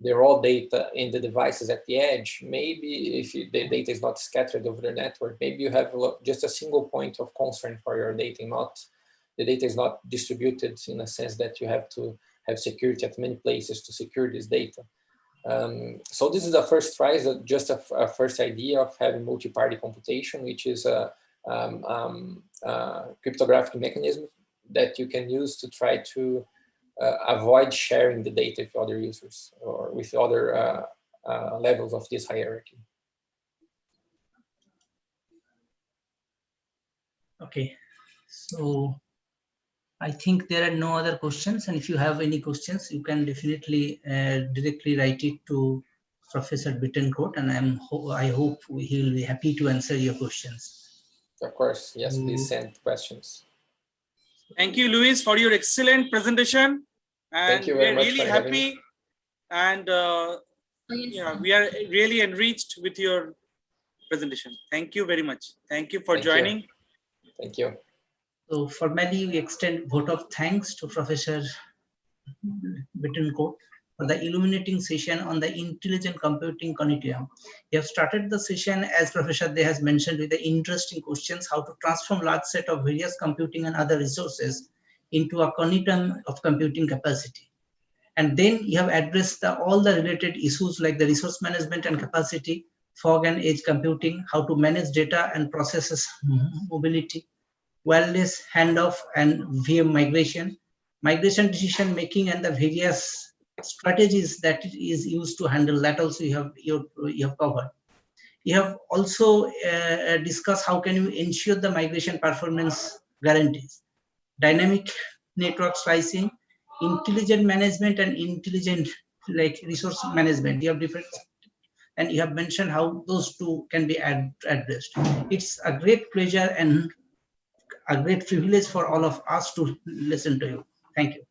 the raw data in the devices at the edge, maybe if the data is not scattered over the network, maybe you have just a single point of concern for your data, the data is not distributed in a sense that you have to have security at many places to secure this data. So this is the first try, just a first idea of having multi-party computation, which is a cryptographic mechanism that you can use to try to avoid sharing the data with other users or with other levels of this hierarchy. Okay, so I think there are no other questions, and if you have any questions, you can definitely directly write it to Professor Bittencourt, and I hope he will be happy to answer your questions. Of course, yes, please send questions. Thank you, Luis, for your excellent presentation. And thank you very much really for happy, and yeah, we are really enriched with your presentation. Thank you very much. Thank you for joining. Thank you. So formally, we extend vote of thanks to Professor Bittencourt for the illuminating session on the intelligent computing continuum. We have started the session, as Professor De has mentioned, with the interesting questions: how to transform large set of various computing and other resources into a continuum of computing capacity. And then you have addressed all the related issues like the resource management and capacity, fog and edge computing, how to manage data and processes mobility, wireless handoff and VM migration, migration decision making, and the various strategies that is used to handle that. Also you have covered. You have also discussed how can you ensure the migration performance guarantees, dynamic network slicing, intelligent management, and intelligent like resource management. You have different, and you have mentioned how those two can be addressed. It's a great pleasure and a great privilege for all of us to listen to you. Thank you.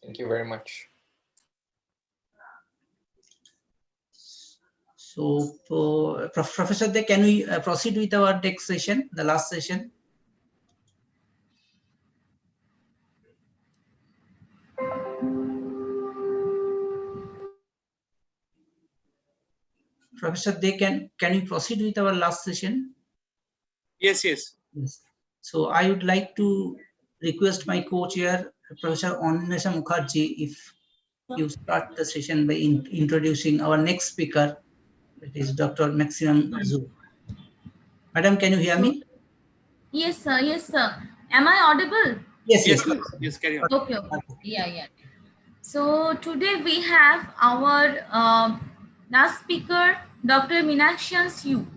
Thank you very much. So, Professor De, can we proceed with our next session, the last session? Professor De, can we proceed with our last session? Yes, yes. Yes. So I would like to request my co-chair, Professor Anmesha Mukherjee, if you start the session by introducing our next speaker, that is Dr. Maximum Zhu. Madam, can you hear me? Yes, sir. Yes, sir. Am I audible? Yes, Yes, yes. yes, carry on. Okay. Okay. Yeah. Yeah. So today we have our last speaker, Dr. Meenakshi Siu.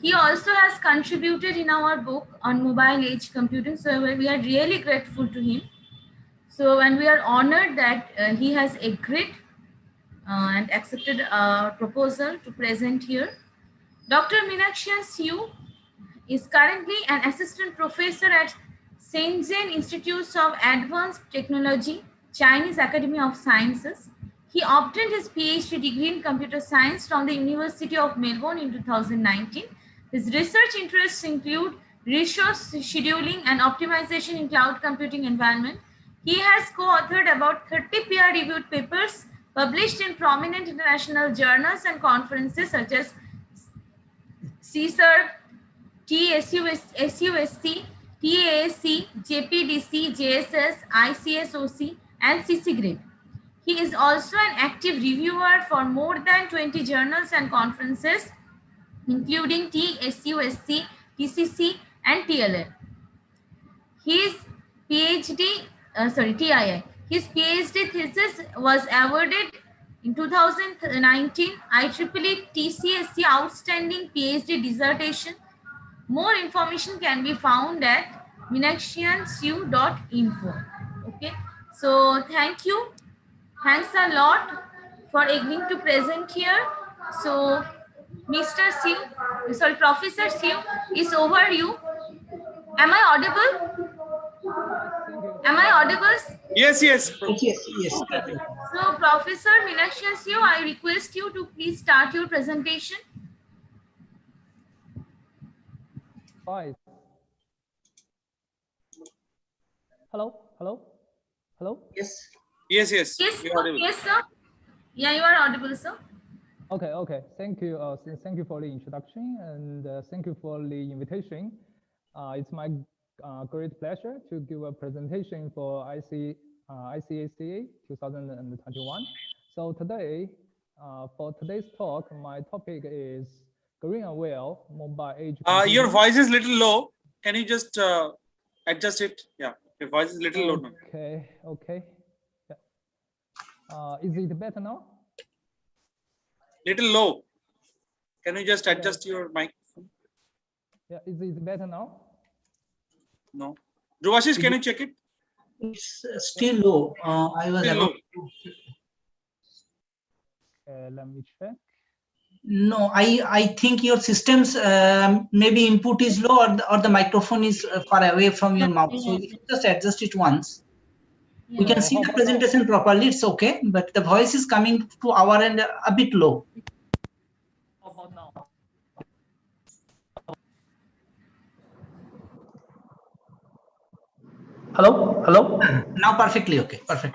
He also has contributed in our book on mobile age computing. So we are really grateful to him. So, and we are honored that he has agreed and accepted our proposal to present here. Dr. Meenakshi Siu is currently an assistant professor at Shenzhen Institute of Advanced Technology, Chinese Academy of Sciences. He obtained his PhD degree in computer science from the University of Melbourne in 2019. His research interests include resource scheduling and optimization in cloud computing environment. He has co-authored about 30 peer-reviewed papers published in prominent international journals and conferences such as CSER, TSUSC, TASC, JPDC, JSS, ICSOC, and CC grade. He is also an active reviewer for more than 20 journals and conferences, including TSUSC, TCC, and TLN. His TII. His PhD thesis was awarded in 2019 IEEE TCSC Outstanding PhD Dissertation. More information can be found at minakshiansiu.info. Okay, so thank you. Thanks a lot for agreeing to present here. So, Mr. Siu, sorry, Professor Siu, is over you. Am I audible? Am I audible? Yes, yes. Yes, yes. So, Professor Meenakshi Siu, I request you to please start your presentation. Hi. Hello, hello, hello. Yes. Yes, yes. Yes, You're audible. yes, sir. Yeah, you are audible, sir. Okay, okay. Thank you. Thank you for the introduction and thank you for the invitation. It's my great pleasure to give a presentation for ICACA 2021. So today, for today's talk, my topic is green aware mobile age. Your voice is little low. Can you just adjust it? Yeah, your voice is little low now. Okay, okay. Yeah. Is it better now? Little low. Can you just adjust your microphone? Yeah, is it better now? No. Dhruvashish, can you check it? It's still low. I was Still about low. Let me check. No, I think your system's maybe input is low or the microphone is far away from your mouth. So if you just adjust it once, we can see the presentation properly. It's okay, but the voice is coming to our end a bit low. How about now? Hello, hello. Now perfectly okay. Perfect.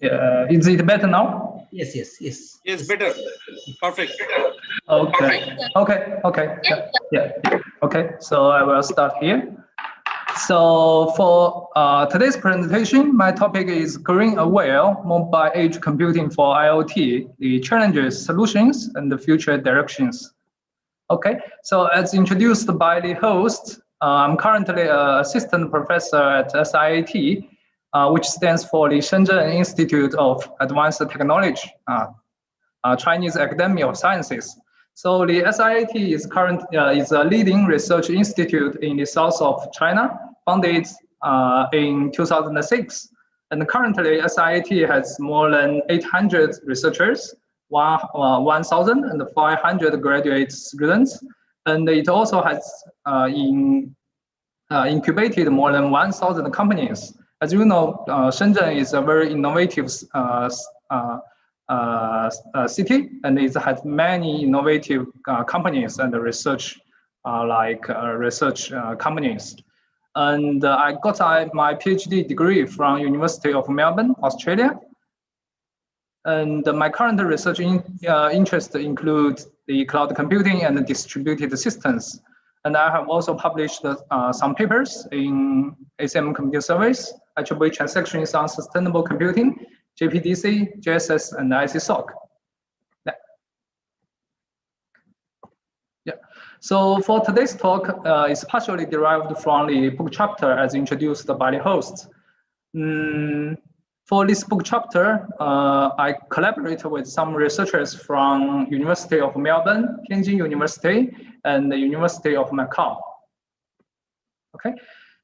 Yeah, is it better now? Yes, yes, yes. Yes, better. Perfect. Okay, okay, okay. Yeah, yeah. Okay, so I will start here. So for today's presentation, my topic is green aware mobile edge computing for IoT, the challenges, solutions, and the future directions. Okay, so as introduced by the host, I'm currently an assistant professor at SIAT, which stands for the Shenzhen Institute of Advanced Technology, Chinese Academy of Sciences. So the SIAT is a leading research institute in the south of China, founded in 2006. And currently, SIAT has more than 800 researchers, 1,500 graduate students, and it also has incubated more than 1,000 companies. As you know, Shenzhen is a very innovative city, and it has many innovative companies and research companies. And I got my PhD degree from University of Melbourne, Australia. And my current research interests include the cloud computing and distributed systems. And I have also published some papers in ACM Computer Service, IEEE Transactions on Sustainable Computing, JPDC, JSS, and ICACA. Yeah. Yeah. So for today's talk, it's partially derived from the book chapter as introduced by the host. For this book chapter, I collaborate with some researchers from University of Melbourne, Tianjin University, and the University of Macau. Okay,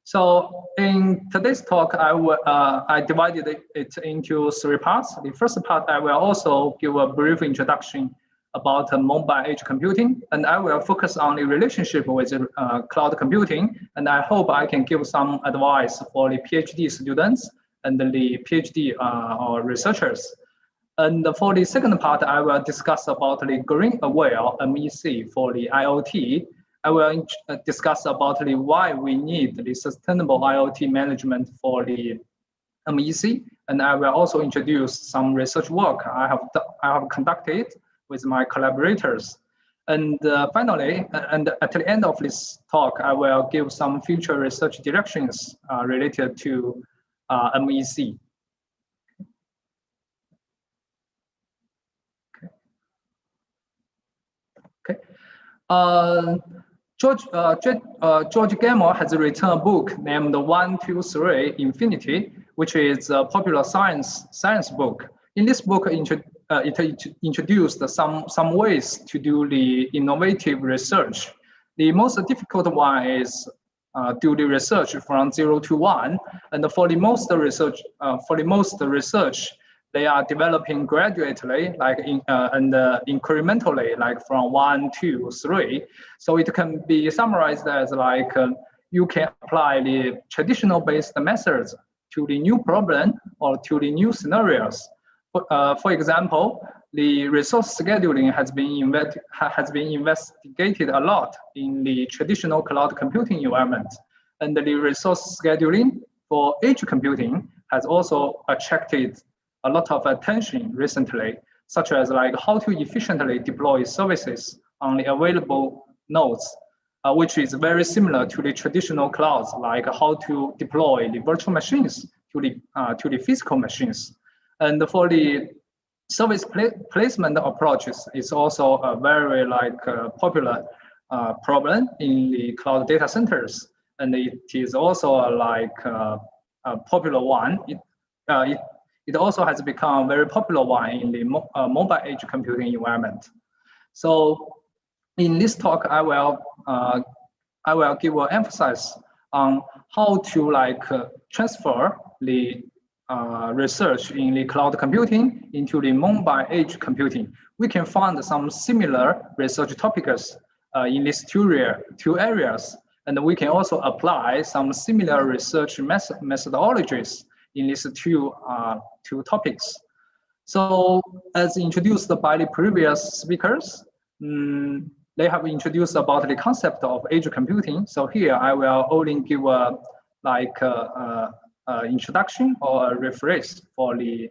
so in today's talk, I divided it into 3 parts. The first part, I will also give a brief introduction about mobile edge computing, and I will focus on the relationship with cloud computing, and I hope I can give some advice for the PhD students and the PhD or researchers. And for the second part, I will discuss about the green aware MEC for the IoT. I will discuss about the why we need the sustainable IoT management for the MEC, and I will also introduce some research work I have conducted with my collaborators. And finally, and at the end of this talk, I will give some future research directions related to MEC. Okay. George Gamow has written a book named 1, 2, 3 Infinity, which is a popular science book. In this book, it introduced some ways to do the innovative research. The most difficult one is do the research from 0 to 1, and for the most research, they are developing gradually, like and incrementally, like from 1, 2, 3. So it can be summarized as like you can apply the traditional based methods to the new problem or to the new scenarios. For example, the resource scheduling has been investigated a lot in the traditional cloud computing environment, and the resource scheduling for edge computing has also attracted a lot of attention recently, such as like how to efficiently deploy services on the available nodes, which is very similar to the traditional clouds, like how to deploy the virtual machines to the physical machines. And for the service placement approaches, it's also a very popular problem in the cloud data centers, and it is also a popular one. It also has become a very popular one in the mobile edge computing environment. So in this talk, I will give an emphasis on how to transfer the research in the cloud computing into the mobile edge computing. We can find some similar research topics in these two areas, and we can also apply some similar research methodologies in these two topics. So as introduced by the previous speakers, they have introduced about the concept of edge computing. So here I will only give a introduction or a rephrase for the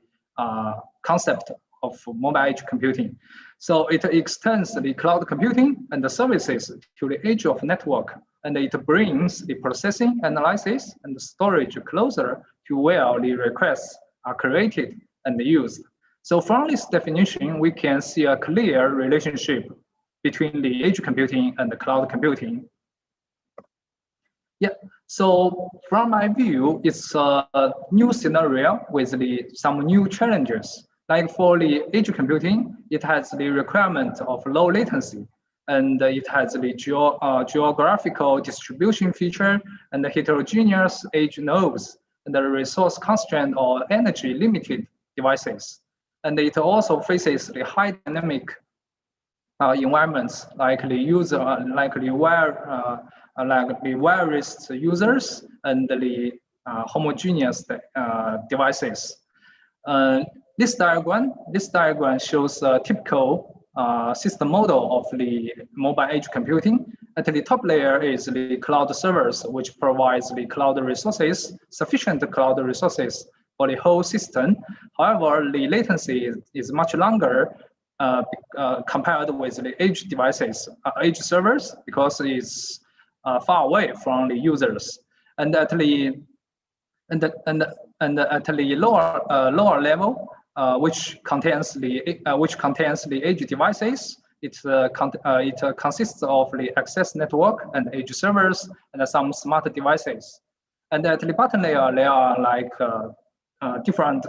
concept of mobile edge computing. So it extends the cloud computing and the services to the edge of network, and it brings the processing, analysis, and the storage closer to where the requests are created and used. So from this definition, we can see a clear relationship between the edge computing and the cloud computing. Yeah, so from my view, it's a new scenario with some new challenges. Like for the edge computing, it has the requirement of low latency, and it has the geographical distribution feature and the heterogeneous edge nodes, and the resource constraint or energy limited devices. And it also faces the high dynamic environments, like the user, like the wireless users and the homogeneous devices. This diagram shows a typical system model of the mobile edge computing. At the top layer is the cloud servers, which provides the cloud resources, sufficient cloud resources for the whole system. However, the latency is much longer compared with the edge devices, edge servers, because it's far away from the users. And at the lower level, which contains the edge devices, it consists of the access network and edge servers and some smart devices. And at the bottom layer, there are like different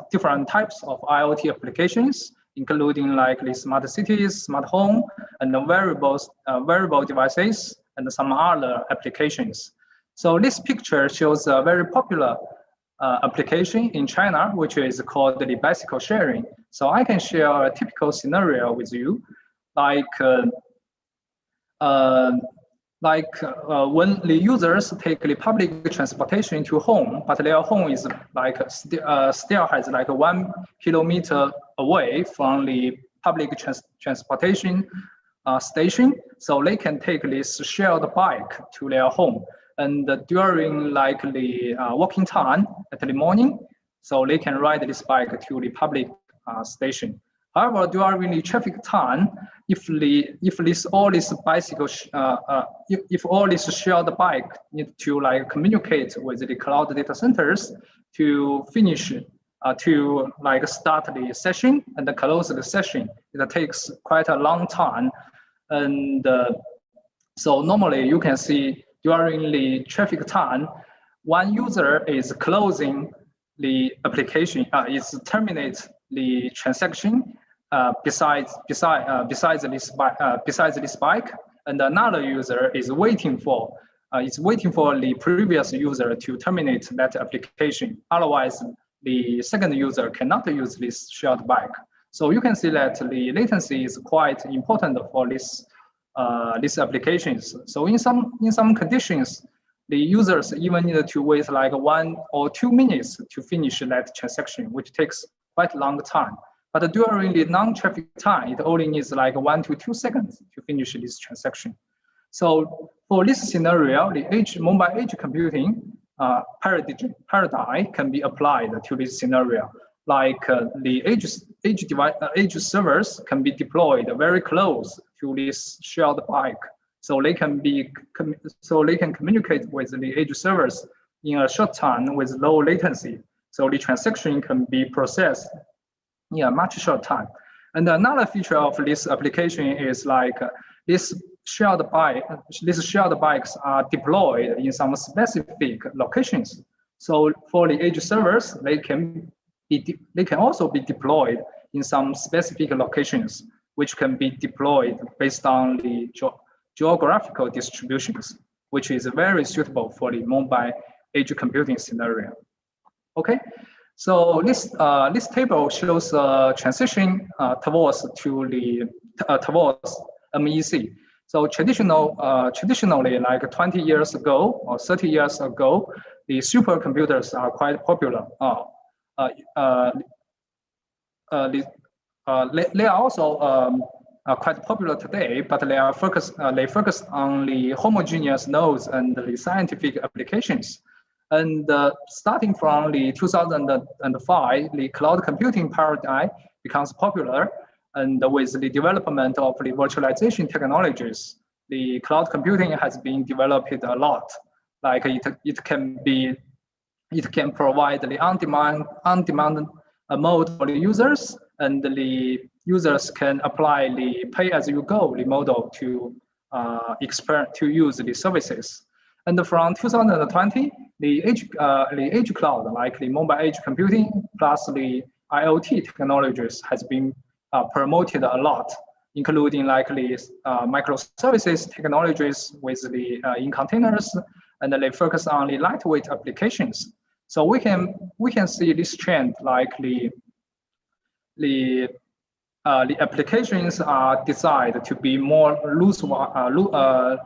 types of IoT applications, including like the smart cities, smart home, and the wearable devices, and some other applications. So this picture shows a very popular application in China, which is called the bicycle sharing. So I can share a typical scenario with you, like when the users take the public transportation to home, but their home is like still has like 1 kilometer away from the public transportation station, so they can take this shared bike to their home. And during like the walking time at the morning, so they can ride this bike to the public station. However, during the traffic time, if all this shared bike need to like communicate with the cloud data centers to finish to like start the session and close the session, it takes quite a long time. And so normally you can see during the traffic time, one user is closing the application, is terminate the transaction besides this bike, and another user is waiting for the previous user to terminate that application. Otherwise, the second user cannot use this shared bike. So you can see that the latency is quite important for these applications. So in some conditions, the users even need to wait like 1 or 2 minutes to finish that transaction, which takes quite a long time. But during the non-traffic time, it only needs like 1 to 2 seconds to finish this transaction. So for this scenario, the mobile edge computing paradigm can be applied to this scenario. Like the edge servers can be deployed very close to this shared bike, so they can communicate with the edge servers in a short time with low latency. So the transaction can be processed in a much short time. And another feature of this application is like these shared bikes are deployed in some specific locations. So for the edge servers, they can also be deployed in some specific locations, which can be deployed based on the geographical distributions, which is very suitable for the mobile edge computing scenario. Okay, so this table shows transition towards MEC. So traditionally, like 20 years ago or 30 years ago, the supercomputers are quite popular. They are also quite popular today, but they focus on the homogeneous nodes and the scientific applications. And starting from the 2005, the cloud computing paradigm becomes popular, and with the development of the virtualization technologies, the cloud computing has been developed a lot. Like it can provide the on-demand mode for the users, and the users can apply the pay-as-you-go model to use the services. And from 2020, the edge cloud, like the mobile edge computing plus the IoT technologies, has been promoted a lot, including like the microservices technologies with the in containers, and they focus on the lightweight applications. So we can see this trend, like the applications are designed to be more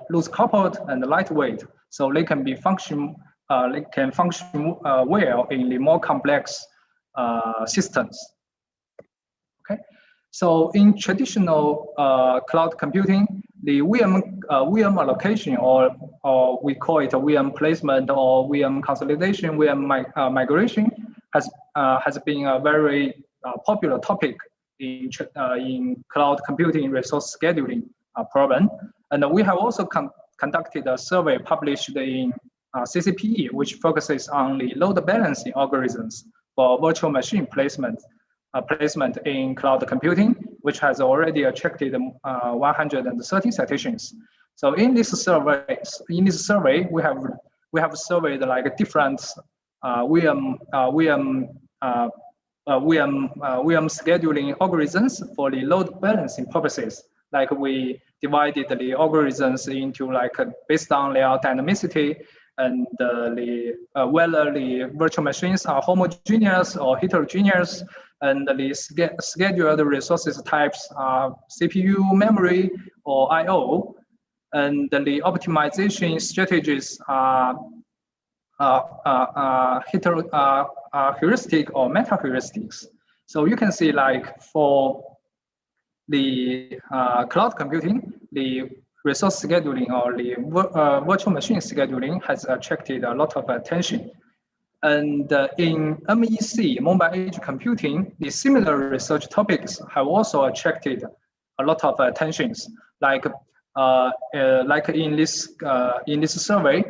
loose coupled and lightweight, so they can function well in the more complex systems. Okay, so in traditional cloud computing, the VM allocation, or we call it a VM placement or VM consolidation, VM migration, has been a very popular topic in cloud computing resource scheduling problem. And we have also conducted a survey published in CCPE, which focuses on the load balancing algorithms for virtual machine placement in cloud computing. which has already attracted 130 citations. So in this survey, we have surveyed like different VM scheduling algorithms for the load balancing purposes. Like we divided the algorithms into like based on their dynamicity and whether the virtual machines are homogeneous or heterogeneous, and the scheduled resources types are CPU, memory, or I/O, and the optimization strategies are heuristic or meta heuristics. So you can see like for the cloud computing, the resource scheduling or the virtual machine scheduling has attracted a lot of attention. And in MEC, mobile edge computing, the similar research topics have also attracted a lot of attentions. Like in this survey,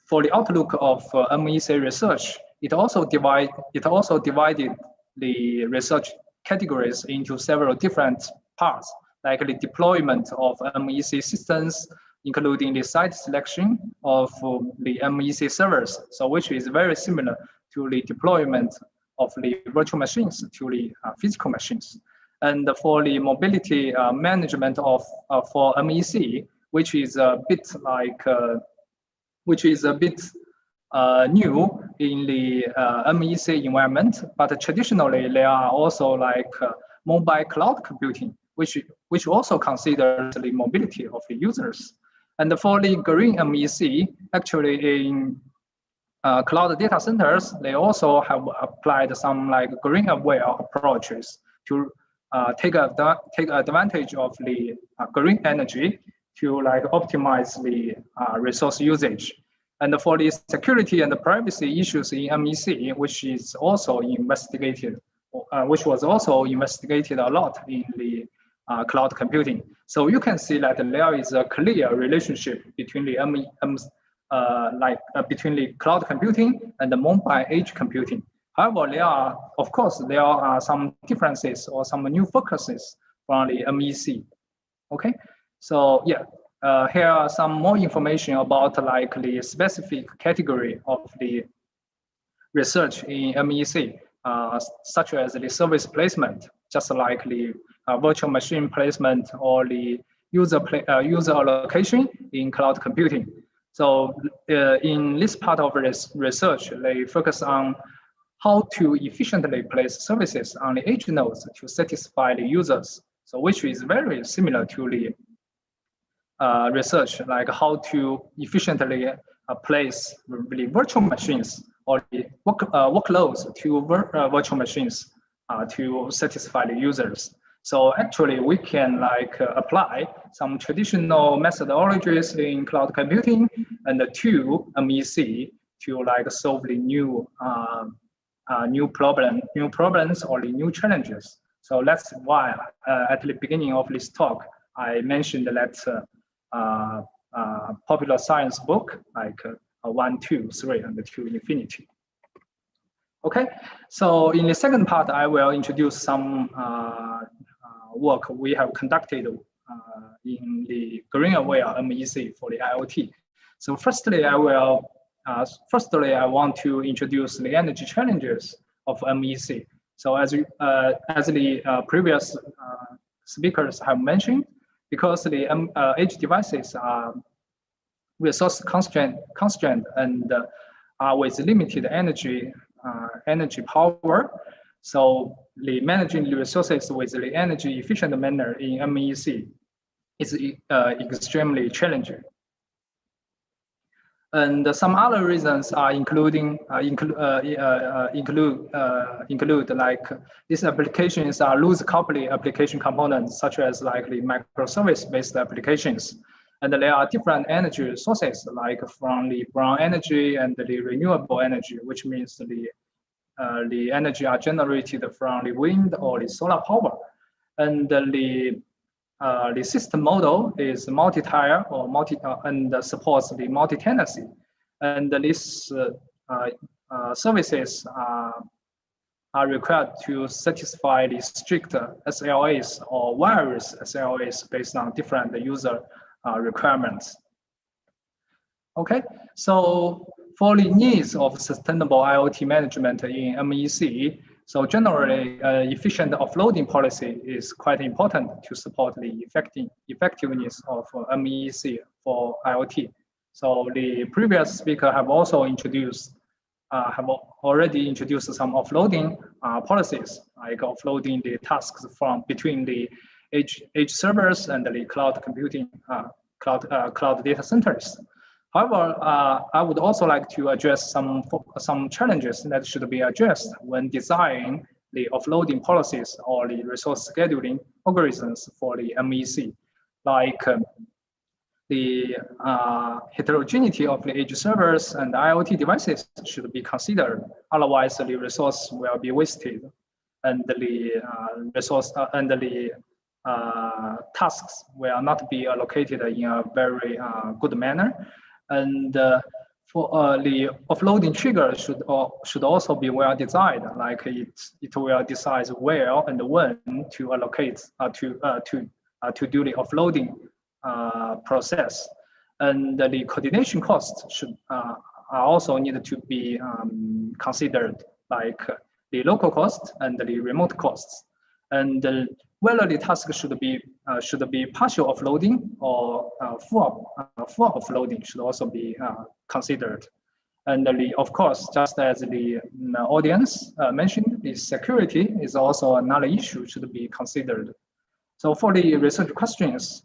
for the outlook of MEC research, it also divided the research categories into several different parts, like the deployment of MEC systems, including the site selection of the MEC servers, so which is very similar to the deployment of the virtual machines to the physical machines. And for the mobility management of for MEC, which is a bit like new in the MEC environment, but traditionally there are also like mobile cloud computing, which also considers the mobility of the users. And for the green MEC, actually in cloud data centers, they also have applied some like green aware approaches to take advantage of the green energy to like optimize the resource usage. And for the security and the privacy issues in MEC, which is also investigated, which was also investigated a lot in the cloud computing. So you can see that there is a clear relationship between the between the cloud computing and the mobile edge computing. However, there are some differences or some new focuses from the MEC. Okay, so yeah. Here are some more information about like the specific category of the research in MEC, such as the service placement, just like the virtual machine placement or the user allocation in cloud computing. So in this part of research, they focus on how to efficiently place services on the edge nodes to satisfy the users. So which is very similar to the research, like how to efficiently place the virtual machines or the workloads to virtual machines to satisfy the users. So actually, we can like apply some traditional methodologies in cloud computing and to MEC to like solve the new problems or the new challenges. So that's why at the beginning of this talk, I mentioned that popular science book like 1, 2, 3, and 2 infinity. Okay, so in the second part, I will introduce some work we have conducted in the green aware MEC for the IoT. So firstly, I want to introduce the energy challenges of MEC. So as the previous speakers have mentioned, because the edge devices are resource constrained and are with limited energy power, so the managing the resources with the energy efficient manner in MEC is extremely challenging. And some other reasons are include like these applications are loose coupling application components, such as like the microservice-based applications. And there are different energy sources, like from the brown energy and the renewable energy, which means the energy are generated from the wind or the solar power. And the system model is multi-tier or and supports the multi-tenancy. And these services are required to satisfy the strict SLAs or various SLAs based on different user requirements. Okay, so for the needs of sustainable IoT management in MEC, so generally, efficient offloading policy is quite important to support the effectiveness of MEC for IoT. So the previous speaker have also introduced, already introduced some offloading policies, like offloading the tasks from between the edge servers and the cloud computing, cloud data centers. However, I would also like to address some challenges that should be addressed when designing the offloading policies or the resource scheduling algorithms for the MEC, like the heterogeneity of the edge servers and IoT devices should be considered. Otherwise, the resource will be wasted, and the tasks will not be allocated in a very good manner. And for the offloading trigger should also be well designed, like it will decide where and when to allocate to do the offloading process. And the coordination costs should are also needed to be considered, like the local cost and the remote costs. And whether the task should be partial offloading or full offloading should also be considered. And of course, just as the audience mentioned, the security is also another issue should be considered. So for the research questions,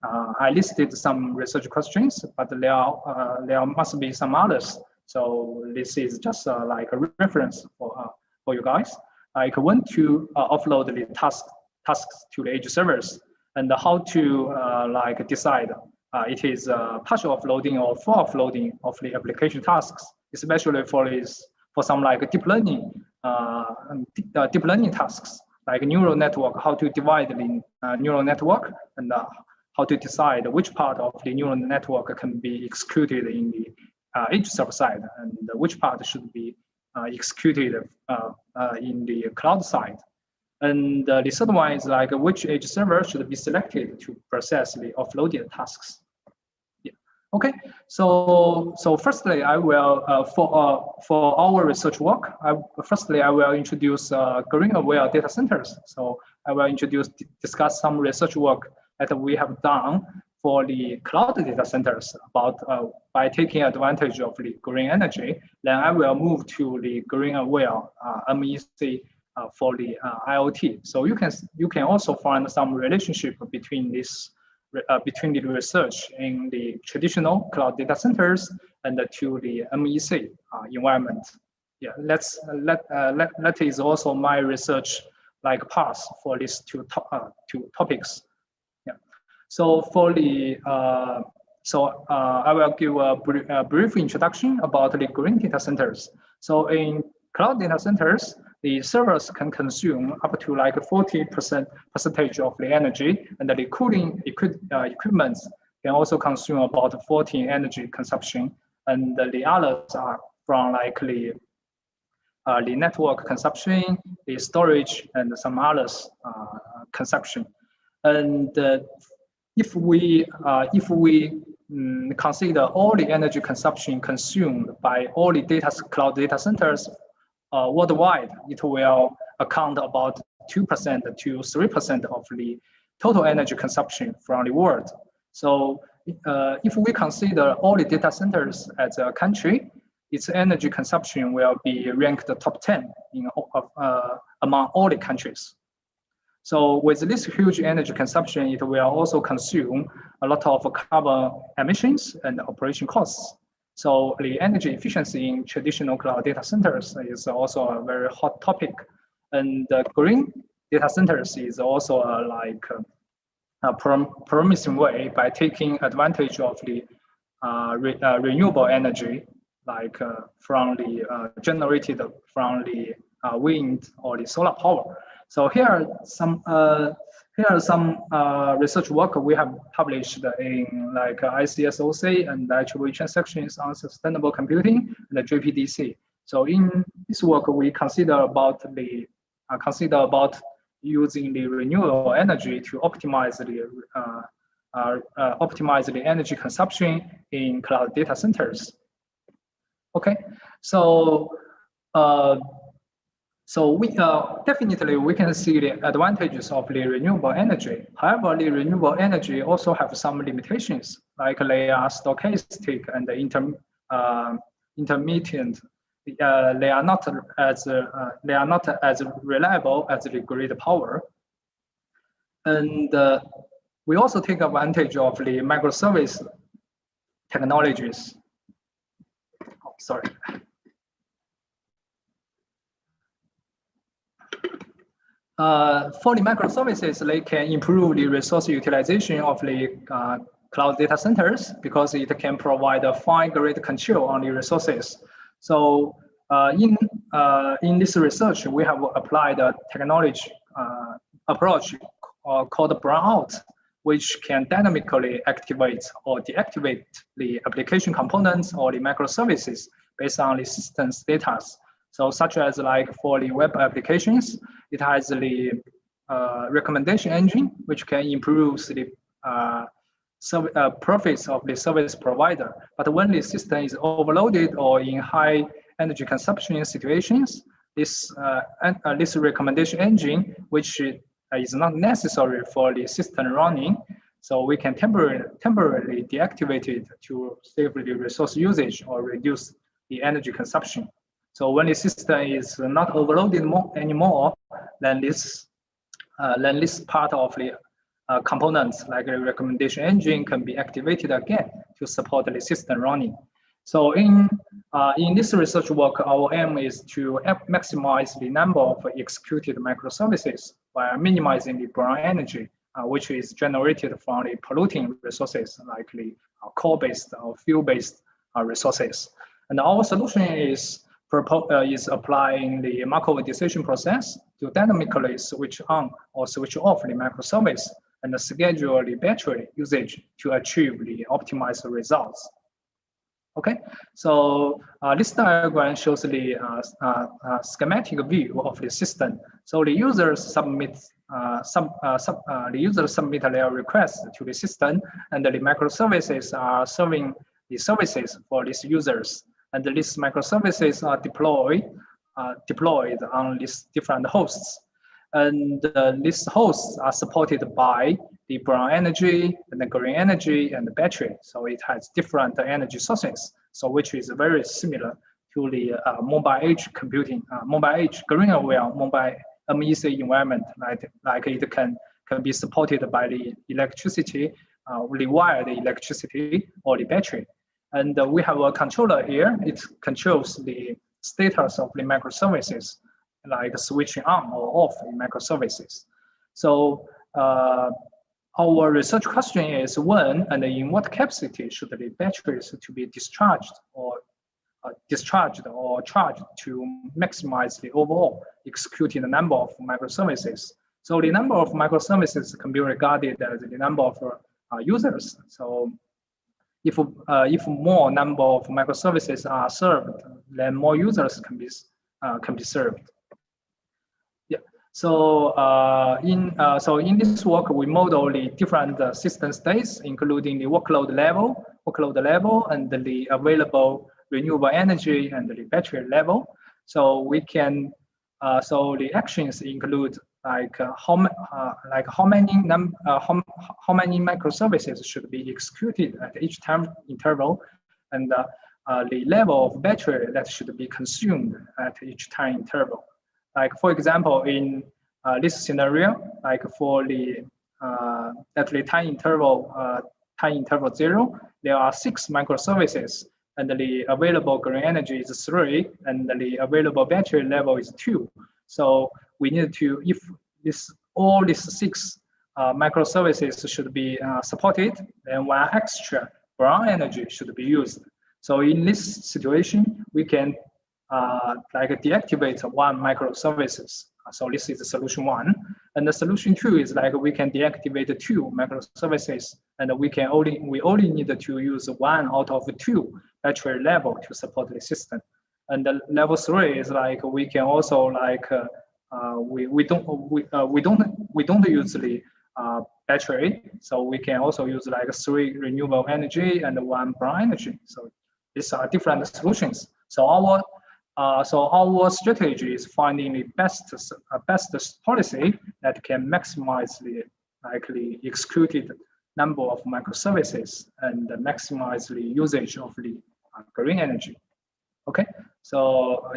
I listed some research questions, but there must be some others. So this is just like a reference for you guys. Like when to offload the tasks to the edge servers, and how to like decide it is partial offloading or full offloading of the application tasks, especially for some like deep learning tasks, like neural network, how to divide the neural network, and how to decide which part of the neural network can be executed in the edge server side, and which part should be executed in the cloud side. And the third one is like which edge server should be selected to process the offloaded tasks. Yeah. Okay. So firstly, I will for our research work, I will introduce green-aware data centers. So I will discuss some research work that we have done for the cloud data centers about by taking advantage of the green energy. Then I will move to the green-aware MEC for the IoT. So you can also find some relationship between this between the research in the traditional cloud data centers and to the MEC environment. Yeah, that is also my research like path for these two topics. Yeah. So for the I will give a brief introduction about the green data centers. So in cloud data centers, the servers can consume up to like 40% of the energy, and the cooling equipment can also consume about 14 energy consumption, and the others are from like the network consumption, the storage, and some others consumption. And if we consider all the energy consumption consumed by all the cloud data centers worldwide, it will account about 2% to 3% of the total energy consumption from the world. So if we consider all the data centers as a country, its energy consumption will be ranked the top 10 among all the countries. So with this huge energy consumption, it will also consume a lot of carbon emissions and operation costs. So the energy efficiency in traditional cloud data centers is also a very hot topic. And green data centers is also like a promising way by taking advantage of the renewable energy, like from the generated from the wind or the solar power. So here are some research work we have published in like ICACA and IEEE sections on sustainable computing and the JPDC. So in this work, we consider about using the renewable energy to optimize the energy consumption in cloud data centers. Okay, so we definitely we can see the advantages of the renewable energy. However, the renewable energy also have some limitations, like they are stochastic and intermittent. They are not as reliable as the grid power. And we also take advantage of the microservice technologies. Oh, sorry. For the microservices, they can improve the resource utilization of the cloud data centers because it can provide a fine-grained control on the resources. So in this research, we have applied a technology approach called brownout, which can dynamically activate or deactivate the application components or the microservices based on the system status. So such as like for the web applications, it has the recommendation engine, which can improve the profits of the service provider. But when the system is overloaded or in high energy consumption situations, this recommendation engine, which is not necessary for the system running, so we can temporarily deactivate it to save the resource usage or reduce the energy consumption. So when the system is not overloaded anymore, then this part of the components like the recommendation engine can be activated again to support the system running. So in this research work, our aim is to maximize the number of executed microservices while minimizing the brown energy, which is generated from the polluting resources like the coal-based or fuel-based resources. And our solution is applying the Markov decision process to dynamically switch on or switch off the microservice and schedule the battery usage to achieve the optimized results. Okay, so this diagram shows the schematic view of the system. So the users submit their requests to the system, and the microservices are serving the services for these users. And these microservices are deployed on these different hosts. And these hosts are supported by the brown energy and the green energy and the battery. So it has different energy sources, so which is very similar to the mobile edge computing, mobile edge green-aware mobile MEC environment. Like it can be supported by the electricity, the wired electricity or the battery. And we have a controller here. It controls the status of the microservices, like switching on or off the microservices. So our research question is when and in what capacity should the batteries to be discharged or charged to maximize the overall executing number of microservices. So the number of microservices can be regarded as the number of users. So if more number of microservices are served, then more users can be served. Yeah. So in this work, we model the different system states, including the workload level, and the available renewable energy and the battery level. So we can so the actions include like how many microservices should be executed at each time interval, and the level of battery that should be consumed at each time interval. Like for example, in this scenario, like for the at the time interval 0, there are 6 microservices, and the available green energy is 3, and the available battery level is 2. So we need to, if all these 6 microservices should be supported, then 1 extra brown energy should be used. So in this situation, we can like deactivate 1 microservices. So this is the solution 1. And the solution 2 is like we can deactivate 2 microservices, and we only need to use 1 out of 2 battery level to support the system. And the level 3 is like we can also like we don't use the battery, so we can also use like 3 renewable energy and 1 brown energy. So these are different solutions. So our strategy is finding the best policy that can maximize the likely executed number of microservices and maximize the usage of the green energy. Okay, so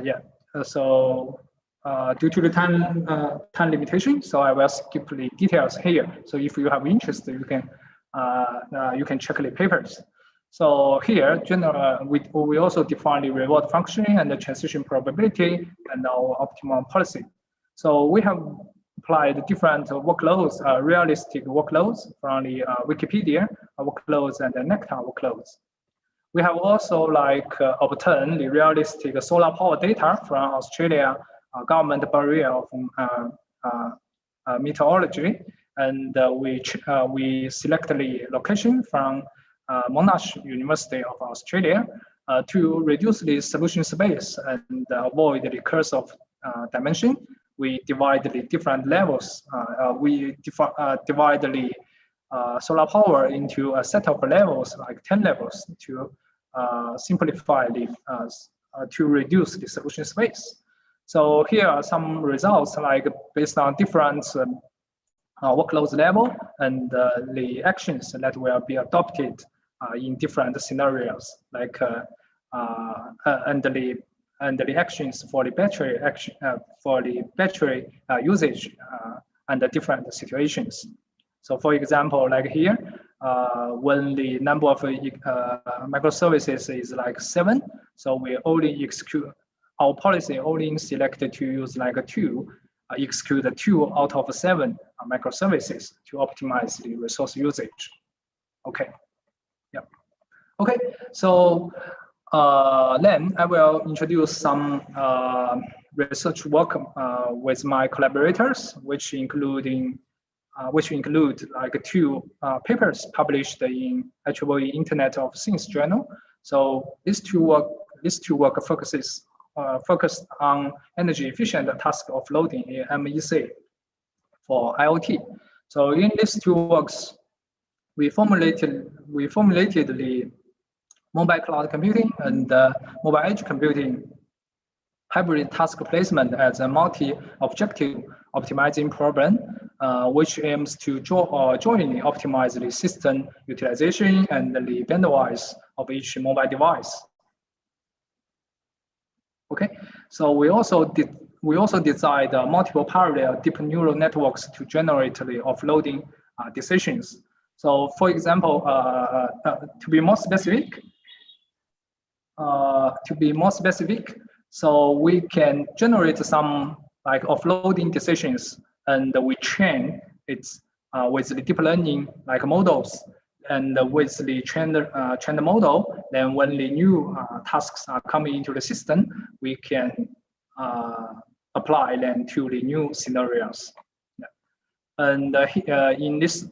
due to the time limitation, so I will skip the details here. So if you have interest, you can check the papers. So here, we also define the reward function and the transition probability and our optimal policy. So we have applied different workloads, realistic workloads from the Wikipedia workloads and the Nectar workloads. We have also like obtained the realistic solar power data from Australia government barrier of meteorology, and we select the location from Monash University of Australia to reduce the solution space and avoid the curse of dimension. We divide the different levels. We divide the solar power into a set of levels, like 10 levels, to simplify the to reduce the solution space. So here are some results, like based on different workload level and the actions that will be adopted in different scenarios, like and the actions for the battery usage and the different situations. So for example, like here, when the number of microservices is like 7, so we only execute, our policy only selected to use like 2, execute 2 out of 7 microservices to optimize the resource usage. Okay, yeah. Okay, so then I will introduce some research work with my collaborators, which include like 2 papers published in IEEE Internet of Things journal. So these two work focused on energy efficient task offloading in MEC for IoT. So in these 2 works, we formulated the mobile cloud computing and mobile edge computing hybrid task placement as a multi-objective optimizing problem, which aims to jointly optimize the system utilization and the bandwidth of each mobile device. Okay, so we also designed multiple parallel deep neural networks to generate the offloading decisions. So, for example, to be more specific, so we can generate some like offloading decisions, and we train it with the deep learning like models, and with the trained model. Then when the new tasks are coming into the system, we can apply them to the new scenarios. Yeah. And in this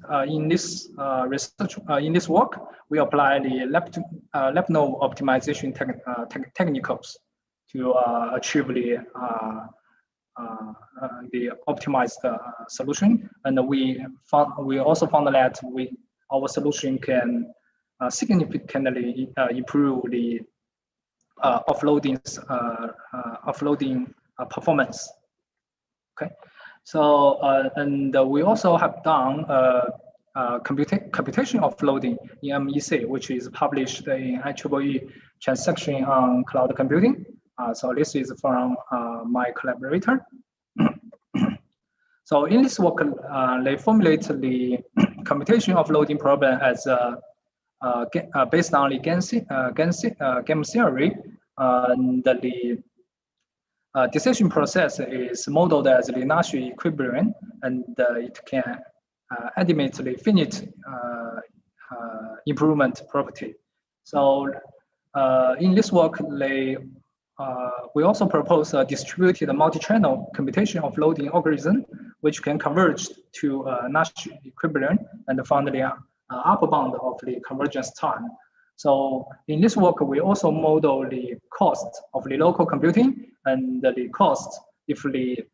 research, in this work, we apply the lab node optimization technicals to achieve the optimized solution. And we also found that our solution can significantly improve the offloading performance. Okay, so and we also have done computation offloading in MEC, which is published in IEEE Transaction on Cloud Computing. So this is from my collaborator. So in this work, they formulate the computation offloading problem as based on the game theory, and the decision process is modeled as the Nash equilibrium, and it can estimate the finite improvement property. So in this work, we also propose a distributed multi-channel computation offloading algorithm, which can converge to Nash equilibrium and find the upper bound of the convergence time. So in this work, we also model the cost of the local computing and the cost if the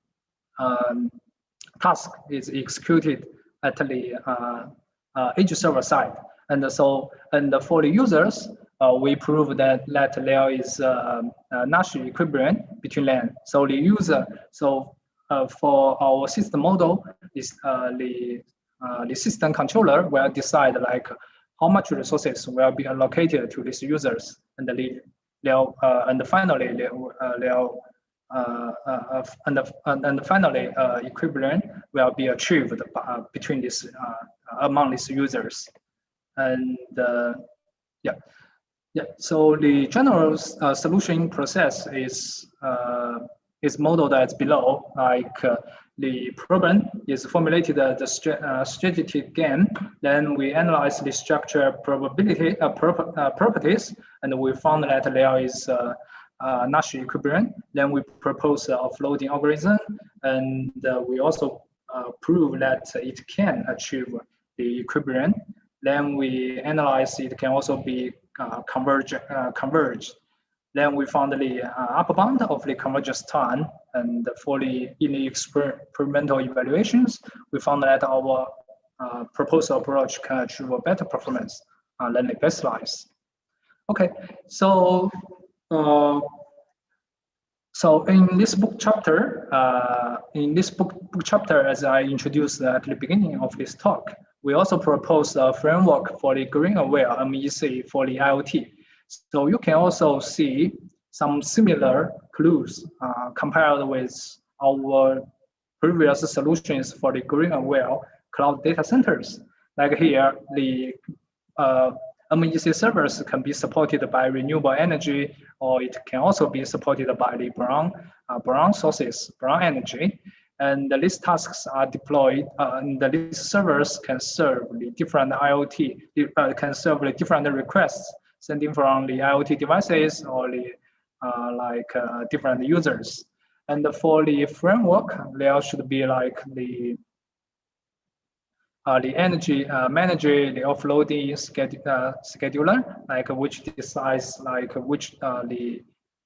task is executed at the edge server side. And so, and for the users, we prove that there is a Nash equivalent between them. So the user, for our system model, is the system controller will decide like how much resources will be allocated to these users, and and finally and finally equivalent will be achieved between this among these users. And so the general solution process is modeled as below. Like the problem is formulated as the strategic game. Then we analyze the structure probability properties, and we found that there is Nash equivalent. Then we propose a offloading algorithm, and we also prove that it can achieve the equivalent. Then we analyze it can also be converged. Then we found the upper bound of the convergence time, and in the experimental evaluations, we found that our proposed approach can achieve a better performance than the baselines. Okay, so in this book chapter, as I introduced at the beginning of this talk, we also propose a framework for the green-aware MEC for the IoT. So you can also see some similar clues compared with our previous solutions for the green-aware cloud data centers. Like here, the MEC servers can be supported by renewable energy, or it can also be supported by the brown sources, brown energy. And these tasks are deployed, and these servers can serve the different IoT, can serve the different requests sending from the IoT devices or the different users. And for the framework, there should be like the energy manager, the offloading scheduler, like which decides like which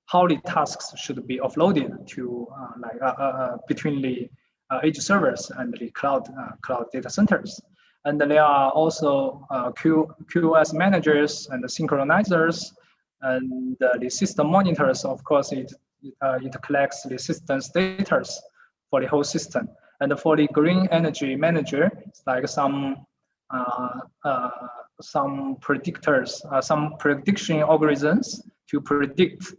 how the tasks should be offloaded to between the edge servers and the cloud data centers. And there are also QoS managers and the synchronizers, and the system monitors. Of course, it collects the system's data for the whole system. And for the green energy manager, it's like some predictors, some prediction algorithms to predict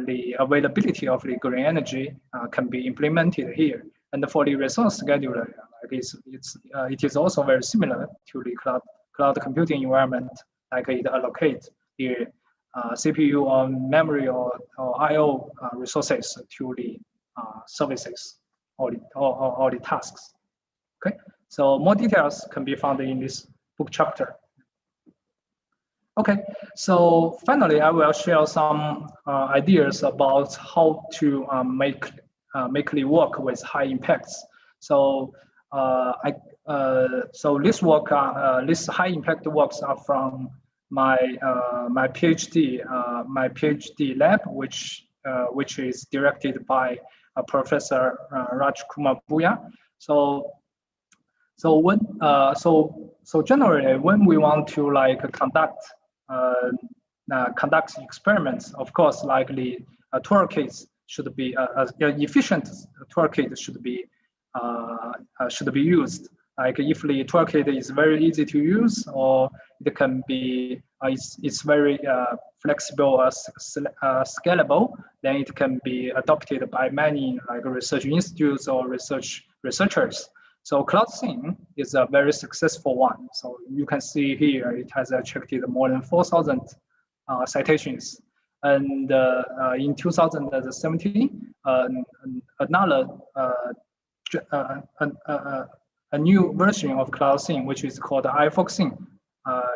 the availability of the green energy can be implemented here. And for the resource scheduler, it is also very similar to the cloud computing environment. Like it allocates the CPU or memory or I/O resources to the services or the tasks. Okay, so more details can be found in this book chapter. Okay, so finally, I will share some ideas about how to make the work with high impacts. So this work, this high impact works are from my PhD lab, which is directed by Professor Raj Kumar Bhuya. So generally, when we want to like conduct experiments, of course, like the toolkits should be efficient toolkit should be used. Like if the toolkit is very easy to use, or it can be it's very flexible or scalable, then it can be adopted by many like research institutes or researchers. So CloudSync is a very successful one. So you can see here it has attracted more than 4,000 citations. And in 2017, a new version of CloudSync, which is called iFoxSync.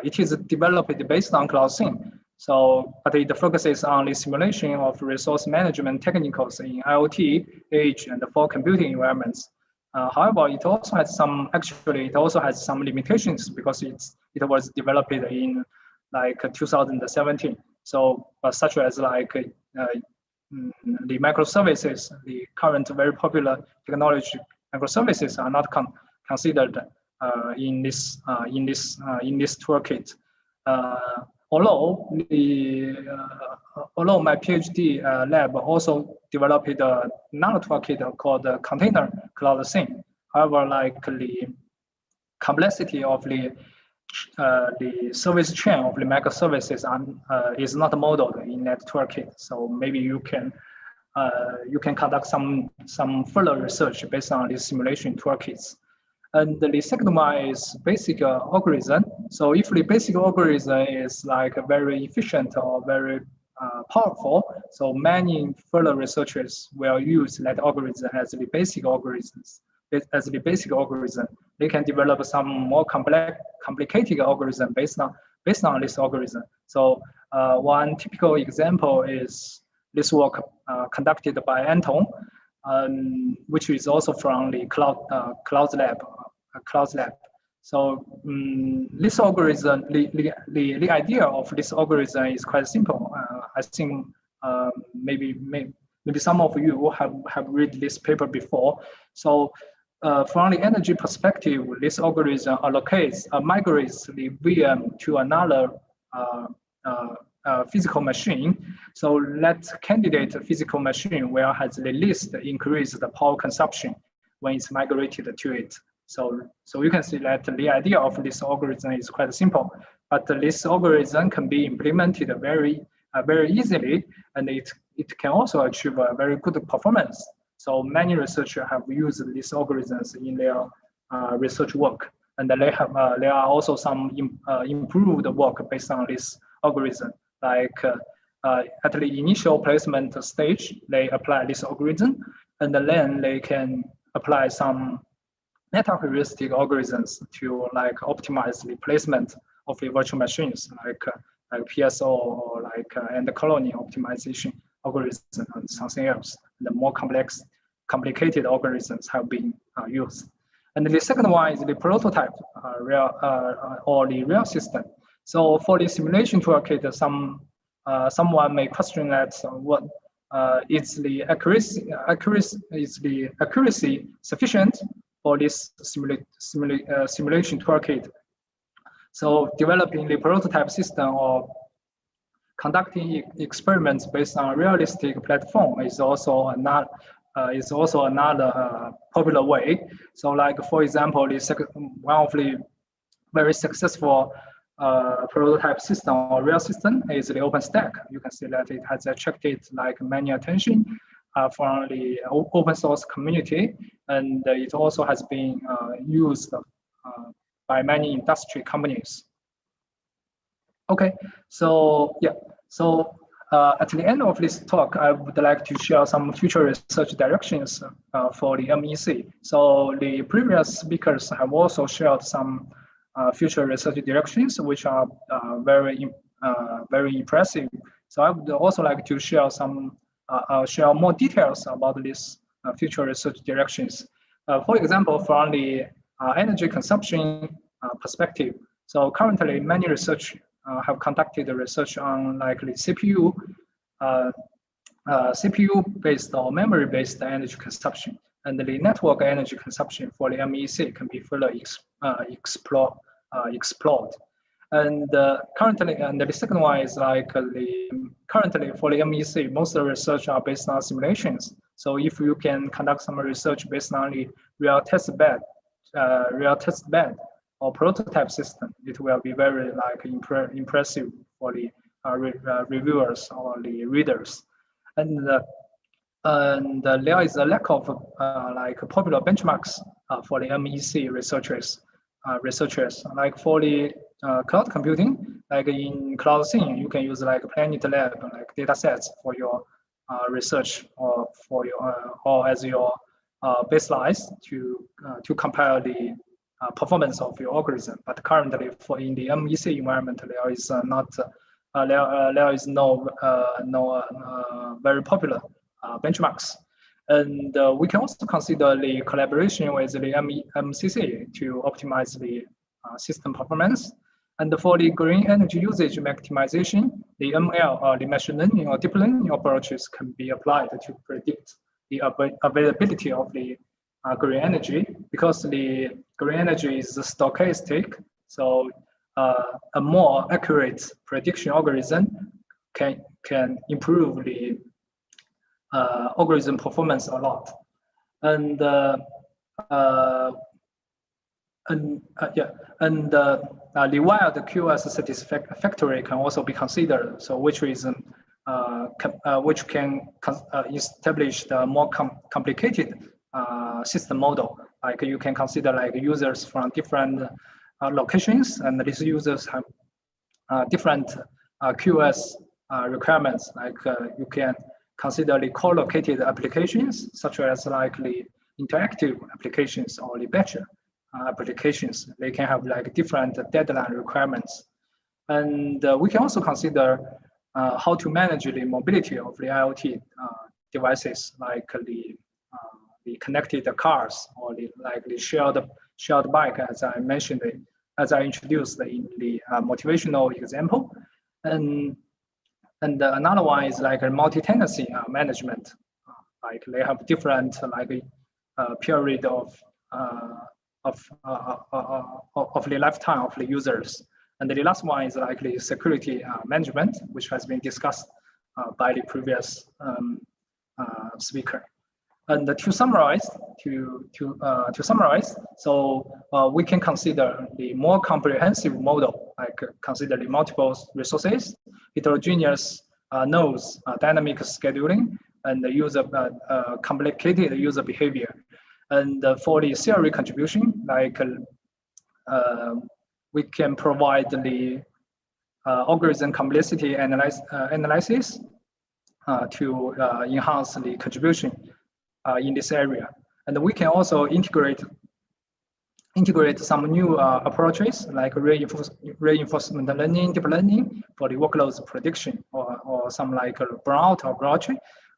It is developed based on CloudSync. But it focuses on the simulation of resource management technicals in IoT, edge, and fog computing environments. However, it also has some limitations because it was developed in like 2017. So such as like the microservices, the current very popular technology microservices are not considered in this toolkit. Although my PhD lab also developed another toolkit called the container cloud SIEM. However, like the complexity of the service chain of the microservices is not modeled in that toolkit. So maybe you can conduct some further research based on these simulation toolkits. And the second one is basic algorithm. So if the basic algorithm is like very efficient or very powerful, so many further researchers will use that algorithm as the basic algorithms. As the basic algorithm, they can develop some more complicated algorithm based on this algorithm. So one typical example is this work conducted by Anton, which is also from the cloud lab. So this algorithm, the idea of this algorithm is quite simple. I think maybe some of you have read this paper before. So from the energy perspective, this algorithm migrates the VM to another physical machine. So that candidate physical machine will has the least increase the power consumption when it's migrated to it. So you can see that the idea of this algorithm is quite simple, but this algorithm can be implemented very easily, and it can also achieve a very good performance. So many researchers have used these algorithms in their research work, and there are also some improved work based on this algorithm. Like at the initial placement stage, they apply this algorithm, and then they can apply some meta heuristic algorithms to like optimize the placement of the virtual machines, like PSO or like and colony optimization algorithm and something else. The more complicated algorithms have been used. And the second one is the prototype or the real system. So for the simulation toolkit, someone may question that what is the accuracy sufficient for this simulation toolkit? So developing the prototype system or conducting experiments based on a realistic platform is also another popular way. So like, for example, one of the very successful prototype system or real system is the OpenStack. You can see that it has attracted like many attention from the open source community, and it also has been used by many industry companies. Okay, so yeah, so at the end of this talk, I would like to share some future research directions for the MEC. So the previous speakers have also shared some future research directions, which are very impressive. So I would also like to share share more details about these future research directions. For example, from the energy consumption perspective. So currently, many research have conducted research on like the CPU-based or memory-based energy consumption, and the network energy consumption for the MEC can be further explored. And currently, and the second one is like currently for the MEC, most of the research are based on simulations. So if you can conduct some research based on the real test bed or prototype system, it will be very like impressive for the reviewers or the readers. And there is a lack of like popular benchmarks for the MEC researchers. Like for the cloud computing, like in Cloud SIEM, you can use like Planet Lab like data sets for your research or for your or as your baselines to compare the performance of your algorithm. But currently, in the MEC environment, there is no very popular benchmarks. And we can also consider the collaboration with the MCC to optimize the system performance. And for the green energy usage maximization, the ML or the machine learning or deep learning approaches can be applied to predict the availability of the green energy, because the green energy is stochastic. So a more accurate prediction algorithm can improve the algorithm performance a lot. And the wild QoS satisfactory can also be considered. So which can establish the more complicated system model. Like you can consider like users from different locations, and these users have different QoS requirements. Like you can consider the co-located applications, such as like the interactive applications or the batch applications. They can have like different deadline requirements. And we can also consider how to manage the mobility of the IoT devices, like the connected cars or the shared bike, as I mentioned, as I introduced in the motivational example. And another one is like a multi-tenancy management. Like they have different period of the lifetime of the users. And the last one is like the security management, which has been discussed by the previous speaker. And to summarize, so we can consider the more comprehensive model, like consider the multiple resources, heterogeneous nodes, dynamic scheduling, and the complicated user behavior. And for the theory contribution, like we can provide the algorithm complexity analysis to enhance the contribution in this area. And we can also integrate some new approaches like reinforcement learning, deep learning for the workloads prediction, or some like a burnout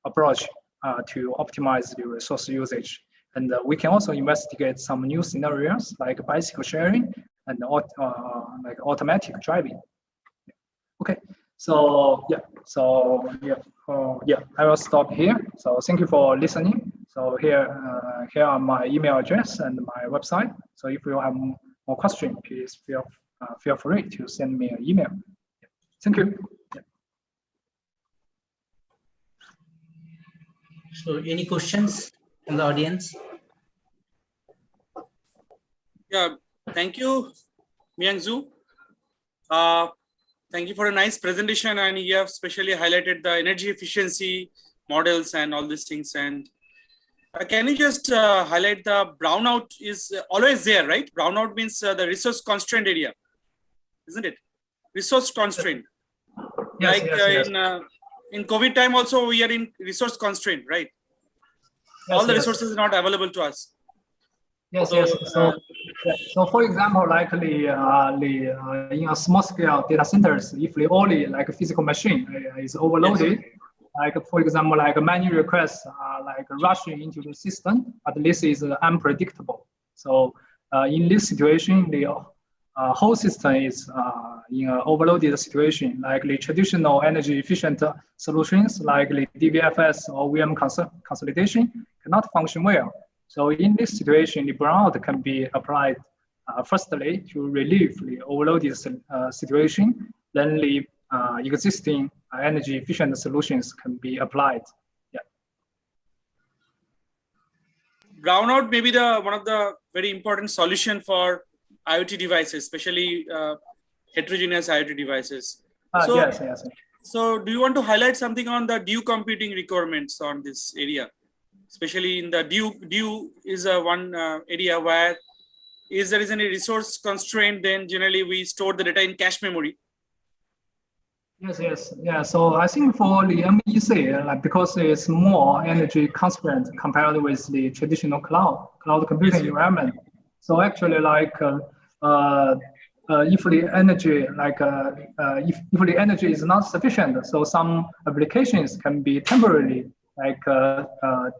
approach to optimize the resource usage. And we can also investigate some new scenarios like bicycle sharing and like automatic driving. Okay, so I will stop here. So thank you for listening. So here are my email address and my website. So if you have more questions, please feel free to send me an email. Thank you. So any questions from the audience? Yeah, thank you, Myung Zhu. Thank you for a nice presentation, and you have specially highlighted the energy efficiency models and all these things. And can you just highlight the brownout is always there, right? Brownout means the resource constraint area, isn't it? Resource constraint. Yes, like yes. In COVID time also we are in resource constraint, right? Yes, all the yes. resources are not available to us. Yes, So, yes. So for example, like in a small scale data centers, if the only like physical machine is overloaded, yes. Like for example, like many requests are like rushing into the system, but this is unpredictable. So in this situation, the whole system is in an overloaded situation. Like the traditional energy efficient solutions, like the DBFS or VM consolidation, cannot function well. So in this situation, the brownout can be applied firstly to relieve the overloaded situation. Then the existing energy efficient solutions can be applied. Yeah. Brownout may be one of the very important solution for IoT devices, especially heterogeneous IoT devices. Yes. So do you want to highlight something on the DU computing requirements on this area? Especially in the DU is one area where if there is any resource constraint, then generally we store the data in cache memory. Yes. Yeah. So I think for the MEC, like because it's more energy constraint compared with the traditional cloud computing environment. So actually, like if the energy, if the energy is not sufficient, so some applications can be temporarily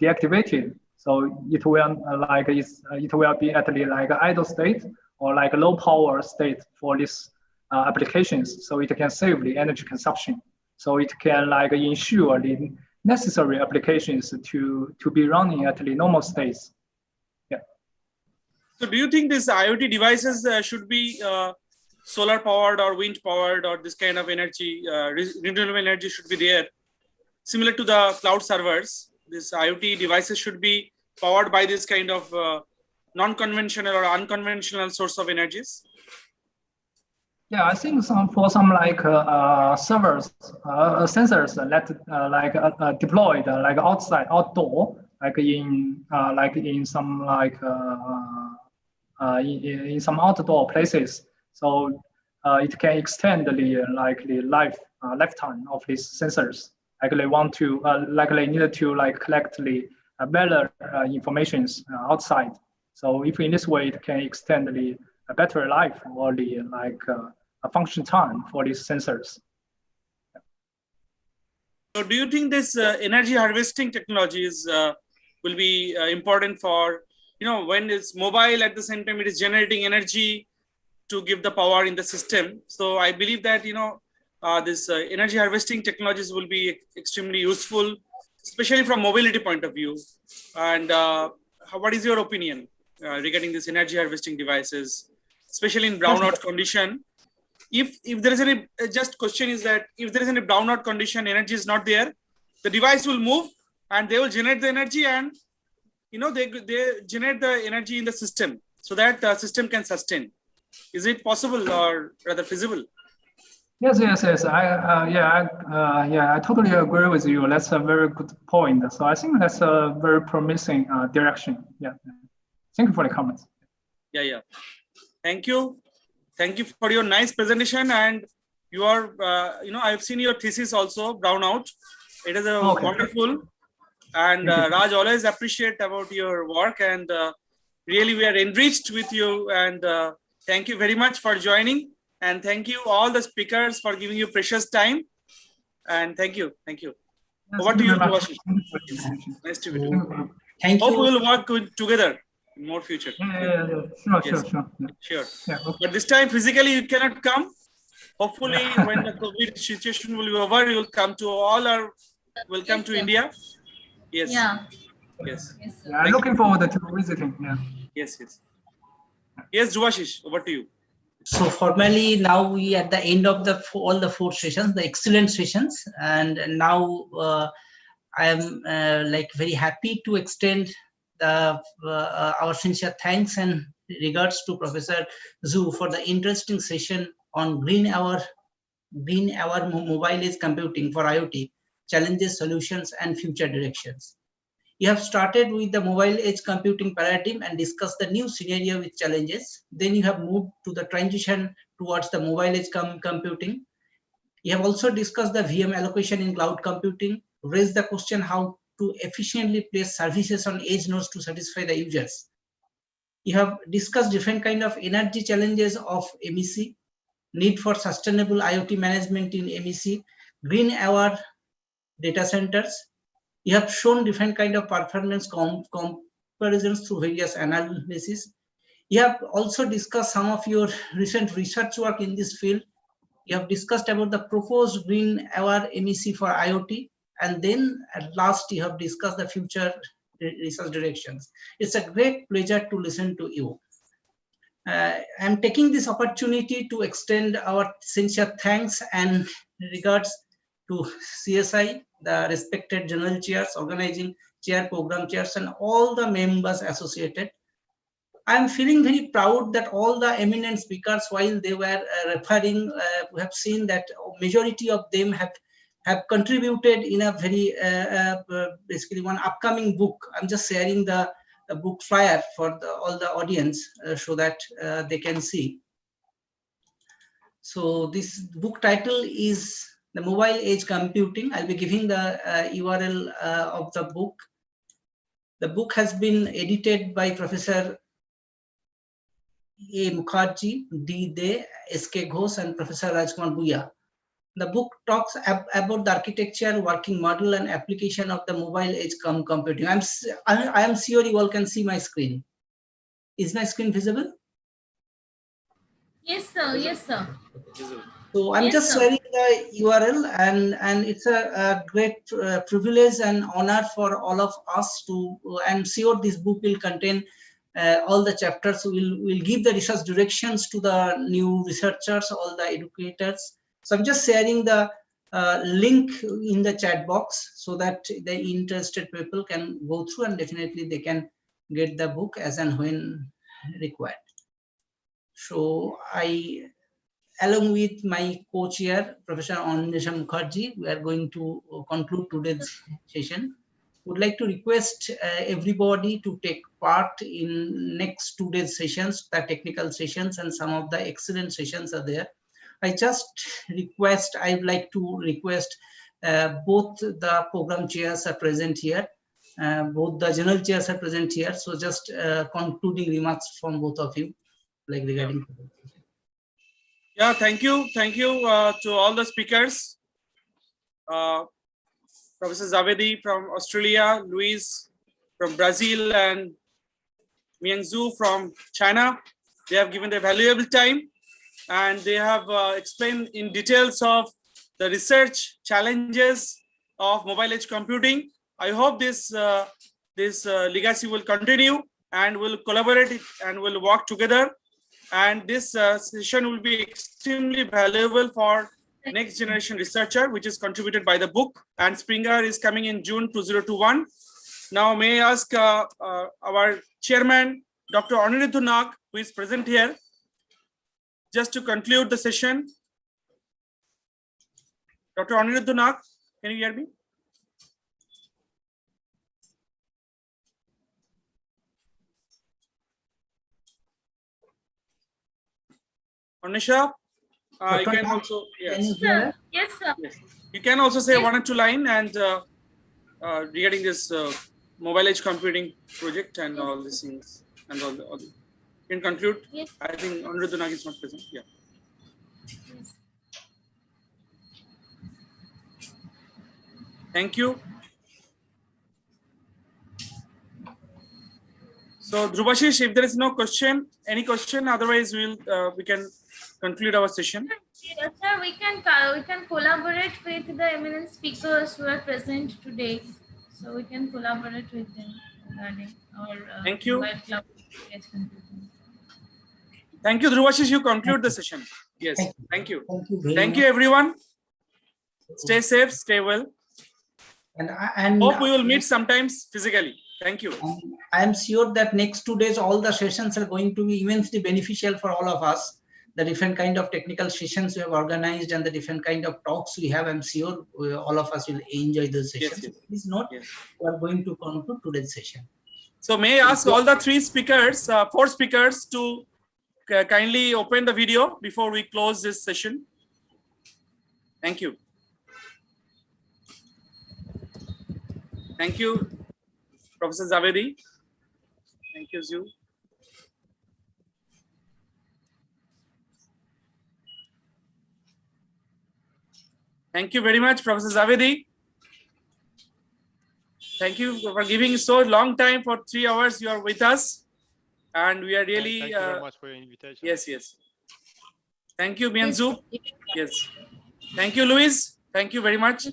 deactivated. So it will it will be at the idle state or like low power state for this applications, so it can save the energy consumption. So it can like ensure the necessary applications to be running at the normal states. Yeah. So do you think these IoT devices should be solar powered or wind powered, or this kind of energy, renewable energy should be there? Similar to the cloud servers, these IoT devices should be powered by this kind of non-conventional or unconventional source of energies? Yeah, I think for some like servers, sensors that deployed like outdoor, like in some in some outdoor places. So it can extend the lifetime of these sensors. Like they want to they need to collect the better informations outside. So if in this way it can extend the battery life or the a function time for these sensors. So do you think this energy harvesting technologies will be important for, when it's mobile, at the same time it is generating energy to give the power in the system? So I believe that, this energy harvesting technologies will be extremely useful, especially from mobility point of view. And what is your opinion regarding this energy harvesting devices, especially in brownout condition? If there is any, just question is that if there is any brownout condition, energy is not there, the device will move and they will generate the energy, and they generate the energy in the system so that the system can sustain. Is it possible or rather feasible? Yes. I totally agree with you. That's a very good point. So I think that's a very promising direction. Yeah. Thank you for the comments. Yeah. Thank you. Thank you for your nice presentation, and you are, I've seen your thesis also, brownout. It is wonderful, and Raj, always appreciate about your work, and really we are enriched with you, and thank you very much for joining, and thank you all the speakers for giving you precious time, and thank you. Over to you, Dubashish. Nice to meet you. Thank you. Hope we will work together in more future. Sure. Yeah, okay. But this time physically you cannot come. Hopefully when the COVID situation will be over, you will come to welcome to India. Yes. Yeah. Yes. Yeah, I'm looking forward to visiting. Yeah. Yes. Yes, Dubashish, over to you. So formally now we at the end of all the 4 sessions, the excellent sessions, and now I am very happy to extend our sincere thanks and regards to Professor Zhu for the interesting session on green hour mobile edge computing for IoT, challenges, solutions, and future directions. You have started with the mobile edge computing paradigm and discussed the new scenario with challenges. Then you have moved to the transition towards the mobile edge computing. You have also discussed the VM allocation in cloud computing, raised the question how to efficiently place services on edge nodes to satisfy the users. You have discussed different kind of energy challenges of MEC, need for sustainable IoT management in MEC, green hour data centers. You have shown different kind of performance comparisons through various analyses. You have also discussed some of your recent research work in this field. You have discussed about the proposed green hour MEC for IoT. And then at last, you have discussed the future research directions. It's a great pleasure to listen to you. I'm taking this opportunity to extend our sincere thanks and regards to CSI, the respected general chairs, organizing chair, program chairs, and all the members associated. I'm feeling very proud that all the eminent speakers, while they were referring, we have seen that majority of them have contributed in a very basically one upcoming book. I'm just sharing the book flyer for all the audience so that they can see. So this book title is The Mobile Edge Computing. I'll be giving the URL of the book. The book has been edited by Professor A. Mukherjee, D. De, S.K. Ghosh, and Professor Rajkumar Bhuya. The book talks about the architecture, working model, and application of the mobile edge computing. I am sure you all can see my screen. Is my screen visible? Yes, sir. Yes, sir. So I'm Yes, just sir. sharing the URL, and it's a great privilege and honor for all of us to. I'm sure this book will contain all the chapters. Will give the research directions to the new researchers, all the educators. So I'm just sharing the link in the chat box so that the interested people can go through, and definitely they can get the book as and when required. So along with my co-chair, Professor Annisha Mukherjee, we are going to conclude today's session. Would like to request everybody to take part in next 2 days sessions, the technical sessions, and some of the excellent sessions are there. I would like to request both the program chairs are present here, both the general chairs are present here. So just concluding remarks from both of you, like regarding. Yeah, thank you to all the speakers. Professor Zavedi from Australia, Luis from Brazil, and Miang Zhu from China. They have given their valuable time, and they have explained in details of the research challenges of mobile edge computing. I hope this legacy will continue, and will collaborate and will work together. And this session will be extremely valuable for next generation researcher, which is contributed by the book. And Springer is coming in June 2021. Now, may I ask our chairman, Dr. Aniruddha Nag, who is present here, just to conclude the session. Dr. Aniruddha Nag, can you hear me? Anisha, you can also, yes. Yes, sir. Yes. You can also say 1 or 2 lines and regarding this mobile edge computing project and all these things and all the you can conclude. Yes. I think Aniruddha Nag is not present. Yeah. Yes. Thank you. So Dhrubashish, if there is no question, any question, otherwise we can conclude our session. Yes, sir. We can collaborate with the eminent speakers who are present today. So we can collaborate with them regarding our Thank you. mobile cloud edge computing. Thank you, Dhrubashish. You conclude the session. Yes. Thank you. Thank you everyone. Stay safe. Stay well. And hope we will meet sometimes physically. Thank you. I am sure that next 2 days, all the sessions are going to be immensely beneficial for all of us. The different kind of technical sessions we have organized and the different kind of talks we have, I'm sure all of us will enjoy those sessions. Yes. Please note, we are going to conclude today's session. So may I ask all the 4 speakers to kindly open the video before we close this session. Thank you. Thank you, Professor Zavedi. Thank you, Zhu. Thank you very much, Professor Zavedi. Thank you for giving so long time. For 3 hours you are with us, and we are really thank you very much for your invitation. Yes. Thank you, Miang Zhu. Yes. Thank you, Luis. Thank you very much.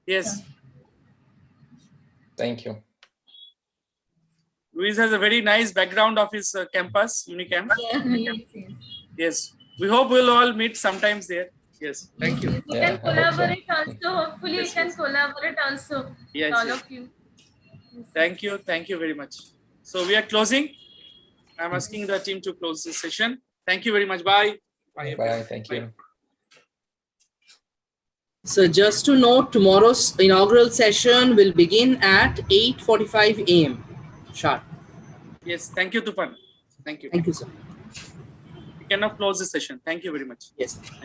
Yes. Thank you. Luis has a very nice background of his campus, Unicamp. Yes. We hope we'll all meet sometimes there. Yes. Thank you. We can collaborate also. Hopefully, we can collaborate also. Yes. All of you. Thank you. Thank you very much. So we are closing. I'm asking the team to close this session. Thank you very much. Bye. Bye. Thank you. So just to note, tomorrow's inaugural session will begin at 8:45 a.m. sharp. Yes. Thank you, Tufan. Thank you. Thank you, sir. We cannot close this session. Thank you very much. Yes.